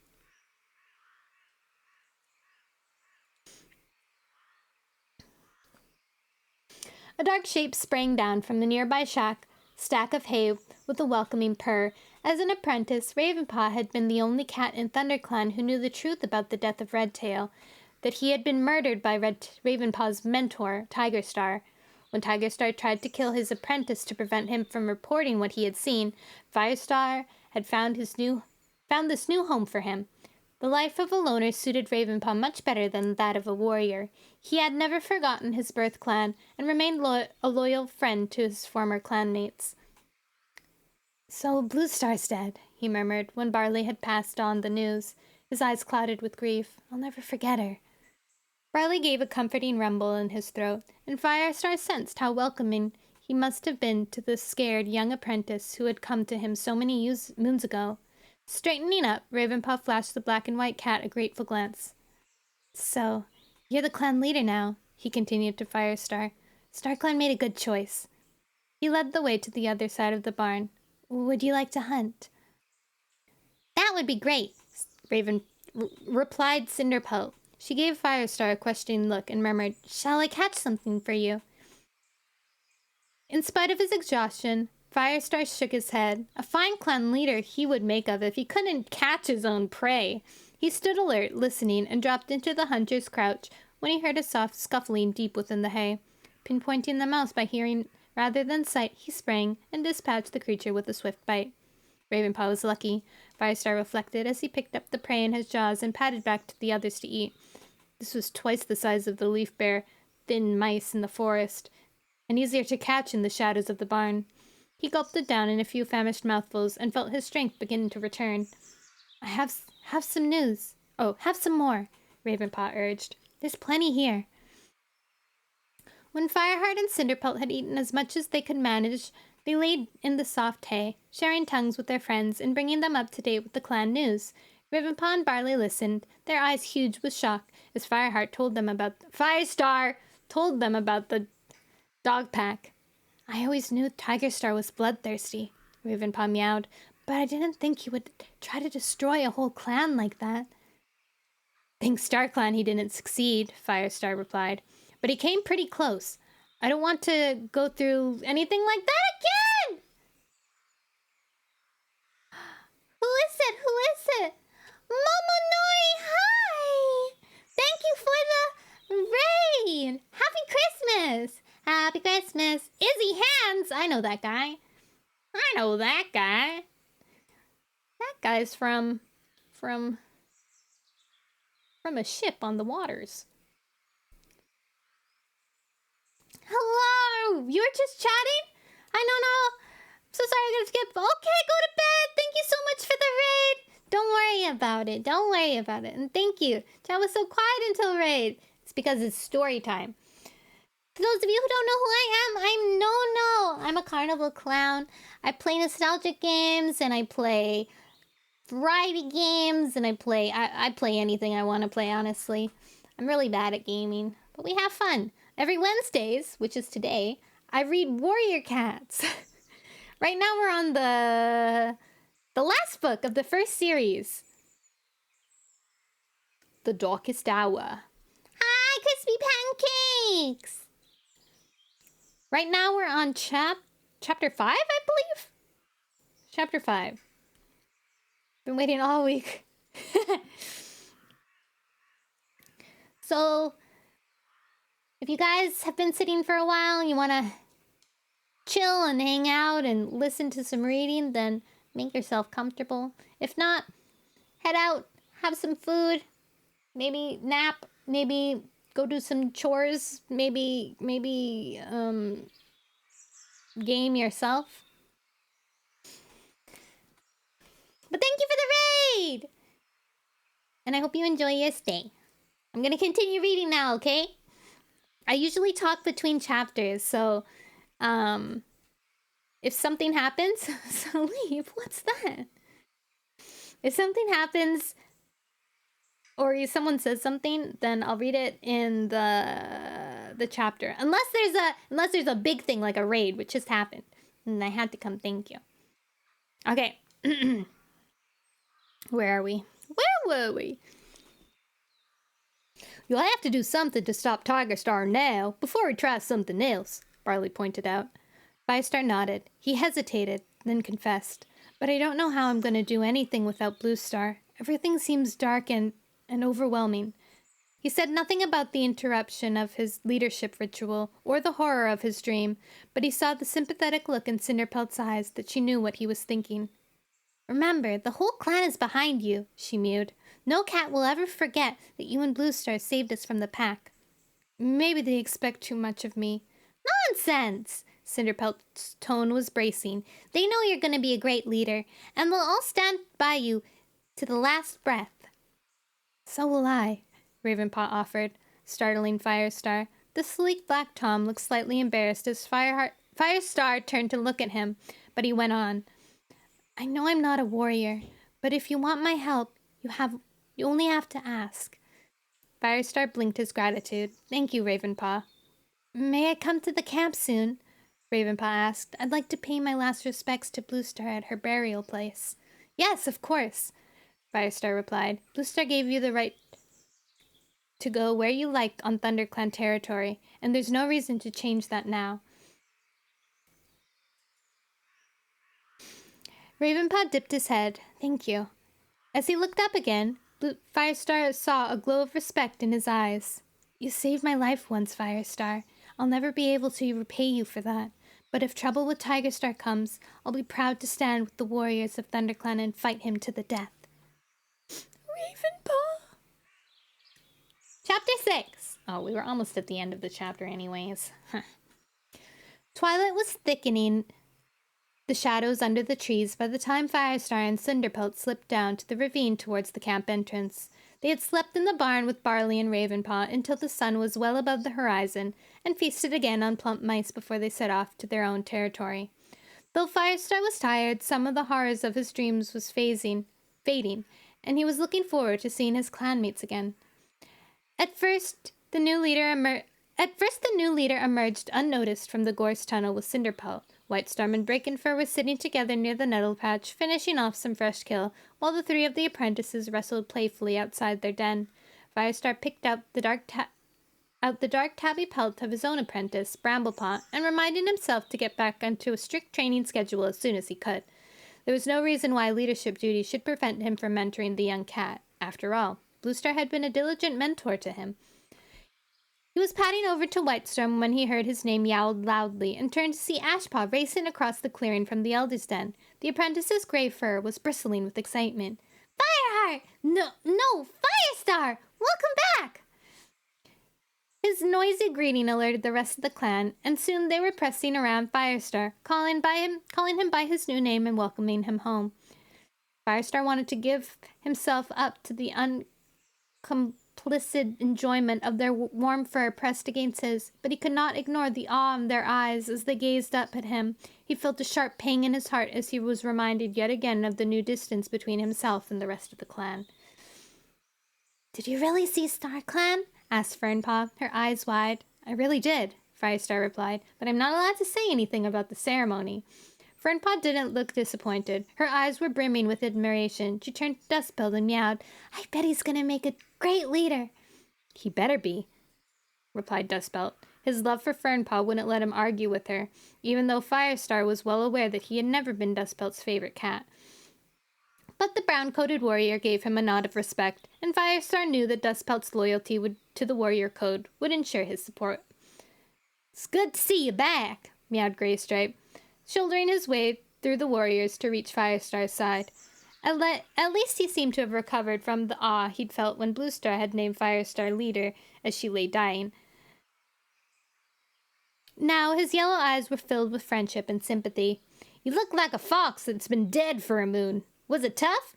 A dark shape sprang down from the nearby stack of hay with a welcoming purr. As an apprentice, Ravenpaw had been the only cat in ThunderClan who knew the truth about the death of Redtail, that he had been murdered by Ravenpaw's mentor, Tigerstar. When Tigerstar tried to kill his apprentice to prevent him from reporting what he had seen, Firestar had found this new home for him. The life of a loner suited Ravenpaw much better than that of a warrior. He had never forgotten his birth clan and remained a loyal friend to his former clanmates. So Blue Star's dead, he murmured when Barley had passed on the news, his eyes clouded with grief. I'll never forget her. Barley gave a comforting rumble in his throat, and Firestar sensed how welcoming he must have been to the scared young apprentice who had come to him so many moons ago. Straightening up, Ravenpaw flashed the black and white cat a grateful glance. So, you're the clan leader now, he continued to Firestar. StarClan made a good choice. He led the way to the other side of the barn. Would you like to hunt? That would be great, replied Cinderpelt. She gave Firestar a questioning look and murmured, Shall I catch something for you? In spite of his exhaustion, Firestar shook his head. A fine clan leader he would make of if he couldn't catch his own prey. He stood alert, listening, and dropped into the hunter's crouch when he heard a soft scuffling deep within the hay. Pinpointing the mouse by hearing rather than sight, he sprang and dispatched the creature with a swift bite. Ravenpaw was lucky, Firestar reflected as he picked up the prey in his jaws and patted back to the others to eat. This was twice the size of the leaf-bare, thin mice in the forest, and easier to catch in the shadows of the barn. He gulped it down in a few famished mouthfuls and felt his strength begin to return. I have some news. Oh, have some more, Ravenpaw urged. There's plenty here. When Fireheart and Cinderpelt had eaten as much as they could manage, they laid in the soft hay, sharing tongues with their friends and bringing them up to date with the clan news. Ravenpaw and Barley listened, their eyes huge with shock, as Firestar told them about the dog pack. I always knew Tigerstar was bloodthirsty, Ravenpaw meowed, but I didn't think he would try to destroy a whole clan like that. Thanks StarClan he didn't succeed, Firestar replied. But he came pretty close. I don't want to go through anything like that again! Who is it? Who is it? Momonori, hi! Thank you for the raid! Happy Christmas! Happy Christmas! Izzy Hands! I know that guy. I know that guy. That guy's from a ship on the waters. Hello! You were just chatting? I don't know. I'm so sorry I gotta skip. Okay, go to bed. Thank you so much for the raid. Don't worry about it. Don't worry about it. And thank you. Chat was so quiet until raid. It's because it's story time. For those of you who don't know who I am, I'm Nono. I'm a Carnival clown. I play nostalgic games and I play variety games and I play anything I want to play, honestly. I'm really bad at gaming, but we have fun. Every Wednesdays, which is today, I read Warrior Cats. Right now we're on the last book of the first series. The Darkest Hour. Hi, crispy pancakes! Right now we're on chapter 5, I believe? Chapter 5. Been waiting all week. So, if you guys have been sitting for a while, you want to chill and hang out and listen to some reading, then make yourself comfortable. If not, head out, have some food, maybe nap, maybe go do some chores, maybe game yourself. But thank you for the raid! And I hope you enjoy your stay. I'm gonna continue reading now, okay? I usually talk between chapters, so if something happens, so leave, what's that? If something happens or if someone says something, then I'll read it in the chapter. Unless there's a big thing like a raid, which just happened. And I had to come thank you. Okay. Where are we? Where were we? You'll have to do something to stop Tiger Star now, before he tries something else, Barley pointed out. Firestar nodded. He hesitated, then confessed. But I don't know how I'm going to do anything without Blue Star. Everything seems dark and overwhelming. He said nothing about the interruption of his leadership ritual, or the horror of his dream, but he saw the sympathetic look in Cinderpelt's eyes that she knew what he was thinking. Remember, the whole clan is behind you, she mewed. No cat will ever forget that you and Blue Star saved us from the pack. Maybe they expect too much of me. Nonsense! Cinderpelt's tone was bracing. They know you're going to be a great leader, and they'll all stand by you to the last breath. So will I, Ravenpaw offered, startling Firestar. The sleek black Tom looked slightly embarrassed as Firestar turned to look at him, but he went on. I know I'm not a warrior, but if you want my help, you only have to ask. Firestar blinked his gratitude. Thank you, Ravenpaw. May I come to the camp soon? Ravenpaw asked. I'd like to pay my last respects to Bluestar at her burial place. Yes, of course, Firestar replied. Bluestar gave you the right to go where you liked on ThunderClan territory, and there's no reason to change that now. Ravenpaw dipped his head. Thank you. As he looked up again, Firestar saw a glow of respect in his eyes. You saved my life once, Firestar. I'll never be able to repay you for that. But if trouble with Tigerstar comes, I'll be proud to stand with the warriors of ThunderClan and fight him to the death. Ravenpaw! Chapter 6! Oh, we were almost at the end of the chapter anyways. Twilight was thickening the shadows under the trees by the time Firestar and Cinderpelt slipped down to the ravine towards the camp entrance. They had slept in the barn with Barley and Ravenpaw until the sun was well above the horizon, and feasted again on plump mice before they set off to their own territory. Though Firestar was tired, some of the horrors of his dreams was fading, and he was looking forward to seeing his clanmates again. At first, the new leader emerged unnoticed from the gorse tunnel with Cinderpelt, Whitestorm and Breakenfur were sitting together near the nettle patch, finishing off some fresh kill, while the three of the apprentices wrestled playfully outside their den. Firestar picked out the dark tabby pelt of his own apprentice, Bramblepaw, and reminded himself to get back onto a strict training schedule as soon as he could. There was no reason why leadership duties should prevent him from mentoring the young cat. After all, Bluestar had been a diligent mentor to him. He was padding over to Whitestorm when he heard his name yowled loudly and turned to see Ashpaw racing across the clearing from the Elder's den. The apprentice's gray fur was bristling with excitement. Fireheart! No, Firestar! Welcome back! His noisy greeting alerted the rest of the clan, and soon they were pressing around Firestar, calling him by his new name and welcoming him home. Firestar wanted to give himself up to the complicit enjoyment of their warm fur pressed against his, but he could not ignore the awe in their eyes as they gazed up at him. He felt a sharp pang in his heart as he was reminded yet again of the new distance between himself and the rest of the clan. "Did you really see StarClan?" asked Fernpaw, her eyes wide. "I really did," Firestar replied, "but I'm not allowed to say anything about the ceremony." Fernpaw didn't look disappointed. Her eyes were brimming with admiration. She turned to Dustbelt and meowed, "I bet he's going to make a great leader." "He better be," replied Dustbelt. His love for Fernpaw wouldn't let him argue with her, even though Firestar was well aware that he had never been Dustbelt's favorite cat. But the brown-coated warrior gave him a nod of respect, and Firestar knew that Dustbelt's loyalty to the warrior code would ensure his support. "It's good to see you back," meowed Graystripe, shouldering his way through the warriors to reach Firestar's side. At least he seemed to have recovered from the awe he'd felt when Bluestar had named Firestar leader as she lay dying. Now his yellow eyes were filled with friendship and sympathy. "You look like a fox that's been dead for a moon. Was it tough?"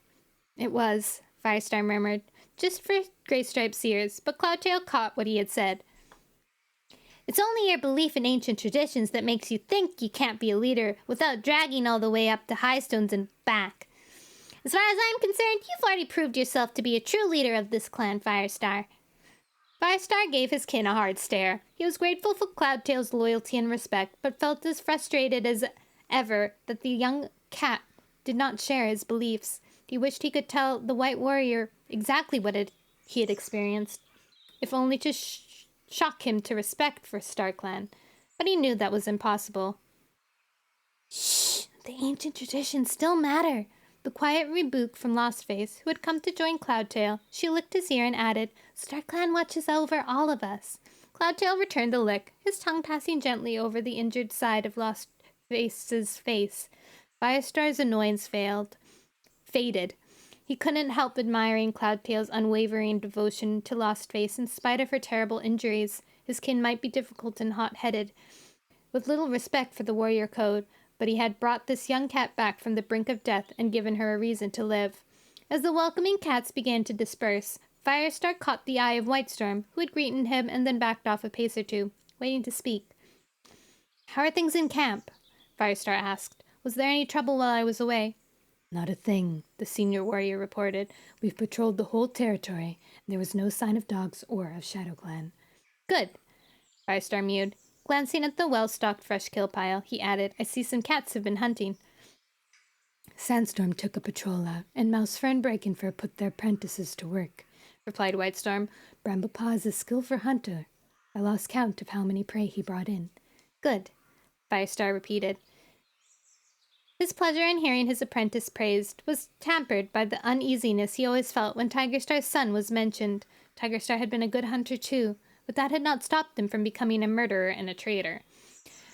"It was," Firestar murmured, just for Graystripe's ears, but Cloudtail caught what he had said. "It's only your belief in ancient traditions that makes you think you can't be a leader without dragging all the way up to Highstones and back. As far as I'm concerned, you've already proved yourself to be a true leader of this clan, Firestar." Firestar gave his kin a hard stare. He was grateful for Cloudtail's loyalty and respect, but felt as frustrated as ever that the young cat did not share his beliefs. He wished he could tell the White Warrior exactly what he had experienced, if only to shock him to respect for StarClan, but he knew that was impossible. "Shh! The ancient traditions still matter." The quiet rebuke from Lostface, who had come to join Cloudtail, she licked his ear and added, "StarClan watches over all of us." Cloudtail returned the lick, his tongue passing gently over the injured side of Lostface's face. Firestar's annoyance faded. He couldn't help admiring Cloudtail's unwavering devotion to Lostface in spite of her terrible injuries. His kin might be difficult and hot-headed, with little respect for the warrior code, but he had brought this young cat back from the brink of death and given her a reason to live. As the welcoming cats began to disperse, Firestar caught the eye of Whitestorm, who had greeted him and then backed off a pace or two, waiting to speak. "How are things in camp?" Firestar asked. "Was there any trouble while I was away?" "Not a thing," the senior warrior reported. "We've patrolled the whole territory, and there was no sign of dogs or of ShadowClan." "Good," Firestar mewed. Glancing at the well-stocked fresh kill pile, he added, "I see some cats have been hunting." "Sandstorm took a patrol out, and Mousefur and Breakenfur put their apprentices to work," replied Whitestorm. "Bramblepaw is a skillful hunter. I lost count of how many prey he brought in." "Good," Firestar repeated. His pleasure in hearing his apprentice praised was tempered by the uneasiness he always felt when Tigerstar's son was mentioned. Tigerstar had been a good hunter too, but that had not stopped him from becoming a murderer and a traitor.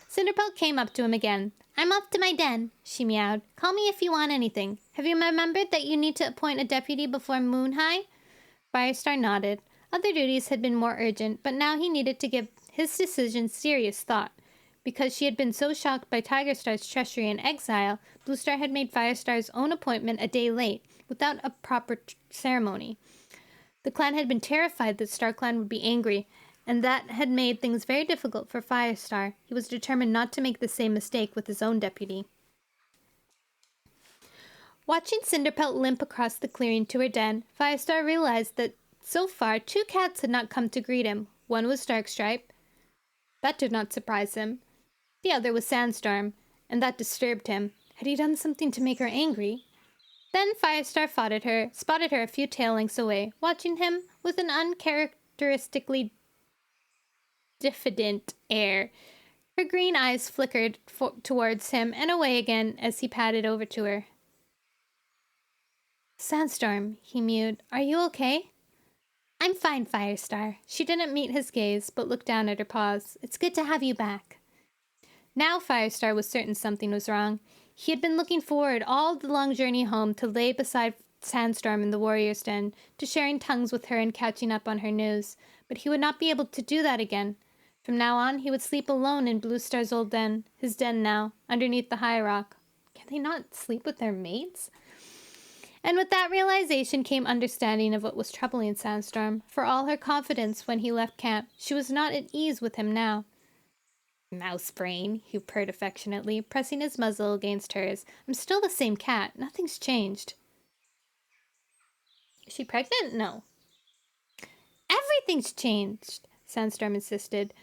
Cinderpelt came up to him again. "I'm off to my den," she meowed. "Call me if you want anything. Have you remembered that you need to appoint a deputy before moon high?" Firestar nodded. Other duties had been more urgent, but now he needed to give his decision serious thought. Because she had been so shocked by Tigerstar's treachery and exile, Bluestar had made Firestar's own appointment a day late, without a proper ceremony. The clan had been terrified that StarClan would be angry, and that had made things very difficult for Firestar. He was determined not to make the same mistake with his own deputy. Watching Cinderpelt limp across the clearing to her den, Firestar realized that so far 2 cats had not come to greet him. One was Darkstripe. That did not surprise him. The other was Sandstorm, and that disturbed him. Had he done something to make her angry? Then Firestar spotted her a few tail lengths away, watching him with an uncharacteristically diffident air. Her green eyes flickered towards him and away again as he padded over to her. Sandstorm, he mewed. Are you okay? I'm fine, Firestar. She didn't meet his gaze, but looked down at her paws. It's good to have you back. Now Firestar was certain something was wrong. He had been looking forward all the long journey home to lay beside Sandstorm in the warrior's den, to sharing tongues with her and catching up on her news. But he would not be able to do that again. From now on, he would sleep alone in Blue Star's old den, his den now, underneath the high rock. Can they not sleep with their mates? And with that realization came understanding of what was troubling Sandstorm. For all her confidence when he left camp, she was not at ease with him now. Mouse brain, he purred affectionately, pressing his muzzle against hers. I'm still the same cat. Nothing's changed. Is she pregnant? No. Everything's changed, Sandstorm insisted.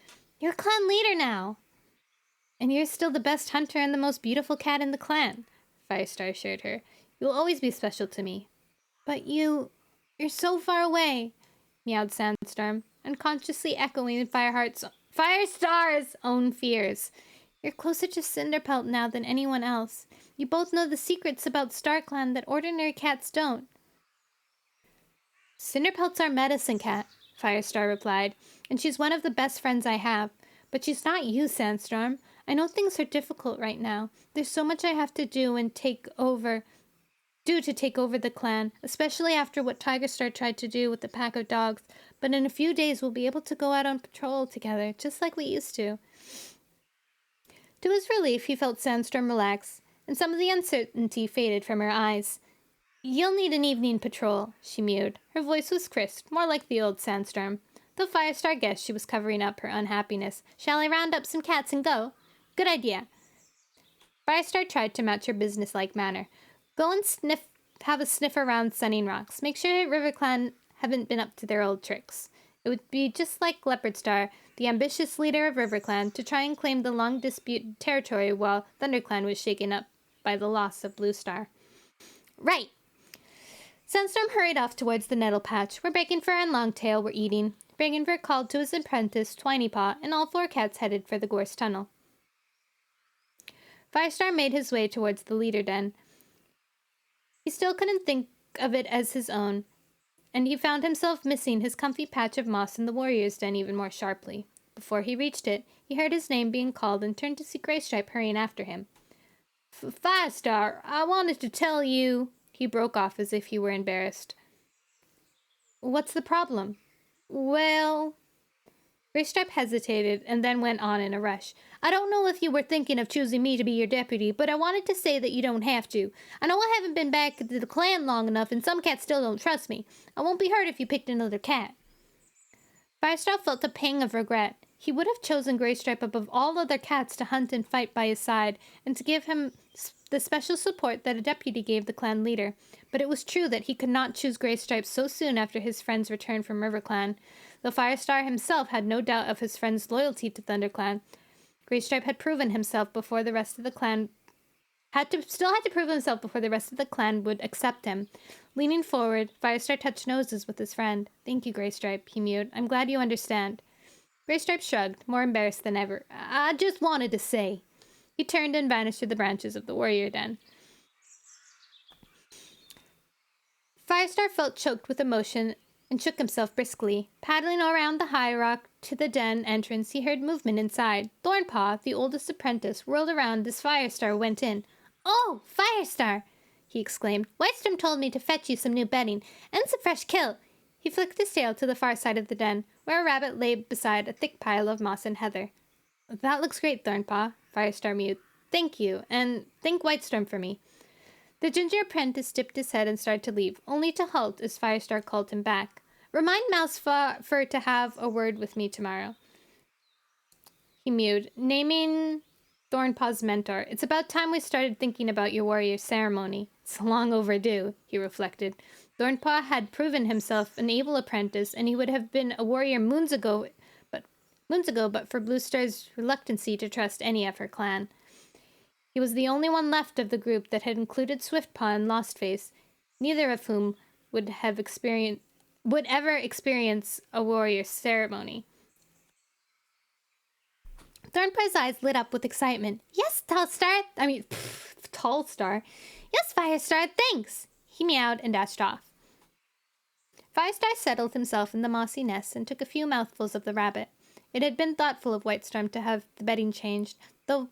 You're a clan leader now. And you're still the best hunter and the most beautiful cat in the clan, Firestar assured her. You'll always be special to me. But you're so far away, meowed Sandstorm, unconsciously echoing Firestar's own fears. You're closer to Cinderpelt now than anyone else. You both know the secrets about StarClan that ordinary cats don't. Cinderpelt's our medicine cat, Firestar replied, and she's one of the best friends I have. But she's not you, Sandstorm. I know things are difficult right now. There's so much I have to do to take over the clan, especially after what Tigerstar tried to do with the pack of dogs. But in a few days, we'll be able to go out on patrol together, just like we used to. To his relief, he felt Sandstorm relax, and some of the uncertainty faded from her eyes. You'll need an evening patrol, she mewed. Her voice was crisp, more like the old Sandstorm. Though Firestar guessed she was covering up her unhappiness. Shall I round up some cats and go? Good idea. Firestar tried to match her businesslike manner. Go and have a sniff around Sunning Rocks. Make sure RiverClan haven't been up to their old tricks. It would be just like Leopardstar, the ambitious leader of RiverClan, to try and claim the long-disputed territory while ThunderClan was shaken up by the loss of Blue Star. Right! Sandstorm hurried off towards the nettle patch, where Baconfur and Longtail were eating. Baconfur called to his apprentice, Twinypaw, and all four cats headed for the gorse tunnel. Firestar made his way towards the leader den. He still couldn't think of it as his own, and he found himself missing his comfy patch of moss in the warrior's den even more sharply. Before he reached it, he heard his name being called and turned to see Graystripe hurrying after him. Firestar, I wanted to tell you... He broke off as if he were embarrassed. What's the problem? Well... Graystripe hesitated and then went on in a rush. I don't know if you were thinking of choosing me to be your deputy, but I wanted to say that you don't have to. I know I haven't been back to the clan long enough, and some cats still don't trust me. I won't be hurt if you picked another cat. Firestar felt a pang of regret. He would have chosen Graystripe above all other cats to hunt and fight by his side, and to give him the special support that a deputy gave the clan leader. But it was true that he could not choose Graystripe so soon after his friend's return from RiverClan. Though Firestar himself had no doubt of his friend's loyalty to ThunderClan, Graystripe had proven himself before the rest of the clan still had to prove himself before the rest of the clan would accept him. Leaning forward, Firestar touched noses with his friend. Thank you, Graystripe, he mewed. I'm glad you understand. Graystripe shrugged, more embarrassed than ever. I just wanted to say. He turned and vanished through the branches of the warrior den. Firestar felt choked with emotion and shook himself briskly. Paddling around the high rock to the den entrance, he heard movement inside. Thornpaw, the oldest apprentice, whirled around as Firestar went in. Oh, Firestar! He exclaimed. Whitestrom told me to fetch you some new bedding and some fresh kill. He flicked his tail to the far side of the den, where a rabbit lay beside a thick pile of moss and heather. That looks great, Thornpaw, Firestar mewed. Thank you, and thank Whitestrom for me. The ginger apprentice dipped his head and started to leave, only to halt as Firestar called him back. Remind Mousefur to have a word with me tomorrow. He mewed, naming Thornpaw's mentor. It's about time we started thinking about your warrior ceremony. It's long overdue, he reflected. Thornpaw had proven himself an able apprentice, and he would have been a warrior moons ago, but for Blue Star's reluctancy to trust any of her clan. He was the only one left of the group that had included Swiftpaw and Lostface, neither of whom would ever experience a warrior ceremony. Thornpie's eyes lit up with excitement. Yes, Tall Star. Yes, Firestar, thanks. He meowed and dashed off. Firestar settled himself in the mossy nest and took a few mouthfuls of the rabbit. It had been thoughtful of Whitestorm to have the bedding changed, though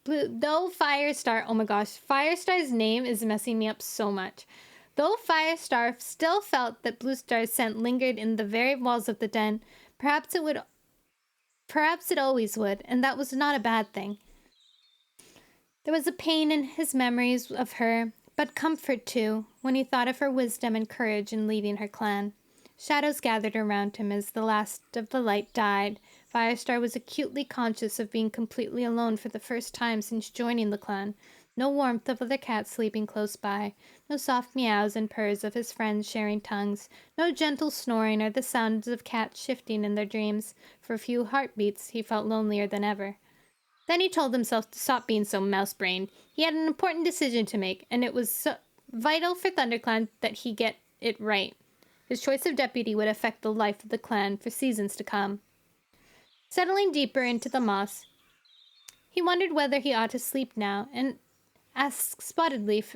Firestar, oh my gosh, Firestar's name is messing me up so much. Though Firestar still felt that Bluestar's scent lingered in the very walls of the den, perhaps it always would, and that was not a bad thing. There was a pain in his memories of her, but comfort too, when he thought of her wisdom and courage in leading her clan. Shadows gathered around him as the last of the light died. Firestar was acutely conscious of being completely alone for the first time since joining the clan. No warmth of other cats sleeping close by, no soft meows and purrs of his friends sharing tongues, no gentle snoring or the sounds of cats shifting in their dreams. For a few heartbeats, he felt lonelier than ever. Then he told himself to stop being so mouse-brained. He had an important decision to make, and it was so vital for ThunderClan that he get it right. His choice of deputy would affect the life of the clan for seasons to come. Settling deeper into the moss, he wondered whether he ought to sleep now, and asked Spotted Leaf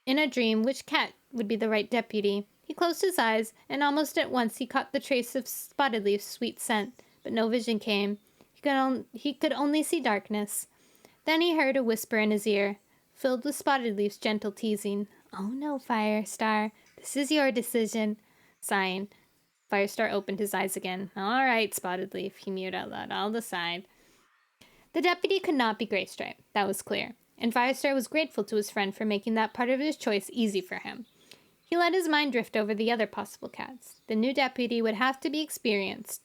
in a dream which cat would be the right deputy. He closed his eyes, and almost at once he caught the trace of Spotted Leaf's sweet scent, but no vision came. He could only see darkness. Then he heard a whisper in his ear, filled with Spotted Leaf's gentle teasing. "Oh no, Firestar, this is your decision." Sighing, Firestar opened his eyes again. "All right, Spotted Leaf," he mewed out loud. "I'll decide." The deputy could not be Graystripe, that was clear, and Firestar was grateful to his friend for making that part of his choice easy for him. He let his mind drift over the other possible cats. The new deputy would have to be experienced,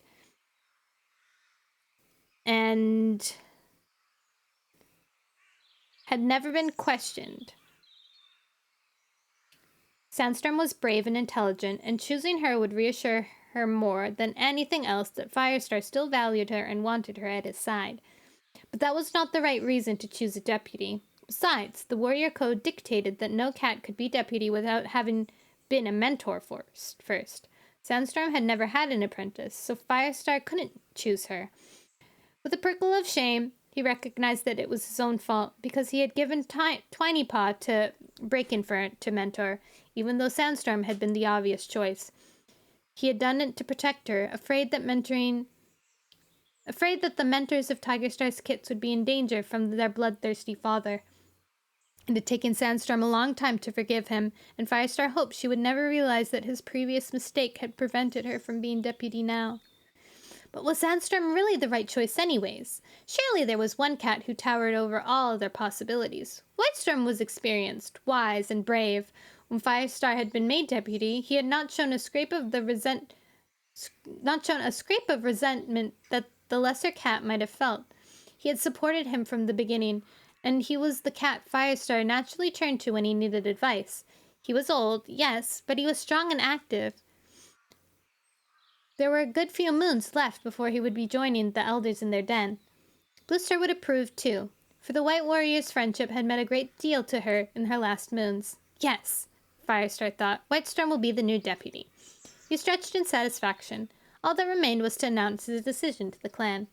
and had never been questioned. Sandstorm was brave and intelligent, and choosing her would reassure her more than anything else that Firestar still valued her and wanted her at his side. But that was not the right reason to choose a deputy. Besides, the warrior code dictated that no cat could be deputy without having been a mentor first. Sandstorm had never had an apprentice, so Firestar couldn't choose her. With a prickle of shame, he recognized that it was his own fault because he had given Tiny Paw to Break-In to mentor, even though Sandstorm had been the obvious choice. He had done it to protect her, afraid that the mentors of Tiger Star's kits would be in danger from their bloodthirsty father. It had taken Sandstorm a long time to forgive him, and Firestar hoped she would never realize that his previous mistake had prevented her from being deputy now. But was Sandstorm really the right choice anyways? Surely there was one cat who towered over all other possibilities. Whitestorm was experienced, wise, and brave. When Firestar had been made deputy, he had not shown a scrape of resentment that the lesser cat might have felt. He had supported him from the beginning, and he was the cat Firestar naturally turned to when he needed advice. He was old, yes, but he was strong and active. There were a good few moons left before he would be joining the elders in their den. Bluestar would approve, too, for the White Warrior's friendship had meant a great deal to her in her last moons. Yes, Firestar thought, Whitestorm will be the new deputy. He stretched in satisfaction. All that remained was to announce his decision to the clan.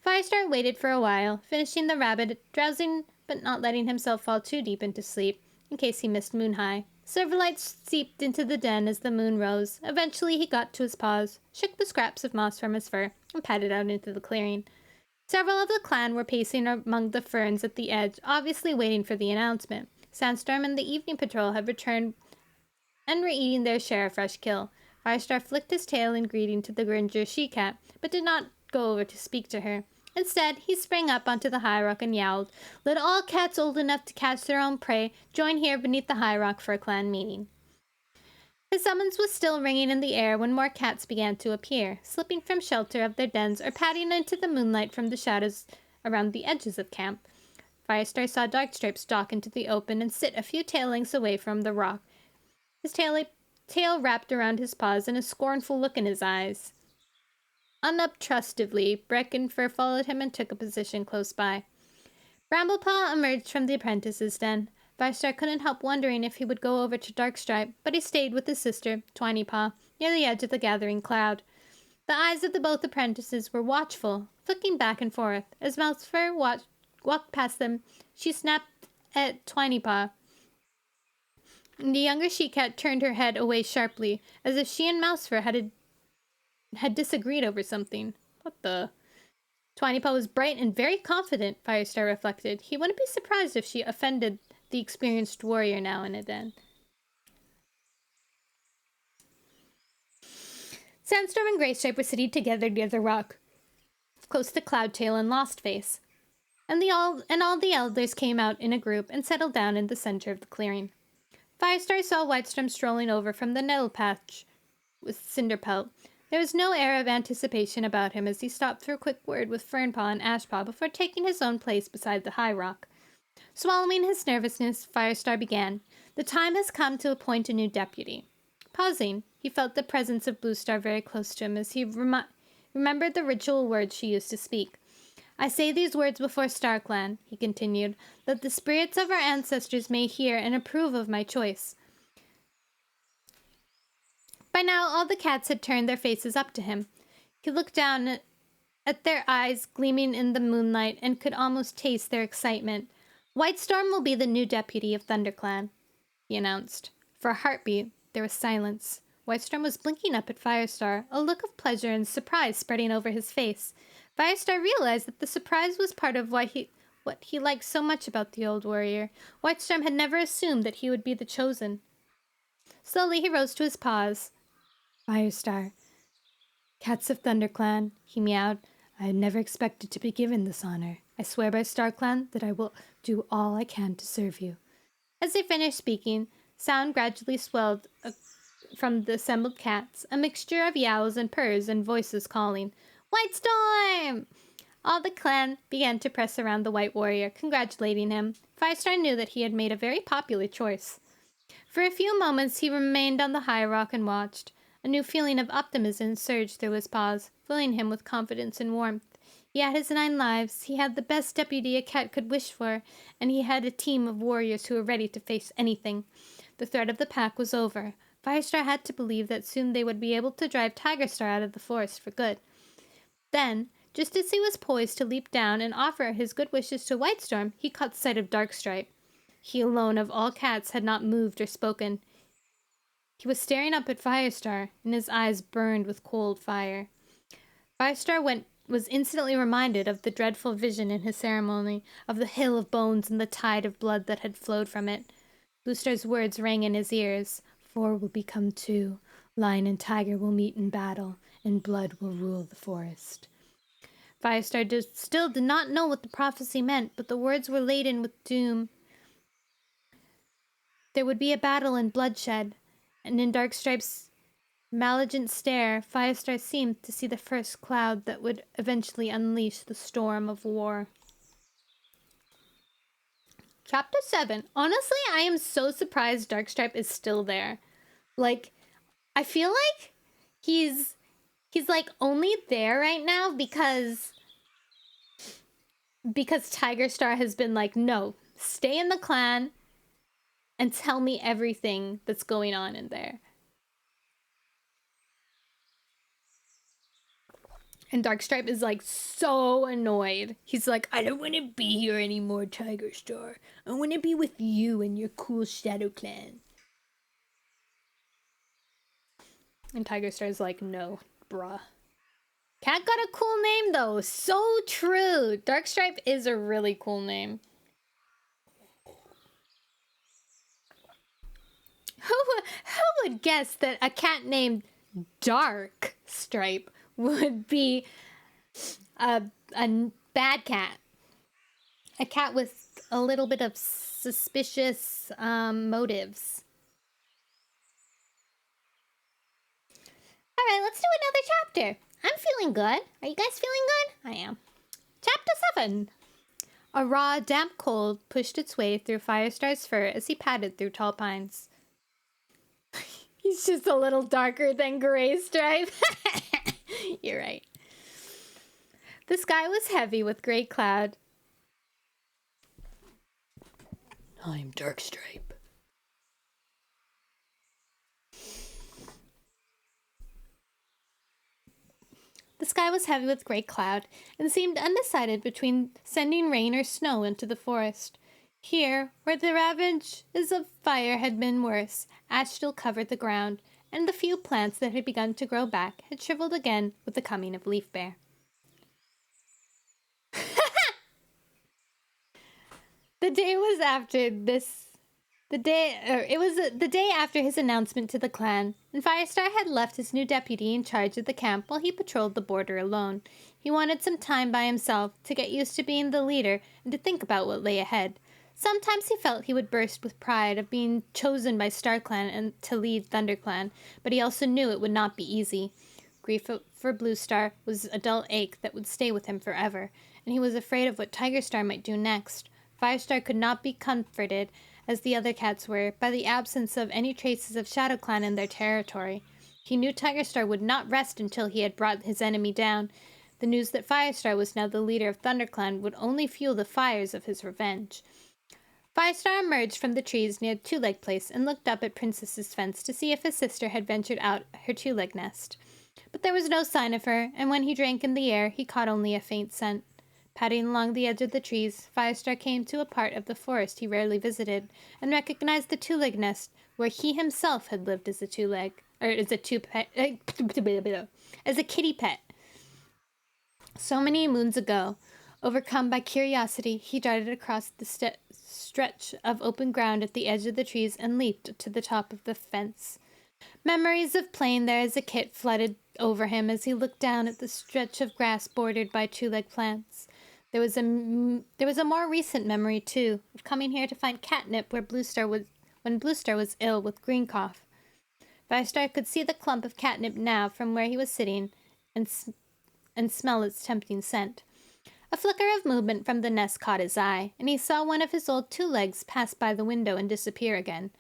Firestar waited for a while, finishing the rabbit, drowsing but not letting himself fall too deep into sleep, in case he missed moon high. Silverlight seeped into the den as the moon rose. Eventually he got to his paws, shook the scraps of moss from his fur, and padded out into the clearing. Several of the clan were pacing among the ferns at the edge, obviously waiting for the announcement. Sandstorm and the evening patrol had returned and were eating their share of fresh kill. Firestar flicked his tail in greeting to the Gringer she-cat, but did not go over to speak to her. Instead, he sprang up onto the high rock and yowled, "Let all cats old enough to catch their own prey join here beneath the high rock for a clan meeting." His summons was still ringing in the air when more cats began to appear, slipping from shelter of their dens or padding into the moonlight from the shadows around the edges of camp. Firestar saw Darkstripe stalk into the open and sit a few tail lengths away from the rock, his tail wrapped around his paws and a scornful look in his eyes. Unobtrusively, Breckenfur followed him and took a position close by. Bramblepaw emerged from the apprentice's den. Firestar couldn't help wondering if he would go over to Darkstripe, but he stayed with his sister, Twinypaw, near the edge of the gathering cloud. The eyes of the both apprentices were watchful, flicking back and forth. As Mousefur walked past them, she snapped at Twinypaw. The younger she-cat turned her head away sharply, as if she and Mousefur had disagreed over something. What the... Twinypaw was bright and very confident, Firestar reflected. He wouldn't be surprised if she offended the experienced warrior now and then. Sandstorm and Greystripe were sitting together near the rock, close to Cloudtail and Lostface. And all the elders came out in a group and settled down in the center of the clearing. Firestar saw Whitestorm strolling over from the nettle patch with Cinderpelt. There was no air of anticipation about him as he stopped for a quick word with Fernpaw and Ashpaw before taking his own place beside the high rock. Swallowing his nervousness, Firestar began. The time has come to appoint a new deputy. Pausing, he felt the presence of Bluestar very close to him as he remembered the ritual words she used to speak. I say these words before StarClan, he continued, that the spirits of our ancestors may hear and approve of my choice. By now, all the cats had turned their faces up to him. He looked down at their eyes gleaming in the moonlight and could almost taste their excitement. Whitestorm will be the new deputy of ThunderClan, he announced. For a heartbeat, there was silence. Whitestorm was blinking up at Firestar, a look of pleasure and surprise spreading over his face. Firestar realized that the surprise was part of what he liked so much about the old warrior. Whitestorm had never assumed that he would be the chosen. Slowly he rose to his paws. Firestar. Cats of ThunderClan, he meowed. I had never expected to be given this honor. I swear by StarClan that I will do all I can to serve you. As they finished speaking, sound gradually swelled from the assembled cats, a mixture of yows and purrs and voices calling, Whitestorm! All the clan began to press around the White Warrior, congratulating him. Firestar knew that he had made a very popular choice. For a few moments he remained on the high rock and watched. A new feeling of optimism surged through his paws, filling him with confidence and warmth. He had his 9 lives, he had the best deputy a cat could wish for, and he had a team of warriors who were ready to face anything. The threat of the pack was over. Firestar had to believe that soon they would be able to drive Tigerstar out of the forest for good. Then, just as he was poised to leap down and offer his good wishes to Whitestorm, he caught sight of Darkstripe. He alone of all cats had not moved or spoken. He was staring up at Firestar, and his eyes burned with cold fire. Firestar was instantly reminded of the dreadful vision in his ceremony, of the hill of bones and the tide of blood that had flowed from it. Bluestar's words rang in his ears. 4 will become 2. Lion and tiger will meet in battle, and blood will rule the forest. Firestar still did not know what the prophecy meant, but the words were laden with doom. There would be a battle and bloodshed, and in Darkstripe's malignant stare, Firestar seemed to see the first cloud that would eventually unleash the storm of war. Chapter 7. Honestly, I am so surprised Darkstripe is still there. Like, I feel like he's like only there right now because Tigerstar has been like, no, stay in the clan and tell me everything that's going on in there. And Darkstripe is like so annoyed. He's like, I don't want to be here anymore, Tigerstar. I want to be with you and your cool Shadow Clan. And Tigerstar's like, no, bruh. Cat got a cool name though. So true. Darkstripe is a really cool name. Who would guess that a cat named Darkstripe would be a bad cat? A cat with a little bit of suspicious motives. Alright, let's do another chapter. I'm feeling good. Are you guys feeling good? I am. Chapter 7. A raw, damp cold pushed its way through Firestar's fur as he padded through tall pines. He's just a little darker than Greystripe. You're right. The sky was heavy with gray cloud. I'm Darkstripe. The sky was heavy with great cloud, and seemed undecided between sending rain or snow into the forest. Here, where the ravages of fire had been worse, ash still covered the ground, and the few plants that had begun to grow back had shriveled again with the coming of Leaf Bear. The day was after this. It was the day after his announcement to the clan, and Firestar had left his new deputy in charge of the camp while he patrolled the border alone. He wanted some time by himself to get used to being the leader and to think about what lay ahead. Sometimes he felt he would burst with pride of being chosen by StarClan and to lead ThunderClan, but he also knew it would not be easy. Grief for Blue Star was a dull ache that would stay with him forever, and he was afraid of what Tiger Star might do next. Firestar could not be comforted, as the other cats were, by the absence of any traces of ShadowClan in their territory. He knew Tiger Star would not rest until he had brought his enemy down. The news that Firestar was now the leader of ThunderClan would only fuel the fires of his revenge. Firestar emerged from the trees near Two-Leg Place and looked up at Princess's fence to see if his sister had ventured out her two-leg nest. But there was no sign of her, and when he drank in the air, he caught only a faint scent. Padding along the edge of the trees, Firestar came to a part of the forest he rarely visited, and recognized the two-leg nest where he himself had lived as a kitty pet. So many moons ago, overcome by curiosity, he darted across the stretch of open ground at the edge of the trees and leaped to the top of the fence. Memories of playing there as a kid flooded over him as he looked down at the stretch of grass bordered by two-leg plants. There was a more recent memory, too, of coming here to find catnip when Blue Star was ill with green cough. Firestar could see the clump of catnip now from where he was sitting and smell its tempting scent. A flicker of movement from the nest caught his eye, and he saw one of his old two legs pass by the window and disappear again.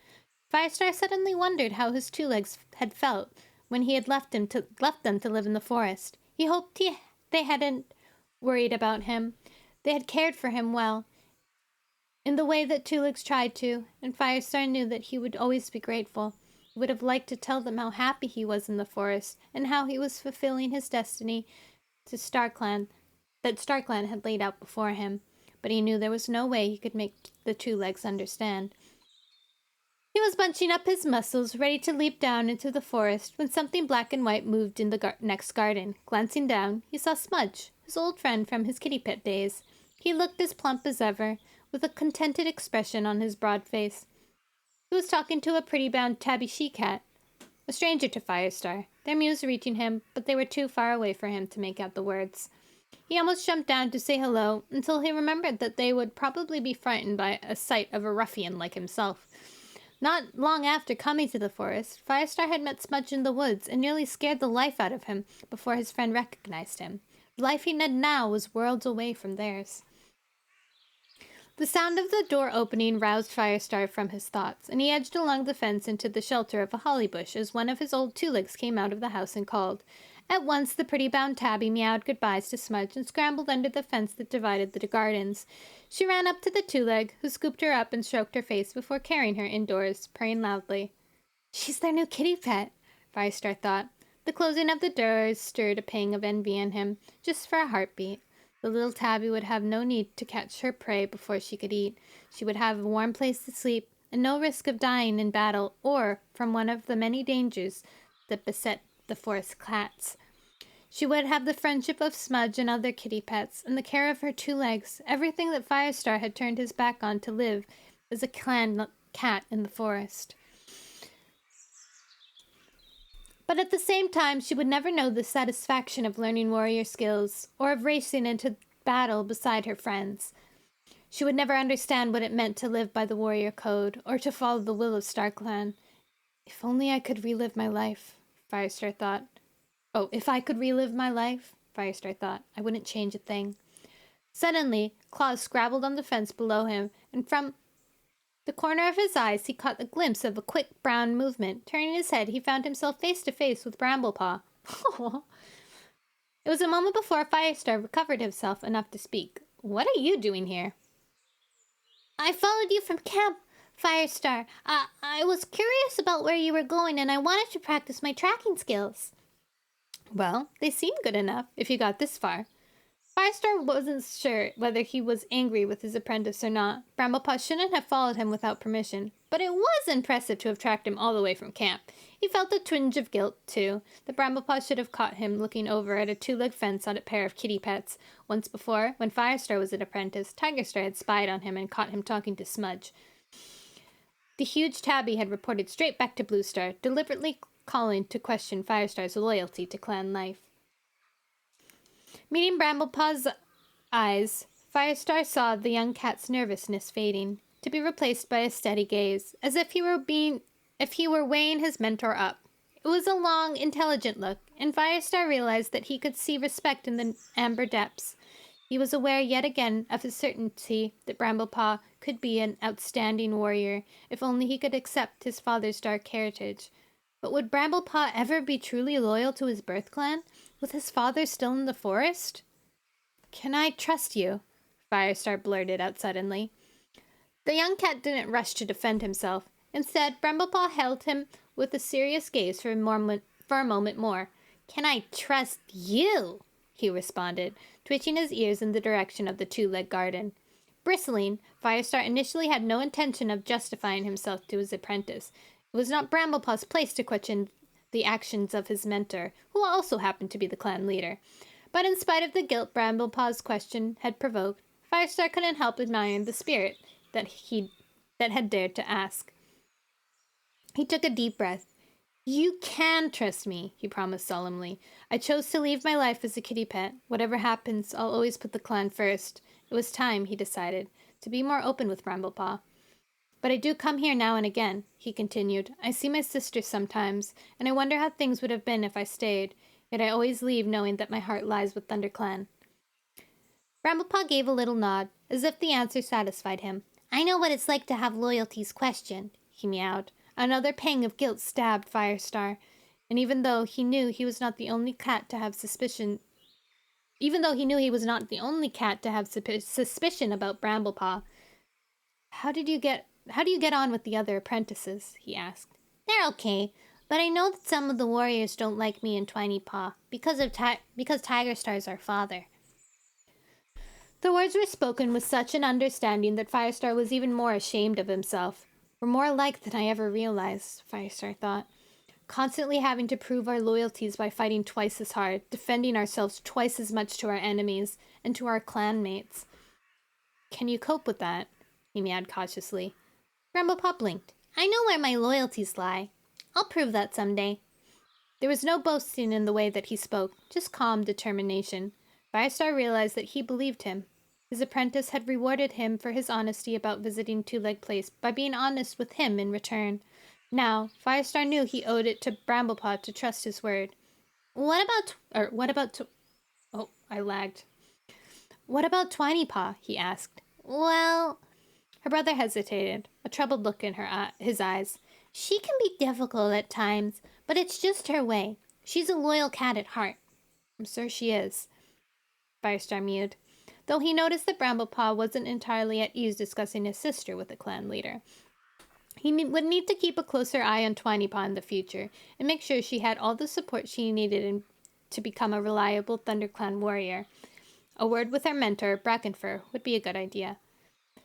Firestar suddenly wondered how his two legs had felt when he had left them to live in the forest. He hoped they hadn't worried about him. They had cared for him well, in the way that Two Legs tried to, and Firestar knew that he would always be grateful. He would have liked to tell them how happy he was in the forest, and how he was fulfilling his destiny to StarClan that StarClan had laid out before him, but he knew there was no way he could make the Two Legs understand. He was bunching up his muscles, ready to leap down into the forest, when something black and white moved in the next garden. Glancing down, he saw Smudge, his old friend from his kitty pet days. He looked as plump as ever, with a contented expression on his broad face. He was talking to a pretty brown tabby she-cat, a stranger to Firestar. Their mews reaching him, but they were too far away for him to make out the words. He almost jumped down to say hello, until he remembered that they would probably be frightened by a sight of a ruffian like himself. Not long after coming to the forest, Firestar had met Smudge in the woods and nearly scared the life out of him before his friend recognized him. The life he led now was worlds away from theirs. The sound of the door opening roused Firestar from his thoughts, and he edged along the fence into the shelter of a holly bush as one of his old two-legs came out of the house and called. At once the pretty brown tabby meowed goodbyes to Smudge and scrambled under the fence that divided the gardens. She ran up to the two-leg, who scooped her up and stroked her face before carrying her indoors, purring loudly. She's their new kitty pet, Firestar thought. The closing of the doors stirred a pang of envy in him, just for a heartbeat. The little tabby would have no need to catch her prey before she could eat. She would have a warm place to sleep, and no risk of dying in battle or from one of the many dangers that beset the forest cats. She would have the friendship of Smudge and other kitty pets, and the care of her two legs, everything that Firestar had turned his back on to live as a clan cat in the forest. But at the same time, she would never know the satisfaction of learning warrior skills, or of racing into battle beside her friends. She would never understand what it meant to live by the warrior code, or to follow the will of StarClan. If only I could relive my life, Firestar thought. Oh, if I could relive my life, Firestar thought, I wouldn't change a thing. Suddenly, claws scrabbled on the fence below him, and from the corner of his eyes he caught a glimpse of a quick brown movement. Turning his head, he found himself face to face with Bramblepaw. It was a moment before Firestar recovered himself enough to speak. What are you doing here? I followed you from camp, Firestar. I was curious about where you were going, and I wanted to practice my tracking skills. Well, they seem good enough, if you got this far. Firestar wasn't sure whether he was angry with his apprentice or not. Bramblepaw shouldn't have followed him without permission, but it was impressive to have tracked him all the way from camp. He felt a twinge of guilt, too. The Bramblepaw should have caught him looking over at a two-leg fence on a pair of kitty pets. Once before, when Firestar was an apprentice, Tigerstar had spied on him and caught him talking to Smudge. The huge tabby had reported straight back to Bluestar, deliberately calling to question Firestar's loyalty to clan life. Meeting Bramblepaw's eyes, Firestar saw the young cat's nervousness fading, to be replaced by a steady gaze, as if he were weighing his mentor up. It was a long, intelligent look, and Firestar realized that he could see respect in the amber depths. He was aware yet again of his certainty that Bramblepaw could be an outstanding warrior, if only he could accept his father's dark heritage. But would Bramblepaw ever be truly loyal to his birth clan, with his father still in the forest? "Can I trust you?" Firestar blurted out suddenly. The young cat didn't rush to defend himself. Instead, Bramblepaw held him with a serious gaze for a moment more. "Can I trust you?" he responded, twitching his ears in the direction of the two-leg garden. Bristling, Firestar initially had no intention of justifying himself to his apprentice. It was not Bramblepaw's place to question the actions of his mentor, who also happened to be the clan leader. But in spite of the guilt Bramblepaw's question had provoked, Firestar couldn't help admiring the spirit that had dared to ask. He took a deep breath. "You can trust me," he promised solemnly. "I chose to leave my life as a kitty pet. Whatever happens, I'll always put the clan first." It was time, he decided, to be more open with Bramblepaw. "But I do come here now and again," he continued. "I see my sister sometimes, and I wonder how things would have been if I stayed. Yet I always leave knowing that my heart lies with ThunderClan." Bramblepaw gave a little nod, as if the answer satisfied him. "I know what it's like to have loyalties questioned," he meowed. Another pang of guilt stabbed Firestar, and even though he knew he was not the only cat to have suspicion about Bramblepaw, How do you get on with the other apprentices?" he asked. "They're okay, but I know that some of the warriors don't like me and Tiny Paw because Tigerstar's our father." The words were spoken with such an understanding that Firestar was even more ashamed of himself. "We're more alike than I ever realized," Firestar thought. "Constantly having to prove our loyalties by fighting twice as hard, defending ourselves twice as much to our enemies and to our clanmates. Can you cope with that?" he meowed cautiously. Bramblepaw blinked. "I know where my loyalties lie. I'll prove that someday." There was no boasting in the way that he spoke, just calm determination. Firestar realized that he believed him. His apprentice had rewarded him for his honesty about visiting Two-Leg Place by being honest with him in return. Now, Firestar knew he owed it to Bramblepaw to trust his word. What about Twiny Paw?" he asked. "Well..." Her brother hesitated, a troubled look in his eyes. "She can be difficult at times, but it's just her way. She's a loyal cat at heart." "I'm sure she is," Firestar mewed, though he noticed that Bramblepaw wasn't entirely at ease discussing his sister with the clan leader. He would need to keep a closer eye on Twiny Paw in the future, and make sure she had all the support she needed to become a reliable ThunderClan warrior. A word with her mentor, Brackenfur, would be a good idea.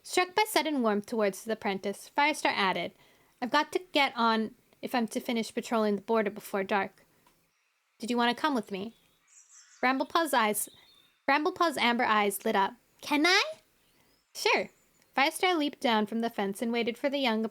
Struck by sudden warmth towards the apprentice, Firestar added, "I've got to get on if I'm to finish patrolling the border before dark. Did you want to come with me?" Bramblepaw's amber eyes lit up. "Can I?" "Sure." Firestar leaped down from the fence and waited for the young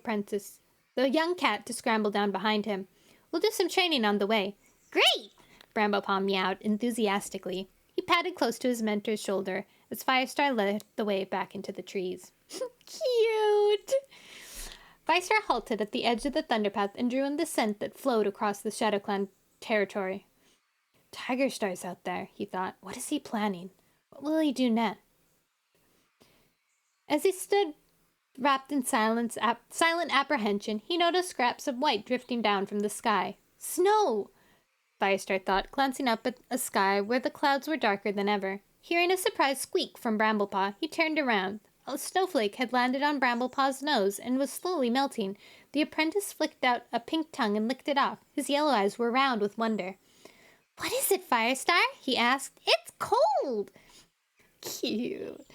cat to scramble down behind him. "We'll do some training on the way." "Great!" Bramblepaw meowed enthusiastically. He patted close to his mentor's shoulder as Firestar led the way back into the trees. Cute! Firestar halted at the edge of the Thunderpath and drew in the scent that flowed across the ShadowClan territory. "Tigerstar's out there," he thought. "What is he planning? What will he do next?" As he stood wrapped in silent apprehension, he noticed scraps of white drifting down from the sky. "Snow!" Firestar thought, glancing up at a sky where the clouds were darker than ever. Hearing a surprised squeak from Bramblepaw, he turned around. A snowflake had landed on Bramblepaw's nose and was slowly melting. The apprentice flicked out a pink tongue and licked it off. His yellow eyes were round with wonder. "What is it, Firestar?" he asked. "It's cold." Cute.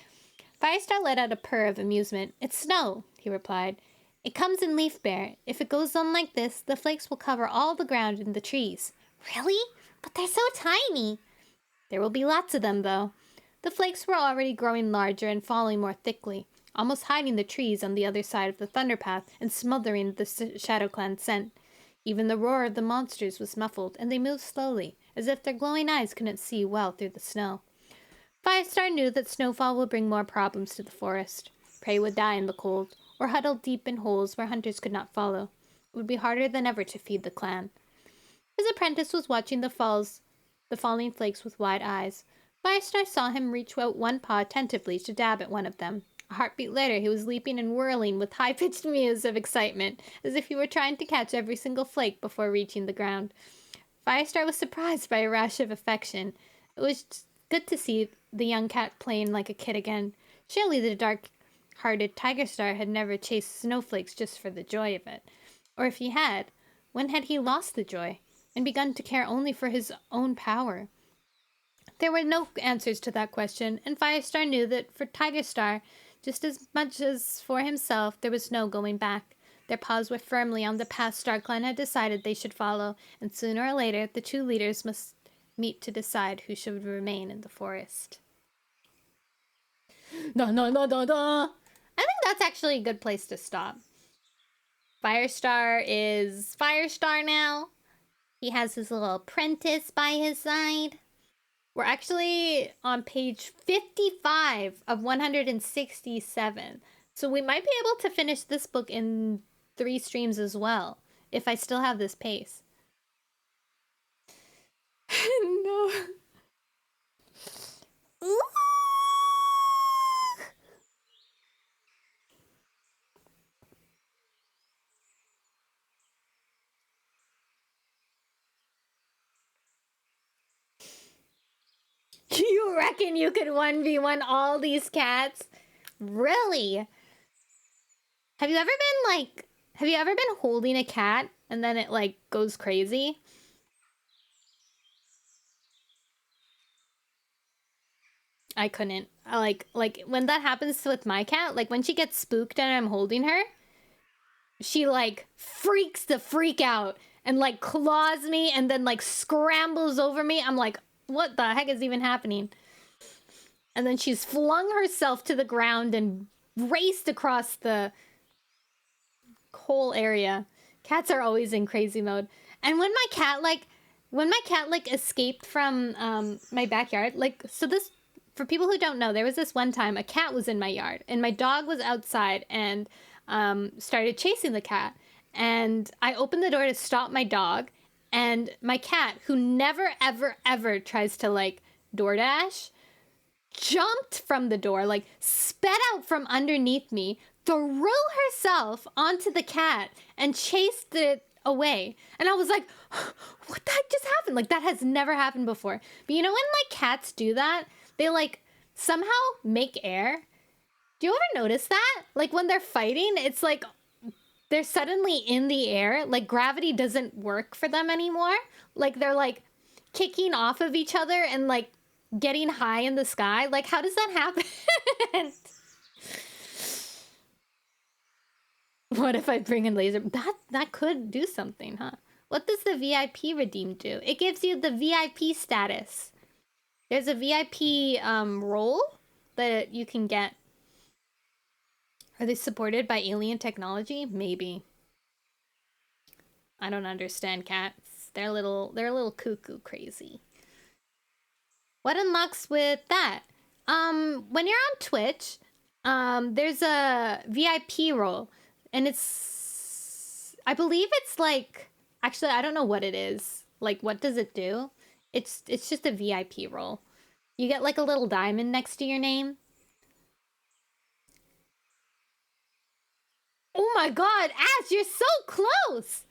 Firestar let out a purr of amusement. "It's snow," he replied. "It comes in leaf bear. If it goes on like this, the flakes will cover all the ground in the trees." "Really? But they're so tiny." "There will be lots of them, though." The flakes were already growing larger and falling more thickly, almost hiding the trees on the other side of the thunder path and smothering the Shadow Clan's scent. Even the roar of the monsters was muffled, and they moved slowly, as if their glowing eyes couldn't see well through the snow. Firestar knew that snowfall would bring more problems to the forest. Prey would die in the cold, or huddle deep in holes where hunters could not follow. It would be harder than ever to feed the clan. His apprentice was watching the falling flakes with wide eyes. Firestar saw him reach out one paw attentively to dab at one of them. A heartbeat later, he was leaping and whirling with high-pitched mews of excitement, as if he were trying to catch every single flake before reaching the ground. Firestar was surprised by a rash of affection. It was good to see the young cat playing like a kid again. Surely the dark-hearted Tiger Star had never chased snowflakes just for the joy of it. Or if he had, when had he lost the joy and begun to care only for his own power? There were no answers to that question, and Firestar knew that for Tiger Star, just as much as for himself, there was no going back. Their paws were firmly on the path StarClan had decided they should follow, and sooner or later, the two leaders must meet to decide who should remain in the forest. Da, da, da, da, da. I think that's actually a good place to stop. Firestar is Firestar now. He has his little apprentice by his side. We're actually on page 55 of 167. So we might be able to finish this book in 3 streams as well, if I still have this pace. No. Ooh. You reckon you could 1v1 all these cats? Really? Have you ever been holding a cat and then it like goes crazy? I couldn't. Like when that happens with my cat, like when she gets spooked and I'm holding her, she like freaks the freak out and like claws me and then like scrambles over me. I'm like, what the heck is even happening? And then she's flung herself to the ground and raced across the whole area. Cats are always in crazy mode. And when my cat escaped from my backyard, like, so this, for people who don't know, there was this one time a cat was in my yard and my dog was outside and started chasing the cat. And I opened the door to stop my dog, and my cat, who never, ever, ever tries to, like, DoorDash, jumped from the door, like, sped out from underneath me, threw herself onto the cat, and chased it away. And I was like, what the heck just happened? Like, that has never happened before. But you know when, like, cats do that? They, like, somehow make air. Do you ever notice that? Like, when they're fighting, it's like they're suddenly in the air. Like, gravity doesn't work for them anymore. Like, they're, like, kicking off of each other and, like, getting high in the sky. Like, how does that happen? What if I bring in laser? That could do something, huh? What does the VIP redeem do? It gives you the VIP status. There's a VIP role that you can get. Are they supported by alien technology? Maybe. I don't understand cats. They're a little cuckoo crazy. What unlocks with that? When you're on Twitch, there's a VIP role, and I believe it's like, actually I don't know what it is. Like, what does it do? It's just a VIP role. You get like a little diamond next to your name. Oh my god, Ash, you're so close!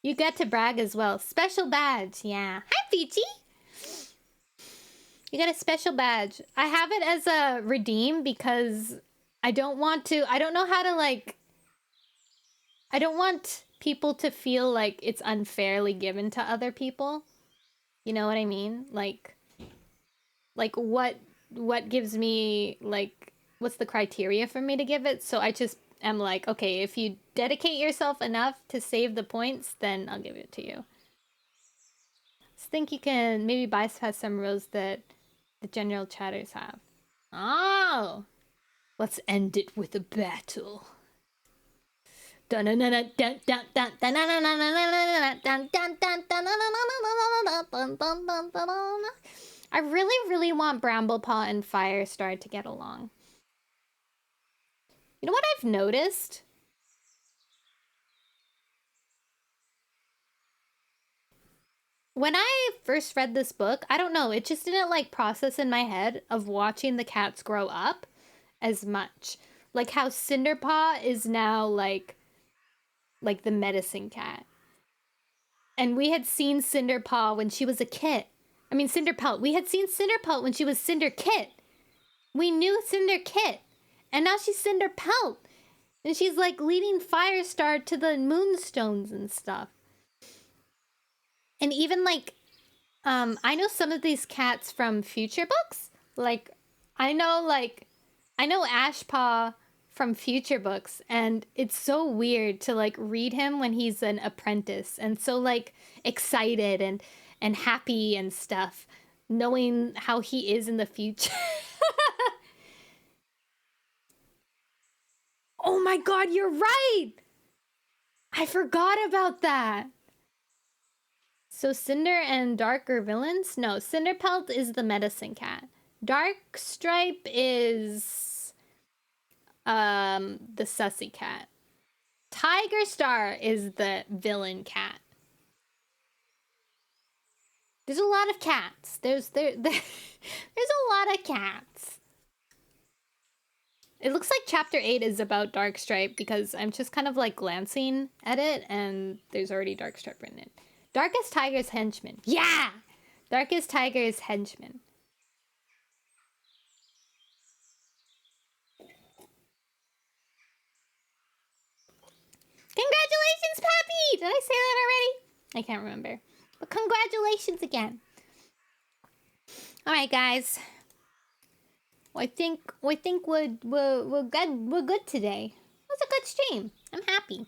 You get to brag as well. Special badge, yeah. Hi, Peachy! You get a special badge. I have it as a redeem because I don't know how to like, I don't want people to feel like it's unfairly given to other people. You know what I mean? Like what gives me, like, what's the criteria for me to give it? So I just am like, okay, if you dedicate yourself enough to save the points, then I'll give it to you. I think you can maybe bypass some rules that the general chatters have. Oh! Let's end it with a battle. I really, really want Bramblepaw and Firestar to get along. You know what I've noticed? When I first read this book, I don't know, it just didn't like process in my head of watching the cats grow up as much. Like how Cinderpaw is now like the medicine cat. And we had seen Cinderpaw when she was a kid. I mean, Cinderpelt. We had seen Cinderpelt when she was Cinderkit. We knew Cinderkit. And now she's Cinderpelt. And she's like leading Firestar to the moonstones and stuff. And even like, I know some of these cats from future books. Like, I know Ashpaw from future books, and it's so weird to like read him when he's an apprentice and so like excited and happy and stuff, knowing how he is in the future. Oh my god, you're right! I forgot about that. So Cinder and Dark are villains? No, Cinderpelt is the medicine cat. Darkstripe is the sussy cat. Tiger Star is the villain cat. There's a lot of cats. There's a lot of cats. It looks like chapter 8 is about Darkstripe because I'm just kind of like glancing at it and there's already Darkstripe written in. Darkest Tiger's henchman. Yeah! Darkest Tiger's henchman. Congratulations, Pappy! Did I say that already? I can't remember. But congratulations again. Alright, guys. I think we're good today. It was a good stream. I'm happy.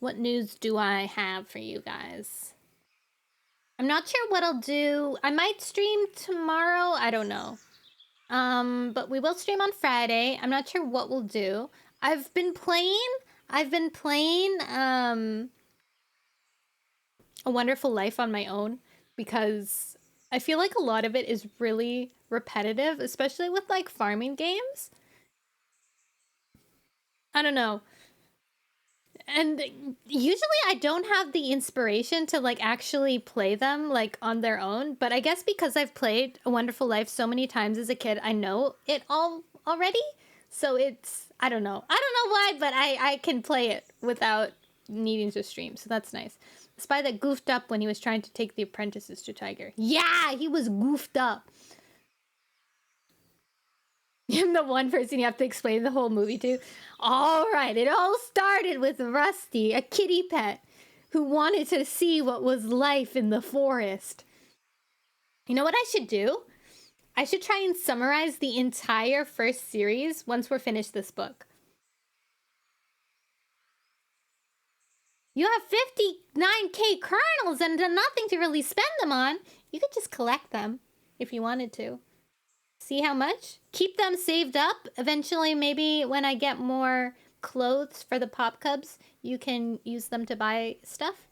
What news do I have for you guys? I'm not sure what I'll do. I might stream tomorrow. I don't know. But we will stream on Friday. I'm not sure what we'll do. I've been playing A Wonderful Life on my own because I feel like a lot of it is really repetitive, especially with like farming games. I don't know. And usually I don't have the inspiration to like actually play them like on their own, but I guess because I've played A Wonderful Life so many times as a kid, I know it all already. So it's, I don't know why, but I can play it without needing to stream. So that's nice. The spy that goofed up when he was trying to take the apprentices to Tiger. Yeah, he was goofed up. I'm the one person you have to explain the whole movie to. All right, it all started with Rusty, a kitty pet, who wanted to see what was life in the forest. You know what I should do? I should try and summarize the entire first series once we're finished this book. You have 59k kernels and nothing to really spend them on. You could just collect them if you wanted to. See how much? Keep them saved up. Eventually, maybe when I get more clothes for the Pop Cubs, you can use them to buy stuff.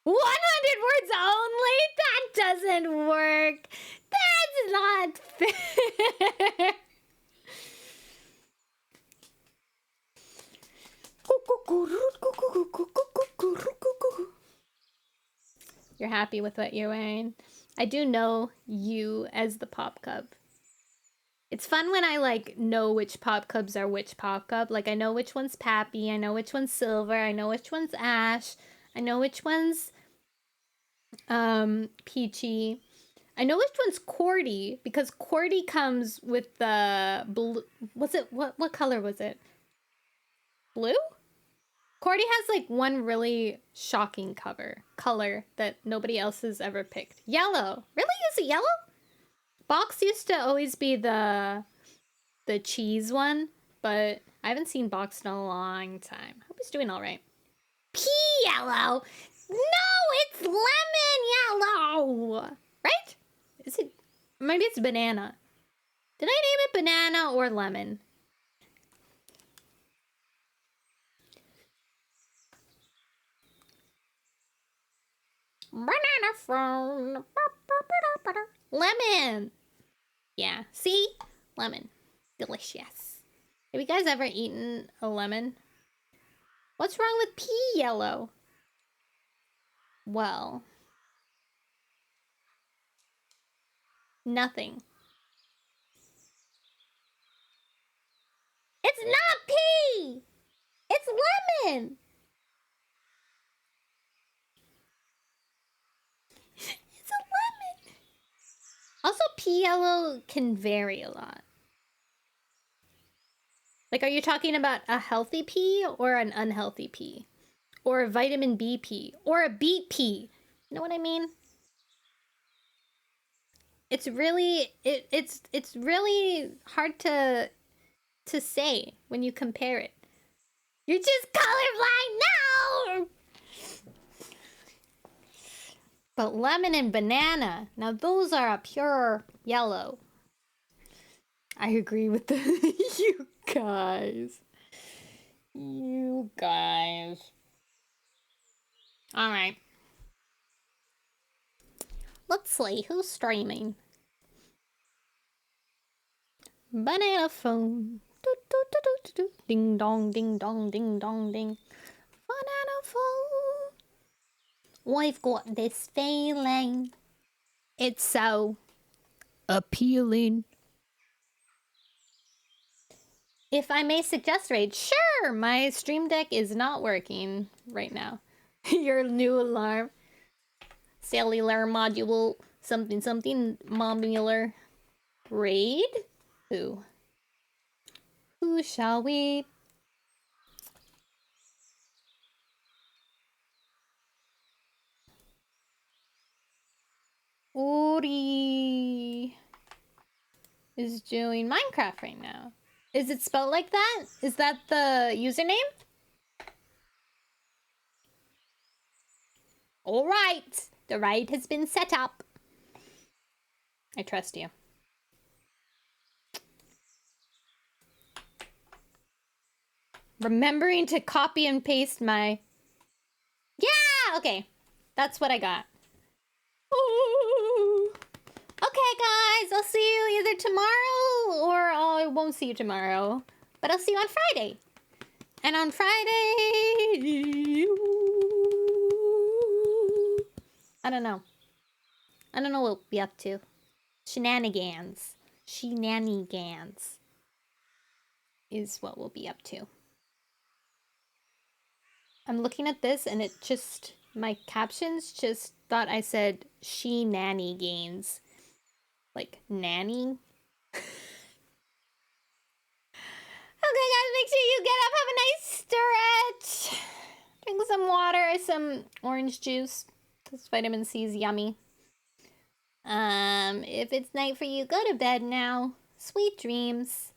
100 words only? That doesn't work. That's not fair. You're happy with what you're wearing? I do know you as the Pop Cub. It's fun when I, like, know which Pop Cubs are which Pop Cub. Like, I know which one's Pappy, I know which one's Silver, I know which one's Ash, I know which one's, Peachy. I know which one's Cordy because Cordy comes with the blue. Was it what color was it? Blue? Cordy has like one really shocking color that nobody else has ever picked. Yellow. Really? Is it yellow? Box used to always be the cheese one, but I haven't seen Box in a long time. Hope he's doing all right. Pea yellow. No, it's lemon yellow. Right? Is it? Maybe it's banana. Did I name it banana or lemon? Banana phone. Lemon. Yeah. See? Lemon. Delicious. Have you guys ever eaten a lemon? What's wrong with pea yellow? Well, nothing. It's not pea! It's lemon! It's a lemon! Also, pea yellow can vary a lot. Like, are you talking about a healthy pea or an unhealthy pea? Or a vitamin B pea? Or a beet pea? You know what I mean? It's really it's really hard to say when you compare it. You're just colorblind now. But lemon and banana, now those are a pure yellow. I agree with you guys. You guys. All right. Let's see who's streaming. Banana phone. Do, do, do, do, do, do. Ding dong, ding dong, ding dong, ding. Banana phone. I've got this feeling. It's so appealing. If I may suggest raid, sure. My stream deck is not working right now. Your new alarm. Cellular module. Something something modular. Raid? Who? Who shall we? Ori is doing Minecraft right now. Is it spelled like that? Is that the username? All right. The raid has been set up. I trust you. Remembering to copy and paste my... Yeah! Okay. That's what I got. Ooh. Okay, guys. I'll see you either tomorrow or I won't see you tomorrow. But I'll see you on Friday. And on Friday... I don't know. I don't know what we'll be up to. Shenanigans. Shenanigans is what we'll be up to. I'm looking at this and it just... My captions just thought I said shenanigans. Like, nanny? Okay, guys, make sure you get up, have a nice stretch. Drink some water, some orange juice. This vitamin C is yummy. If it's night for you, go to bed now. Sweet dreams.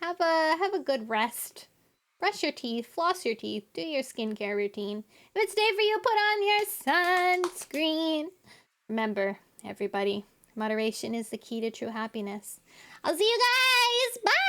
Have a good rest. Brush your teeth, floss your teeth, do your skincare routine. If it's day for you, put on your sunscreen. Remember, everybody, moderation is the key to true happiness. I'll see you guys. Bye!